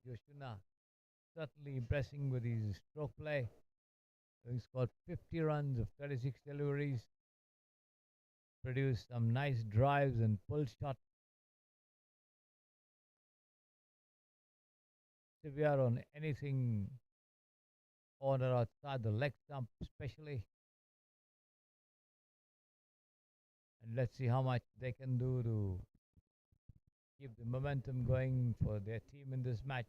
Yoshuna certainly impressing with his stroke play. He scored 50 runs of 36 deliveries, produced some nice drives and pull shots. Severe on anything on or outside the leg stump, especially. And let's see how much they can do to keep the momentum going for their team in this match.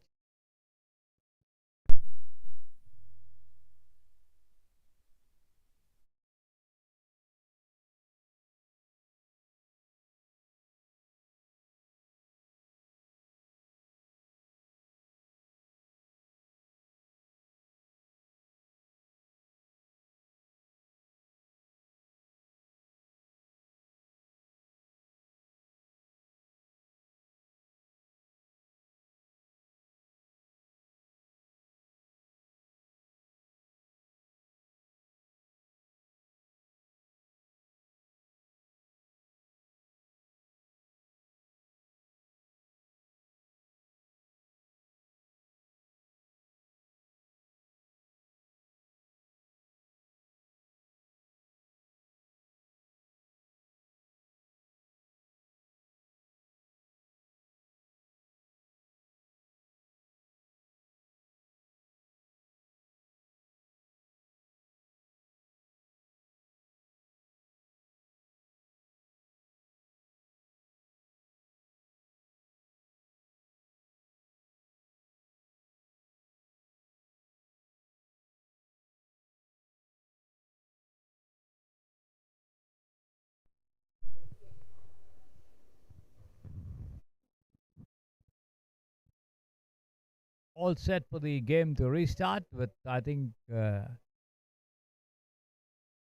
All set for the game to restart with, I think,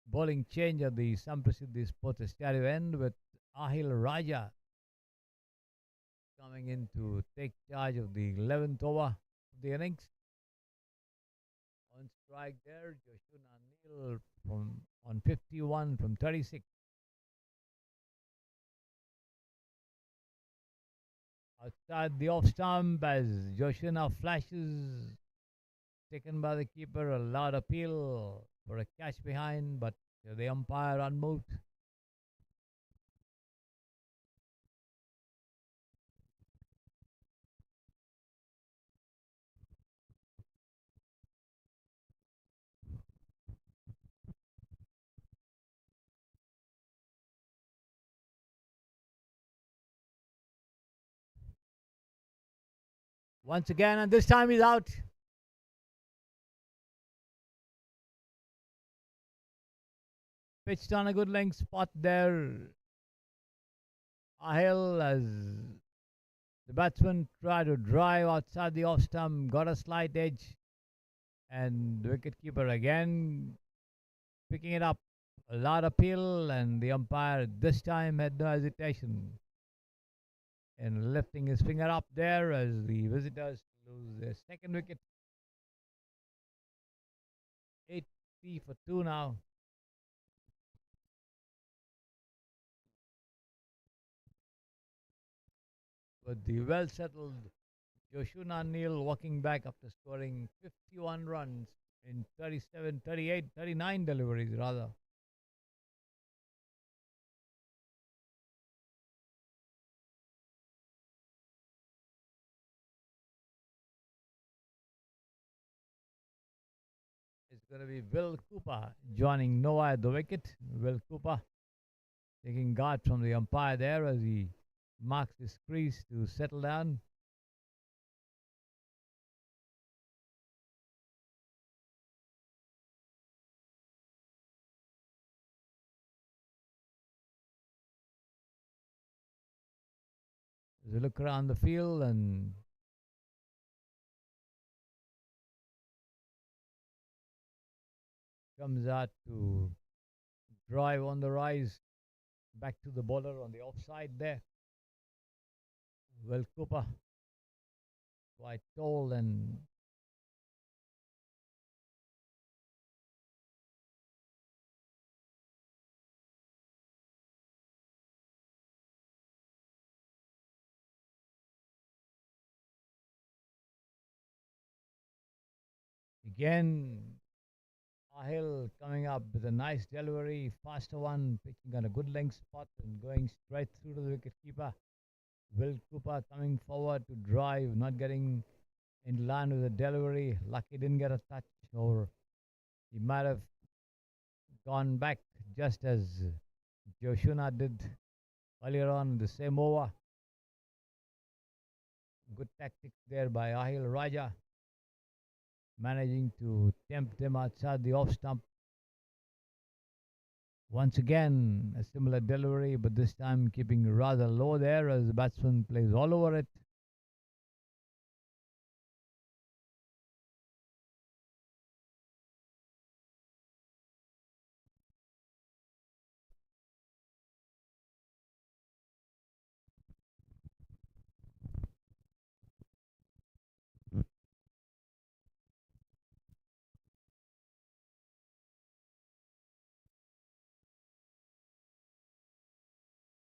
bowling change at the Samprasiddhi Sports Stadium end, with Ahil Raja coming in to take charge of the 11th over of the innings. On strike there, Joshua Neil from on 51 from 36. Outside the off stump, as Joshua flashes, taken by the keeper, a loud appeal for a catch behind, but the umpire unmoved. Once again, and this time he's out. Pitched on a good length spot there. Ahil, as the batsman tried to drive outside the off stump, got a slight edge, and the wicketkeeper again picking it up. A loud appeal, and the umpire this time had no hesitation in lifting his finger up there as the visitors lose their second wicket. 80 for 2 now. But the well settled Joshua Neal walking back after scoring 51 runs in 37, 38, 39 deliveries rather. It's going to be Will Cooper joining Noah at the wicket. Will Cooper taking guard from the umpire there as he marks his crease to settle down. As we look around the field and comes out to drive on the rise back to the bowler on the offside there. Will Cooper quite tall and again Ahil coming up with a nice delivery, faster one, pitching on a good length spot and going straight through to the wicket keeper. Will Cooper coming forward to drive, not getting in line with the delivery. Lucky didn't get a touch, or he might have gone back just as Joshua did earlier on in the same over. Good tactics there by Ahil Raja, managing to tempt him outside the off stump. Once again, a similar delivery, but this time keeping rather low there as the batsman plays all over it.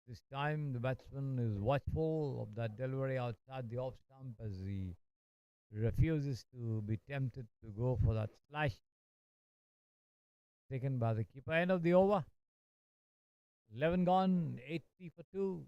This time, the batsman is watchful of that delivery outside the off stump as he refuses to be tempted to go for that slash taken by the keeper. End of the over. 11 gone, 80 for 2.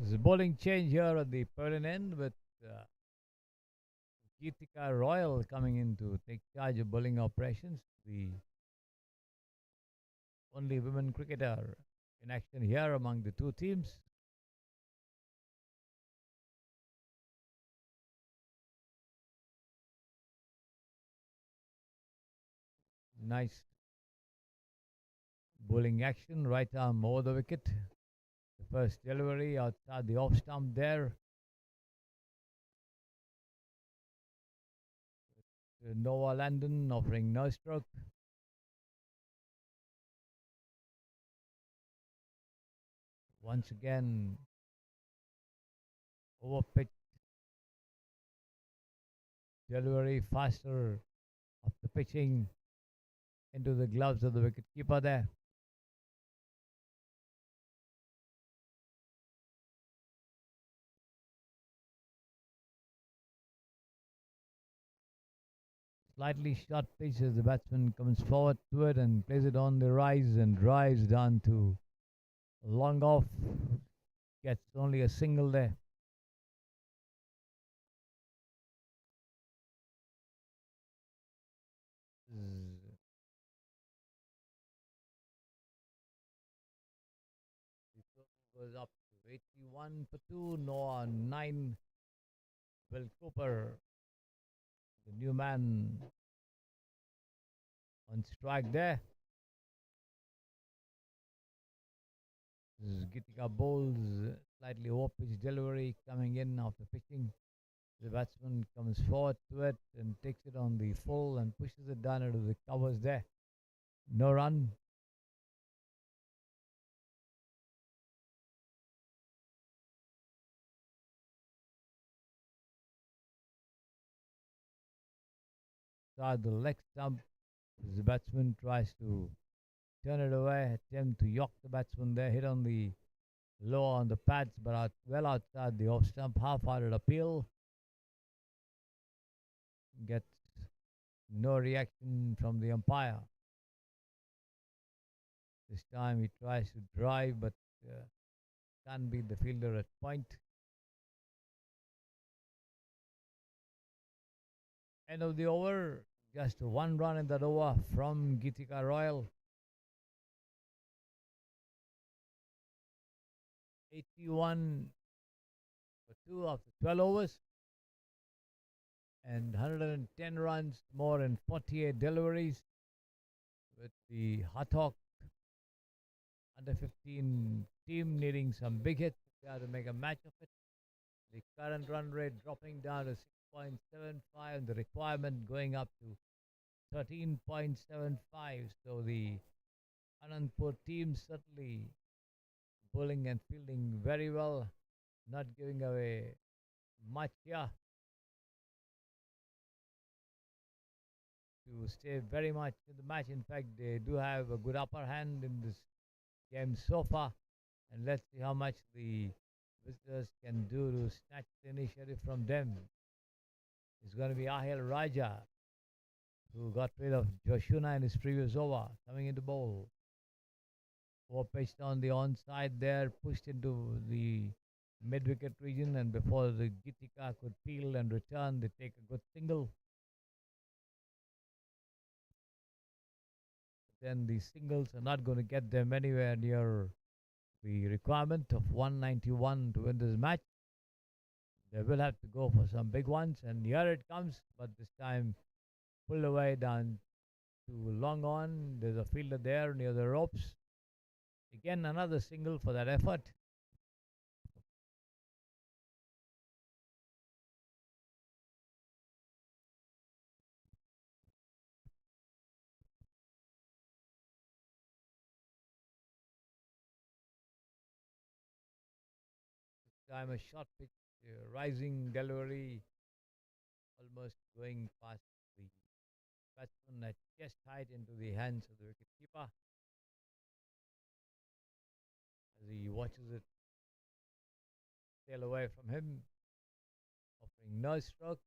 There's a bowling change here at the Perlin end with uh, Geetika Royal coming in to take charge of bowling operations. The only women cricketer in action here among the two teams. Nice bowling action, right arm over the wicket. The first delivery outside the off stump there. Noah Landon offering no stroke. Once again, over pitch delivery faster of the pitching into the gloves of the wicketkeeper there. Slightly short pitch as the batsman comes forward to it and plays it on the rise and drives down to long off. Gets only a single there. The total goes up to 81 for 2. Noah 9. Will Cooper, the new man, on strike there. Gitika bowls slightly over pitch delivery coming in after pitching. The batsman comes forward to it and takes it on the full and pushes it down into the covers there. No run. Start the leg stump. The batsman tries to turn it away, attempt to yoke the batsman there, hit on the low on the pads, but well outside the off stump, half-hearted appeal. Gets no reaction from the umpire. This time he tries to drive, but can't beat the fielder at point. End of the over. Just one run in that over from Gitika Royal. 81 for 2 after 12 overs. And 110 runs more in 48 deliveries. With the Hutt under 15 team needing some big hits to make a match of it. The current run rate dropping down to 6.75 and the requirement going up to 13.75. So the Ananthapur team certainly bowling and fielding very well, not giving away much here to stay very much in the match. In fact, they do have a good upper hand in this game so far. And let's see how much the visitors can do to snatch the initiative from them. It's going to be Ahil Raja, who got rid of Joshuna in his previous over, coming into bowl. Over pitched on the onside there, pushed into the mid wicket region, and before the Gitika could peel and return, they take a good single. Then the singles are not going to get them anywhere near the requirement of 191 to win this match. They will have to go for some big ones, and here it comes, but this time pulled away down to long on. There's a fielder there near the ropes. Again, another single for that effort. This time a short pitch, rising delivery, almost going past the batsman at chest height into the hands of the wicketkeeper as he watches it sail away from him, offering no stroke.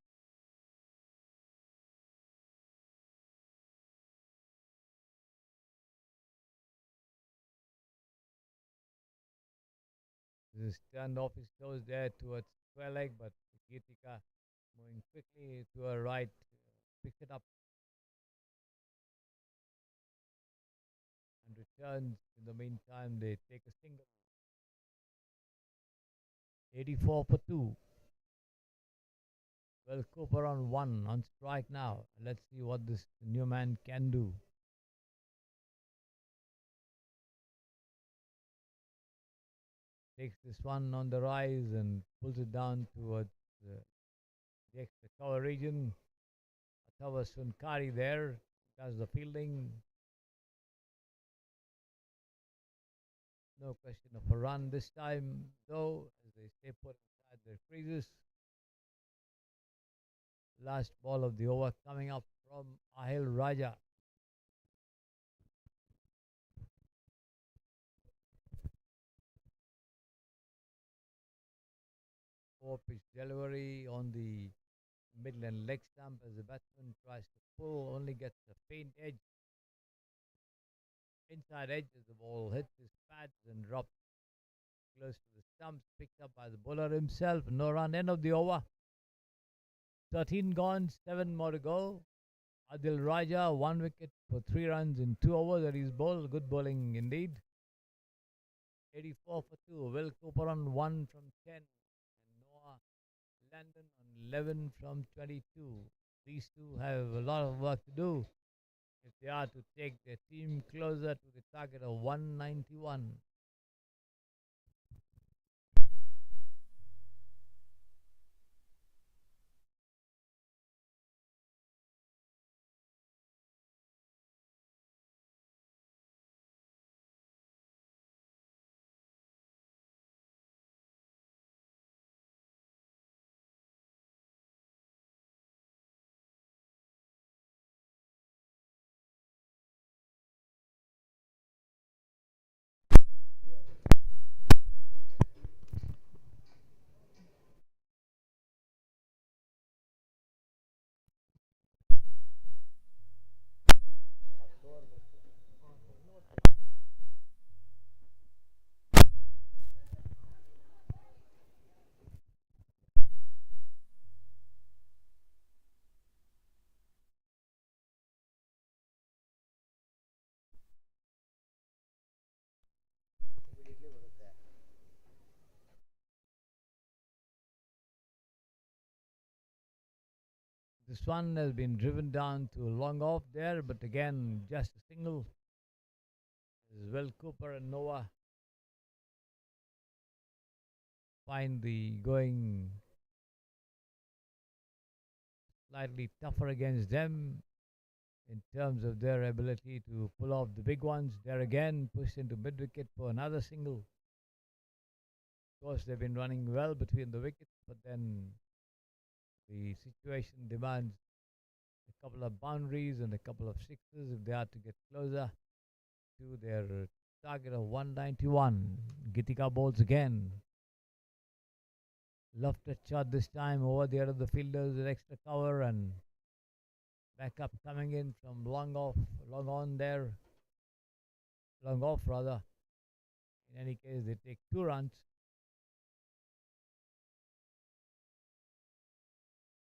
This is turned off his toes there towards square leg, but Gitika moving quickly to her right, picks it up and returns. In the meantime, they take a single. 84 for 2. Well, Cooper on 1 on strike now. Let's see what this new man can do. Takes this one on the rise and pulls it down towards the extra cover region. Atava Sunkari there does the fielding. No question of a run this time, though, as they stay put inside their creases. Last ball of the over coming up from Ahil Raja. Poor pitch delivery on the middle and leg stump as the batsman tries to pull, only gets a faint edge, inside edge as the ball hits his pads and drops close to the stumps, picked up by the bowler himself. No run, end of the over. 13 gone, 7 more to go. Adil Raja, 1 wicket for 3 runs in 2 overs that he's bowled. Good bowling indeed. 84 for 2. Will Cooper on 1 from 10. And Noah Landon on 11 from 22. These two have a lot of work to do if they are to take their team closer to the target of 191. This one has been driven down to long off there, but again, just a single. As well, Cooper and Noah find the going slightly tougher against them in terms of their ability to pull off the big ones. They're again pushed into mid wicket for another single. Of course, they've been running well between the wickets, but then the situation demands a couple of boundaries and a couple of sixes if they are to get closer to their target of 191. Gitika bowls again. Lofted shot this time over the other fielders with extra cover and backup coming in from long off, long on there, long off rather. In any case, they take 2 runs,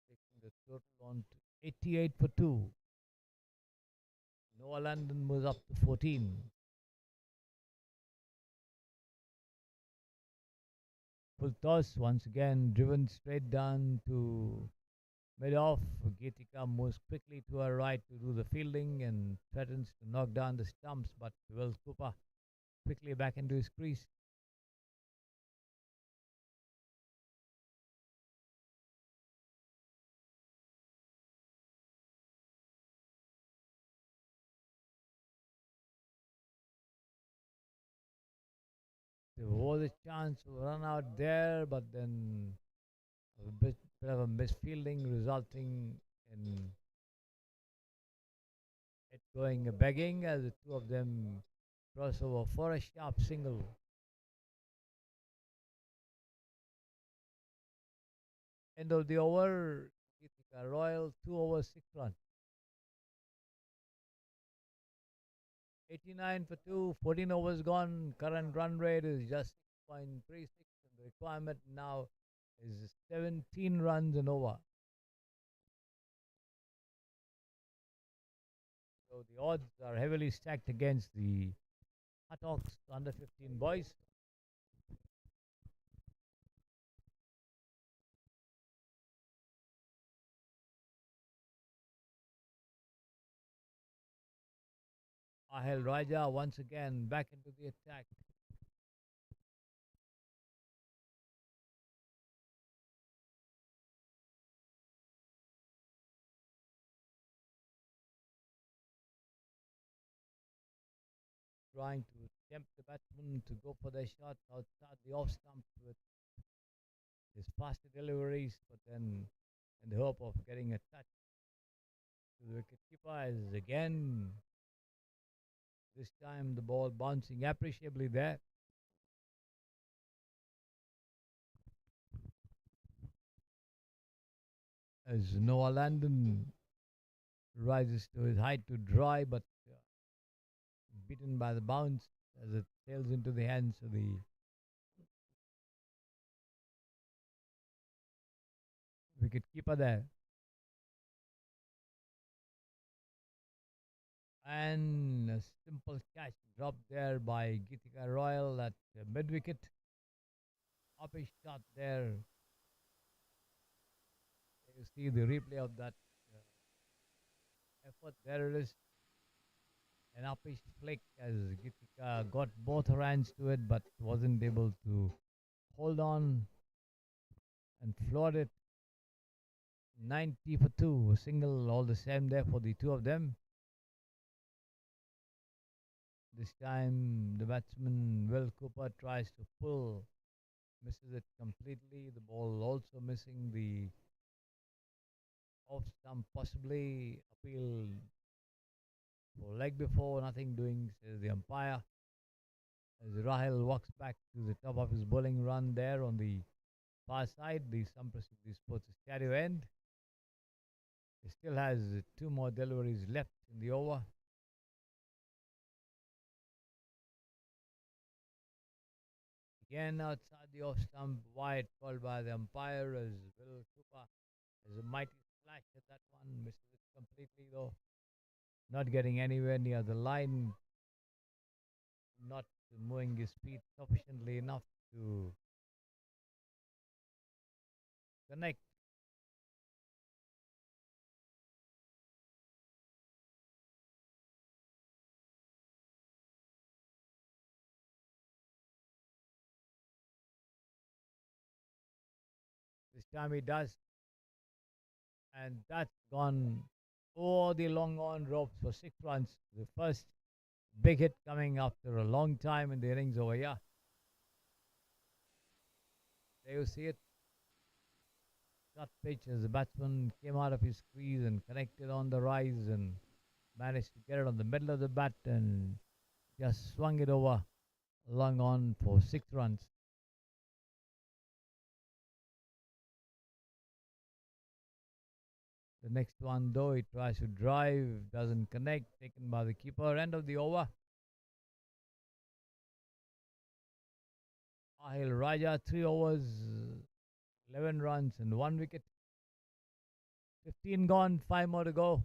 taking the total on to 88 for 2. Noah London was up to 14. Full toss once again driven straight down to mid off. Geetika moves quickly to her right to do the fielding and threatens to knock down the stumps, but Will Cooper quickly back into his crease. There was a chance to run out there, but then a bit of a misfielding resulting in it going a begging as the two of them cross over for a sharp single. End of the over, Geetika Royal 2 overs 6 runs. 89 for 2, 14 overs gone. Current run rate is just 6.36, and the requirement now is 17 runs and over. So the odds are heavily stacked against the Hutt under 15 boys. Ahel Raja once again back into the attack. Trying to tempt the batsman to go for their shots outside the off stump with his faster deliveries, but then in the hope of getting a touch to the wicketkeeper as again this time the ball bouncing appreciably there. as Noah Landon rises to his height to dry, but beaten by the bounce as it sails into the hands of the wicket keeper there. And a simple catch dropped there by Gitika Royal at mid wicket. Up a shot there. You see the replay of that effort. There it is. An uppish flick as Gitika got both her hands to it but wasn't able to hold on and floored it. 90 for 2, a single all the same there for the two of them. This time the batsman Will Cooper tries to pull, misses it completely. The ball also missing the off stump, possibly appeal for leg before, nothing doing, says the umpire. As Rahil walks back to the top of his bowling run there on the far side, the Samprasad Sports stereo end. He still has two more deliveries left in the over. Again outside the off stump, wide called by the umpire as Will Cooper has a mighty splash at that one, misses it completely though. Not getting anywhere near the line, not moving his feet sufficiently enough to connect. This time he does, and that's gone over the long on ropes for 6 runs. The first big hit coming after a long time in the innings over here. There you see it. Short pitch as the batsman came out of his crease and connected on the rise and managed to get it on the middle of the bat and just swung it over long on for 6 runs. The next one, though, he tries to drive, doesn't connect, taken by the keeper. End of the over. Ahil Raja, 3 overs, 11 runs, and 1 wicket. 15 gone, 5 more to go.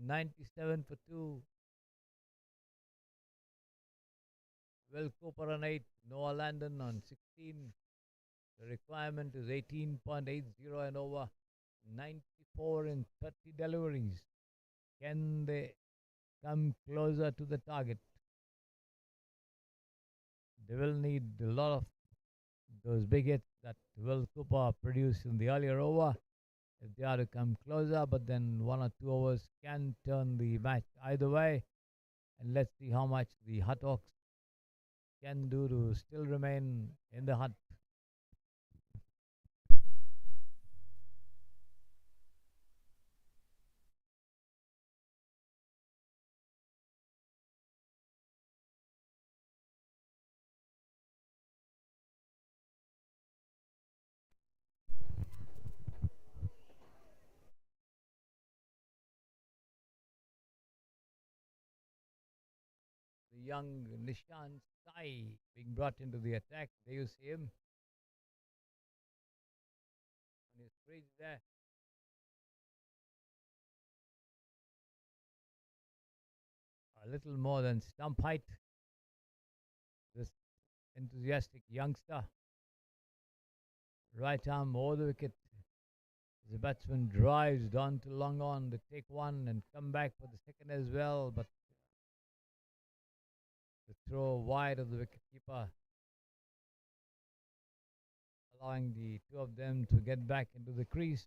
97 for 2. Will Cooper on 8, Noah Landon on 16. The requirement is 18.80 and over. 94 in 30 deliveries. Can they come closer to the target? They will need a lot of those big hits that Will Cooper produced in the earlier over if they are to come closer, but then 1 or 2 overs can turn the match either way. And let's see how much the Hutt Hawks can do to still remain in the hunt. The young Nishant Sai being brought into the attack. There you see him on his crease there. A little more than stump height. This enthusiastic youngster. Right arm over the wicket. The batsman drives down to long on. They take one and come back for the second as well, but the throw wide of the wicketkeeper, allowing the two of them to get back into the crease.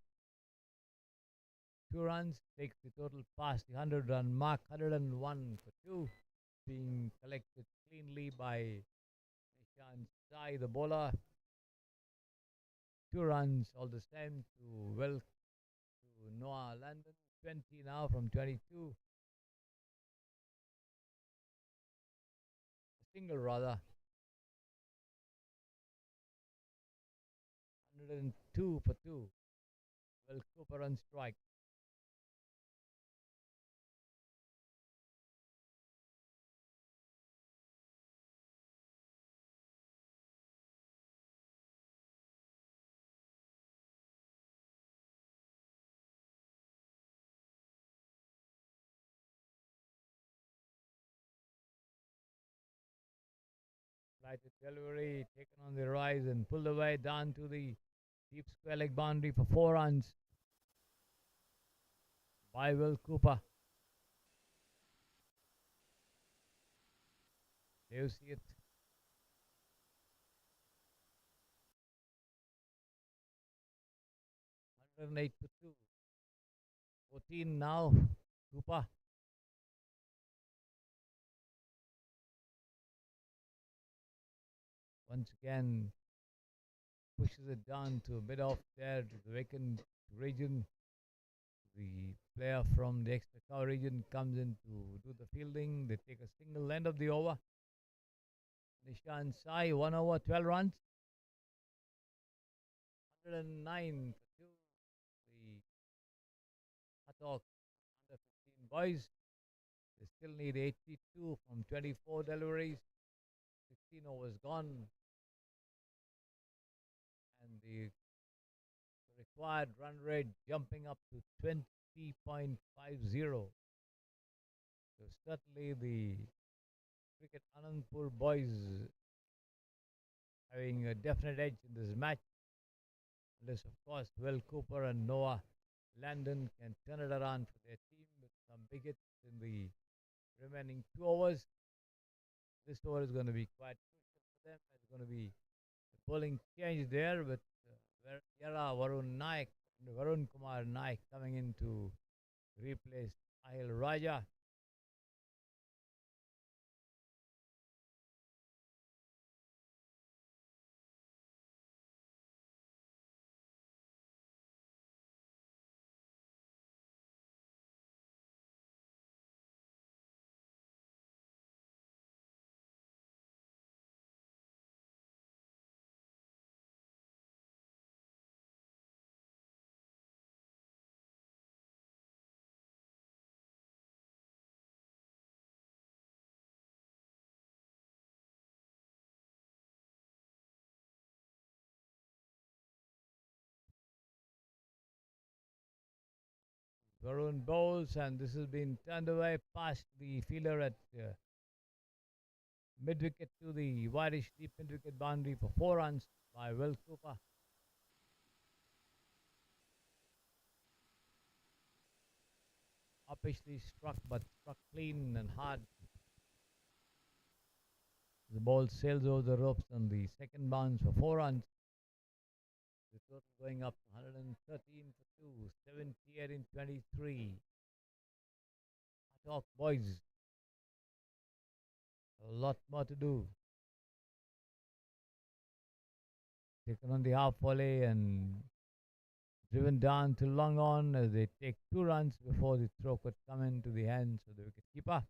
2 runs takes the total past the 100-run mark. 101 for 2, being collected cleanly by Nishant Sai, the bowler. 2 runs all the same to Noah Landon. 20 now from 22. A single rather. 102 for 2. Will Cooper on strike. Flighted delivery taken on the rise and pulled away down to the deep square leg boundary for 4 runs by Will Cooper. There you see it. 108 for 2. 14 now. Cooper. Once again pushes it down to mid off there to the vacant region. The player from the extra cover region comes in to do the fielding. They take a single end of the over. Nishan Sai, 1 over, 12 runs. 109 for 2. The Hutt under 15 boys. They still need 82 from 24 deliveries. 16 overs gone. And the required run rate jumping up to 20.50. So certainly the cricket Ananthapur boys having a definite edge in this match. Unless, of course, Will Cooper and Noah Landon can turn it around for their team with some big hits in the remaining 2 overs. This over is going to be quite crucial for them. It's going to be a bowling change there with Varun Kumar Naik coming in to replace Ahil Raja. Varun bowls, and this has been turned away past the fielder at mid wicket to the wideish deep mid wicket boundary for 4 runs by Will Cooper. Uppishly struck, but struck clean and hard. The ball sails over the ropes on the second bounce for 4 runs. The total going up to 113 for 2, 78 in 23. Talk boys. A lot more to do. Taken on the half volley and driven down to long on as they take 2 runs before the throw could come into the hands of the wicketkeeper.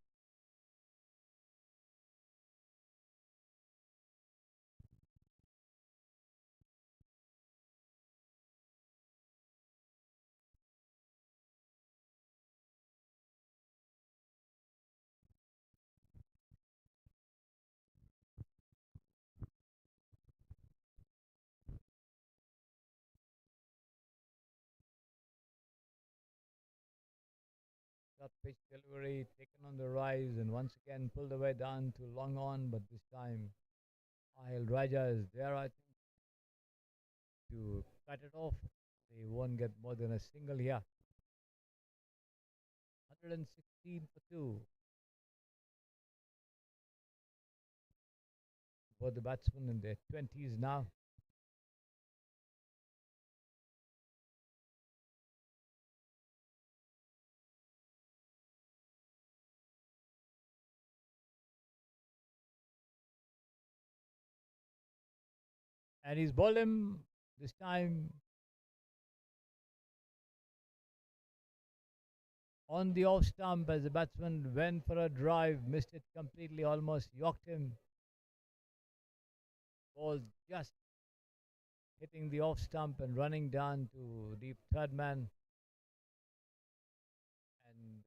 Short pitch delivery taken on the rise and once again pulled away down to long on, but this time Ahil Raja is there, I think, to cut it off. They won't get more than a single here. 116 for 2. Both the batsmen in their 20s now. And he's bowled him this time on the off stump as the batsman went for a drive, missed it completely, almost yorked him. Ball just hitting the off stump and running down to deep third man. And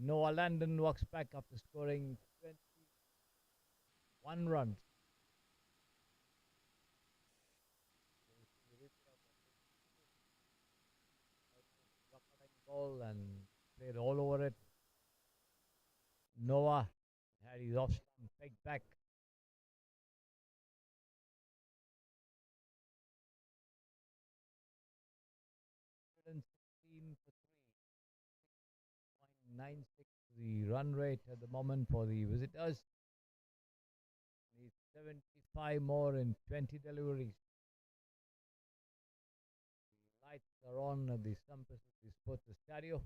Noah Landon walks back after scoring 21 runs. Ball and played all over it. Noah had his off stump pegged back. And 16 for 3.96 the run rate at the moment for the visitors. Needs 75 more in 20 deliveries. The lights are on at the Sampras of the Sports Stadio.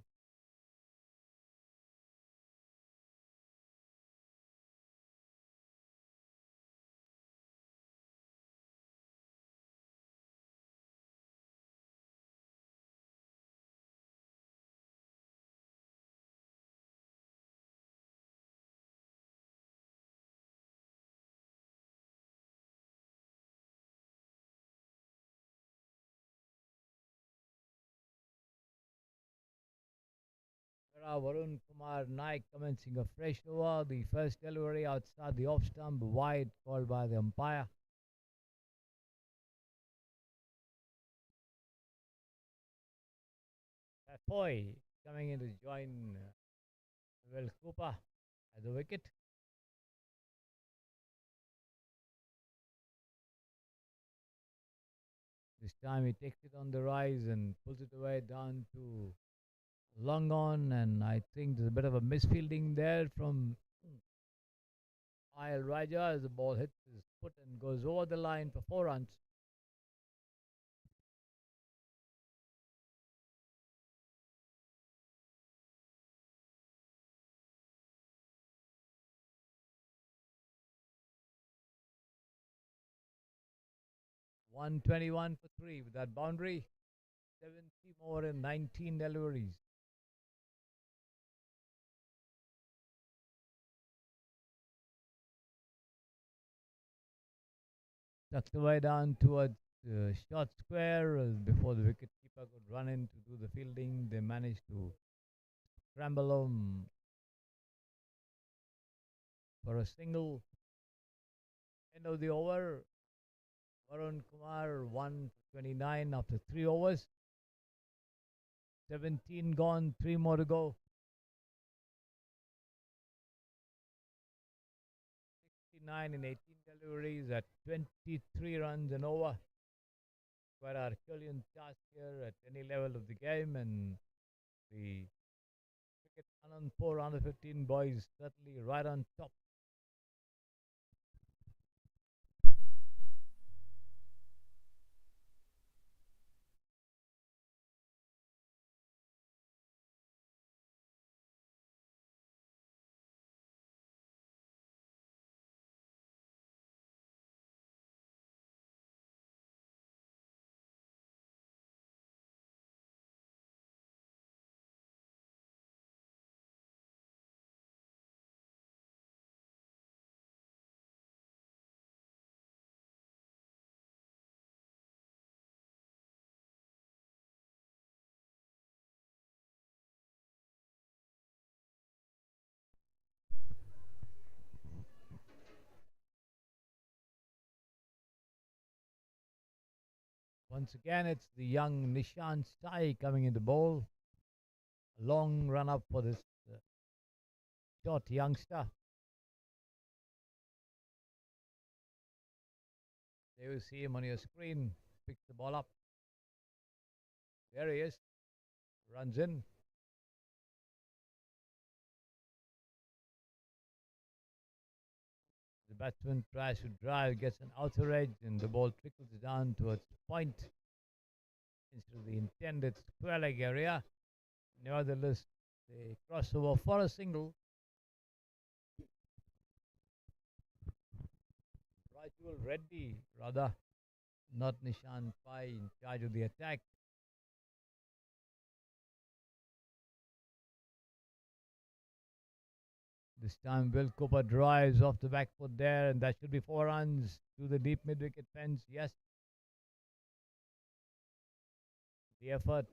Varun Kumar Naik commencing a fresh over. The first delivery outside the off stump, wide called by the umpire. Papoy coming in to join Will Cooper at the wicket. This time he takes it on the rise and pulls it away down to long on, and I think there's a bit of a misfielding there from Ayal Raja as the ball hits his foot and goes over the line for 4 runs. $121 for 3 with that boundary. 70 more in 19 deliveries. Tucked away down towards short square before the wicketkeeper could run in to do the fielding. They managed to scramble home for a single. End of the over. Varun Kumar 1 for 29 after 3 overs. 17 gone, 3 more to go. 69 in 18 deliveries at 23 runs and over. Quite a Herculean task here at any level of the game, and the cricket Ananthapur under 15 boys certainly right on top. Once again, it's the young Nishant Sai coming in the bowl. A long run up for this short youngster. There you see him on your screen. Picks the ball up. There he is. Runs in. The batsman tries to drive, gets an outer edge, and the ball trickles down towards the point instead of the intended square leg area. Nevertheless, they cross over for a single. Rajul Reddy, rather, not Nishant Pai, in charge of the attack. This time, Will Cooper drives off the back foot there, and that should be 4 runs to the deep mid wicket fence. Yes, The effort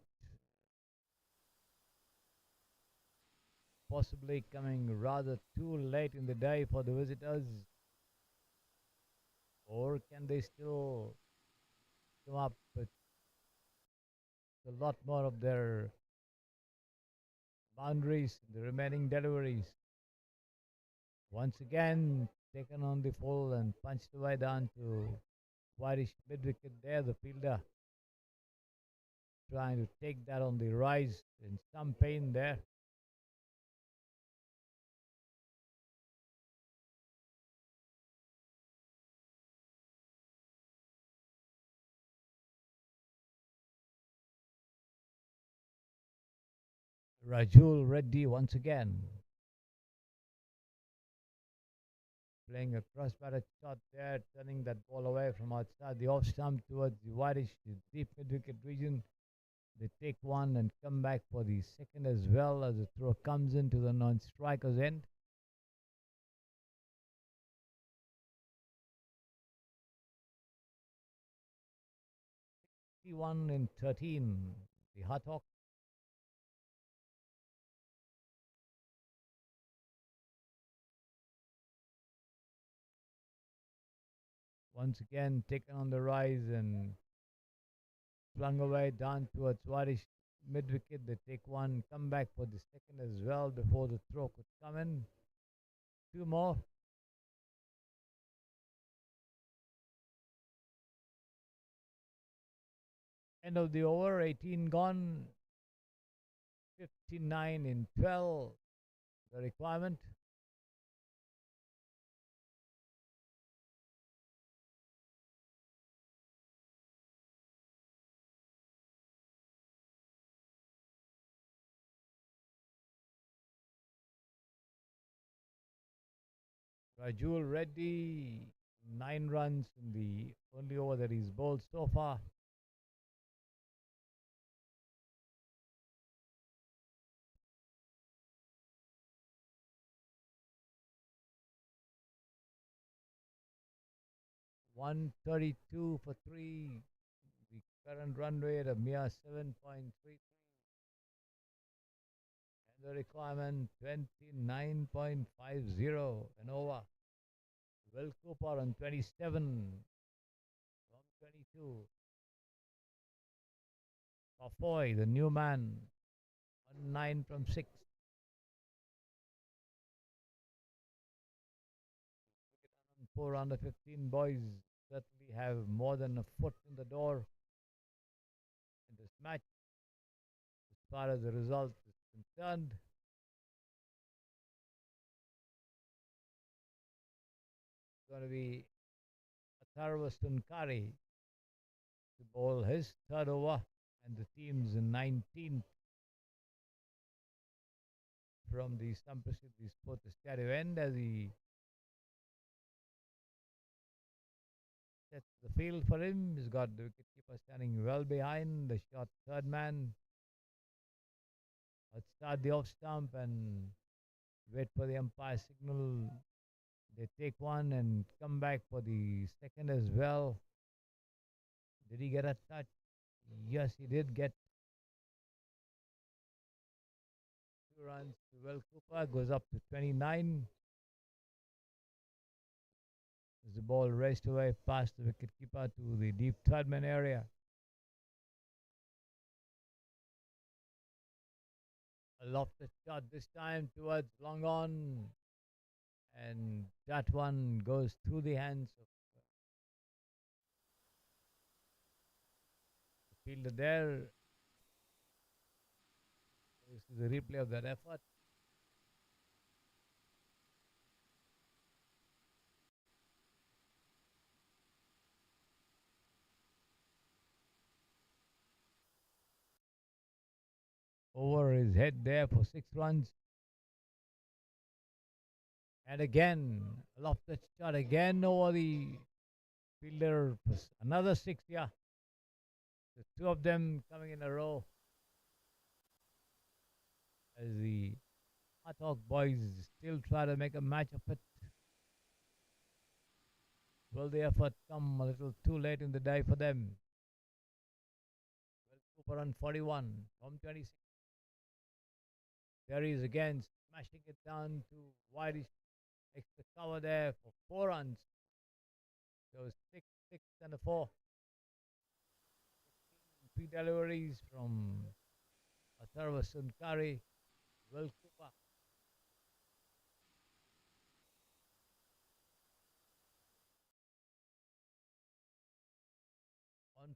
possibly coming rather too late in the day for the visitors, or can they still come up with a lot more of their boundaries in the remaining deliveries? Once again, taken on the full and punched away down to Whitish mid wicket there, the fielder trying to take that on the rise in some pain there. Rajul Reddy once again playing a cross-batted shot there, turning that ball away from outside the off stump towards the Whitish deep mid-wicket region. They take one and come back for the second as well as the throw comes into the non-striker's end. 61 in 13. The Hutt once again taken on the rise and flung away down towards Warish mid wicket. They take one, come back for the second as well before the throw could come in. Two more. End of the over, 18 gone, 59 in 12. The requirement. Rajul Reddy, 9 runs in the only over that he's bowled so far. $132 for 3. The current run rate a mere 7.33. And the requirement 29.50 an over. Will Cooper on 27 from 22. Pafoy, the new man, on 9 from 6. 4 under 15 boys certainly have more than a foot in the door in this match as far as the result is concerned. It's going to be Atharva Sunkari to bowl his third over, and the team's in 19th from the Stumpasith, the sport stereo end as he sets the field for him. He's got the wicketkeeper standing well behind the short third man. Let's start the off stump and wait for the umpire signal. They take one and come back for the second as well. Did he get a touch? Yes, he did get 2 runs to Will Cooper. Goes up to 29. As the ball raced away past the wicketkeeper to the deep third man area. A lofted shot this time towards long on. And that one goes through the hands of the fielder there. This is a replay of that effort. Over his head there for 6 runs. And again, a lofted shot again over the fielder. Another 6, yeah. The two of them coming in a row as the Hutt boys still try to make a match of it. Will the effort come a little too late in the day for them? Will for run 41 from 26. There he is again, smashing it down to wideish extra cover there for 4 runs. So 6, 6, and a 4. 3 deliveries from Atharva Sunkari, Will Cooper.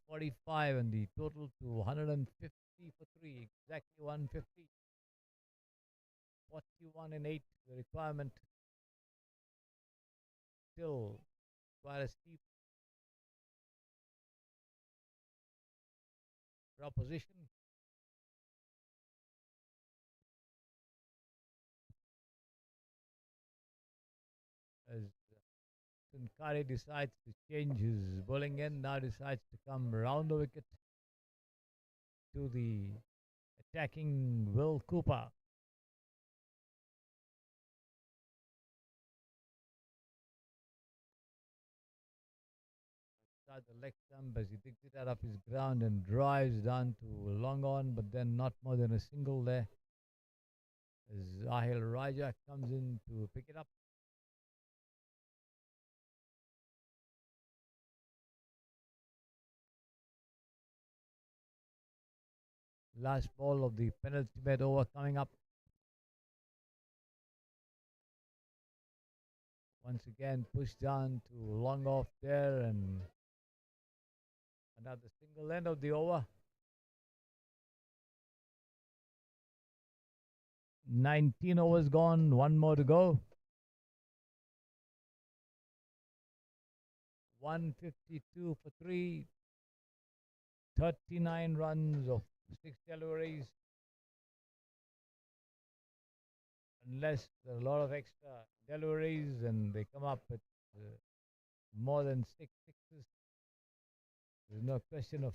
145 and the total to 150 for 3, exactly 150. 41 and 8, the requirement. Still quite a steep proposition. As Sunkari decides to change his bowling end, now decides to come round the wicket to the attacking Will Cooper. Start the leg stump as he digs it out of his ground and drives down to long on, but then not more than a single there. As Ahil Raja comes in to pick it up. Last ball of the penultimate over coming up. Once again, pushed down to long off there, and another single end of the over. 19 overs gone, one more to go. 152 for 3, 39 runs of 6 deliveries. Unless there are a lot of extra deliveries and they come up with more than 6 sixes, there's no question of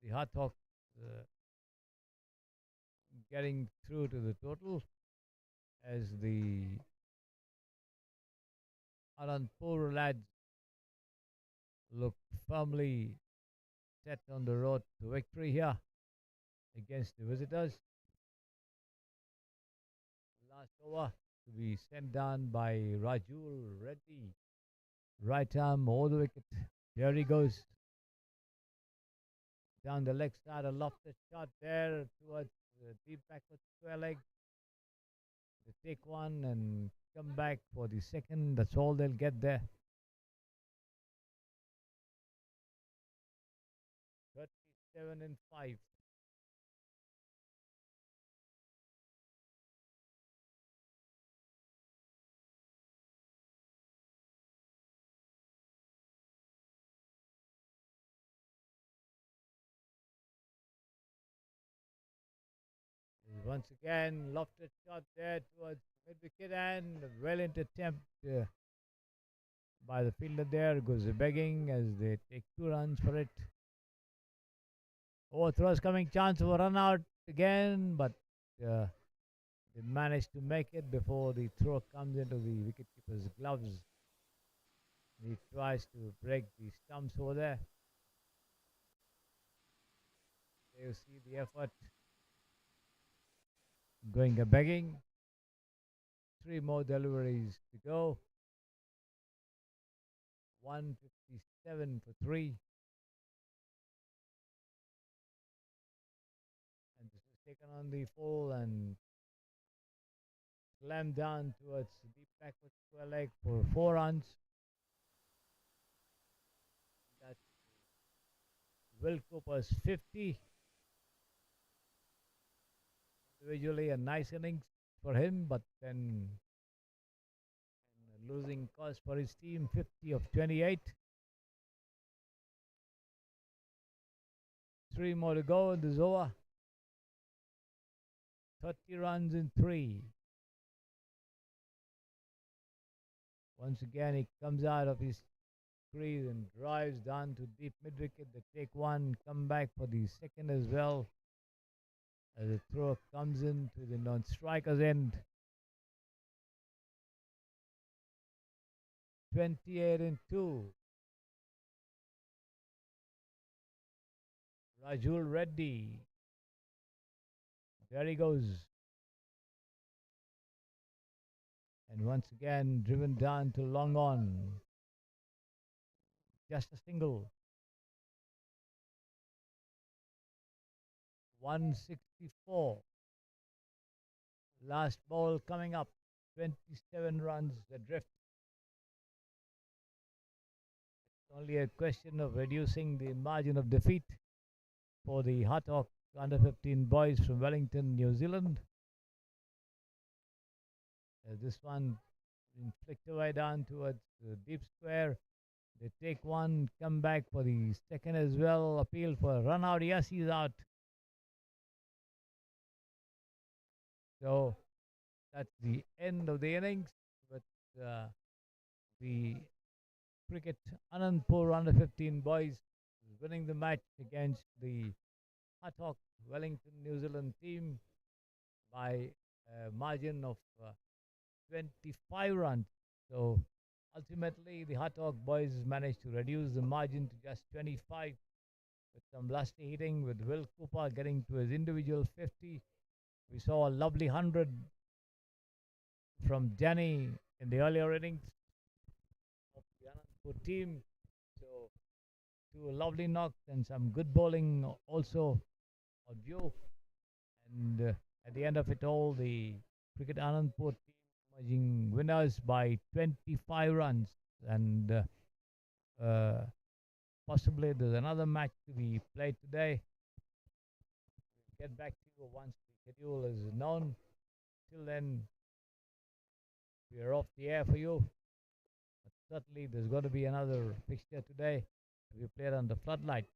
the Hutt Hawks getting through to the total, as the Ananthapur lads look firmly set on the road to victory here against the visitors. Last over to be sent down by Rajul Reddy. Right arm over the wicket. Here he goes. Down the leg side, a lofted shot there towards the deep backward square leg. They take one and come back for the second. That's all they'll get there. 37 and 5. Once again, lofted shot there towards mid wicket and well into attempt by the fielder there. Goes begging as they take 2 runs for it. Overthrows coming, chance of a run out again, but they manage to make it before the throw comes into the wicketkeeper's gloves. He tries to break the stumps over there. There you see the effort going a begging. 3 more deliveries to go. 157 for 3. And this is taken on the full and slammed down towards the deep backward square leg for 4 runs. That's Will Cooper's 50. Individually a nice innings for him, but then losing cause for his team. 50 of 28. 3 more to go in this over. 30 runs in 3. Once again, he comes out of his crease and drives down to deep mid wicket. They take one, come back for the second as well. as the throw comes in to the non-striker's end. 28 and 2. Rajul Reddy. There he goes. And once again, driven down to long on. Just a single. 164. Last ball coming up. 27 runs adrift. It's only a question of reducing the margin of defeat for the Hutt under 15 boys from Wellington, New Zealand. As this one flicked away down towards the deep square. They take one, come back for the second as well. Appeal for a run out. Yes, he's out. So that's the end of the innings. But the cricket Ananthapur under 15 boys winning the match against the Hutt Wellington New Zealand team by a margin of 25 runs. So ultimately, the Hutt boys managed to reduce the margin to just 25 with some lusty hitting, with Will Cooper getting to his individual 50. We saw a lovely 100 from Danny in the earlier innings of the Ananthapur team. So, two lovely knocks and some good bowling also on view. And at the end of it all, the Cricket Ananthapur team emerging winners by 25 runs. And possibly there's another match to be played today. We'll get back to you once the schedule is known. Till then, we are off the air for you. But certainly, there's going to be another fixture today to be played under floodlight.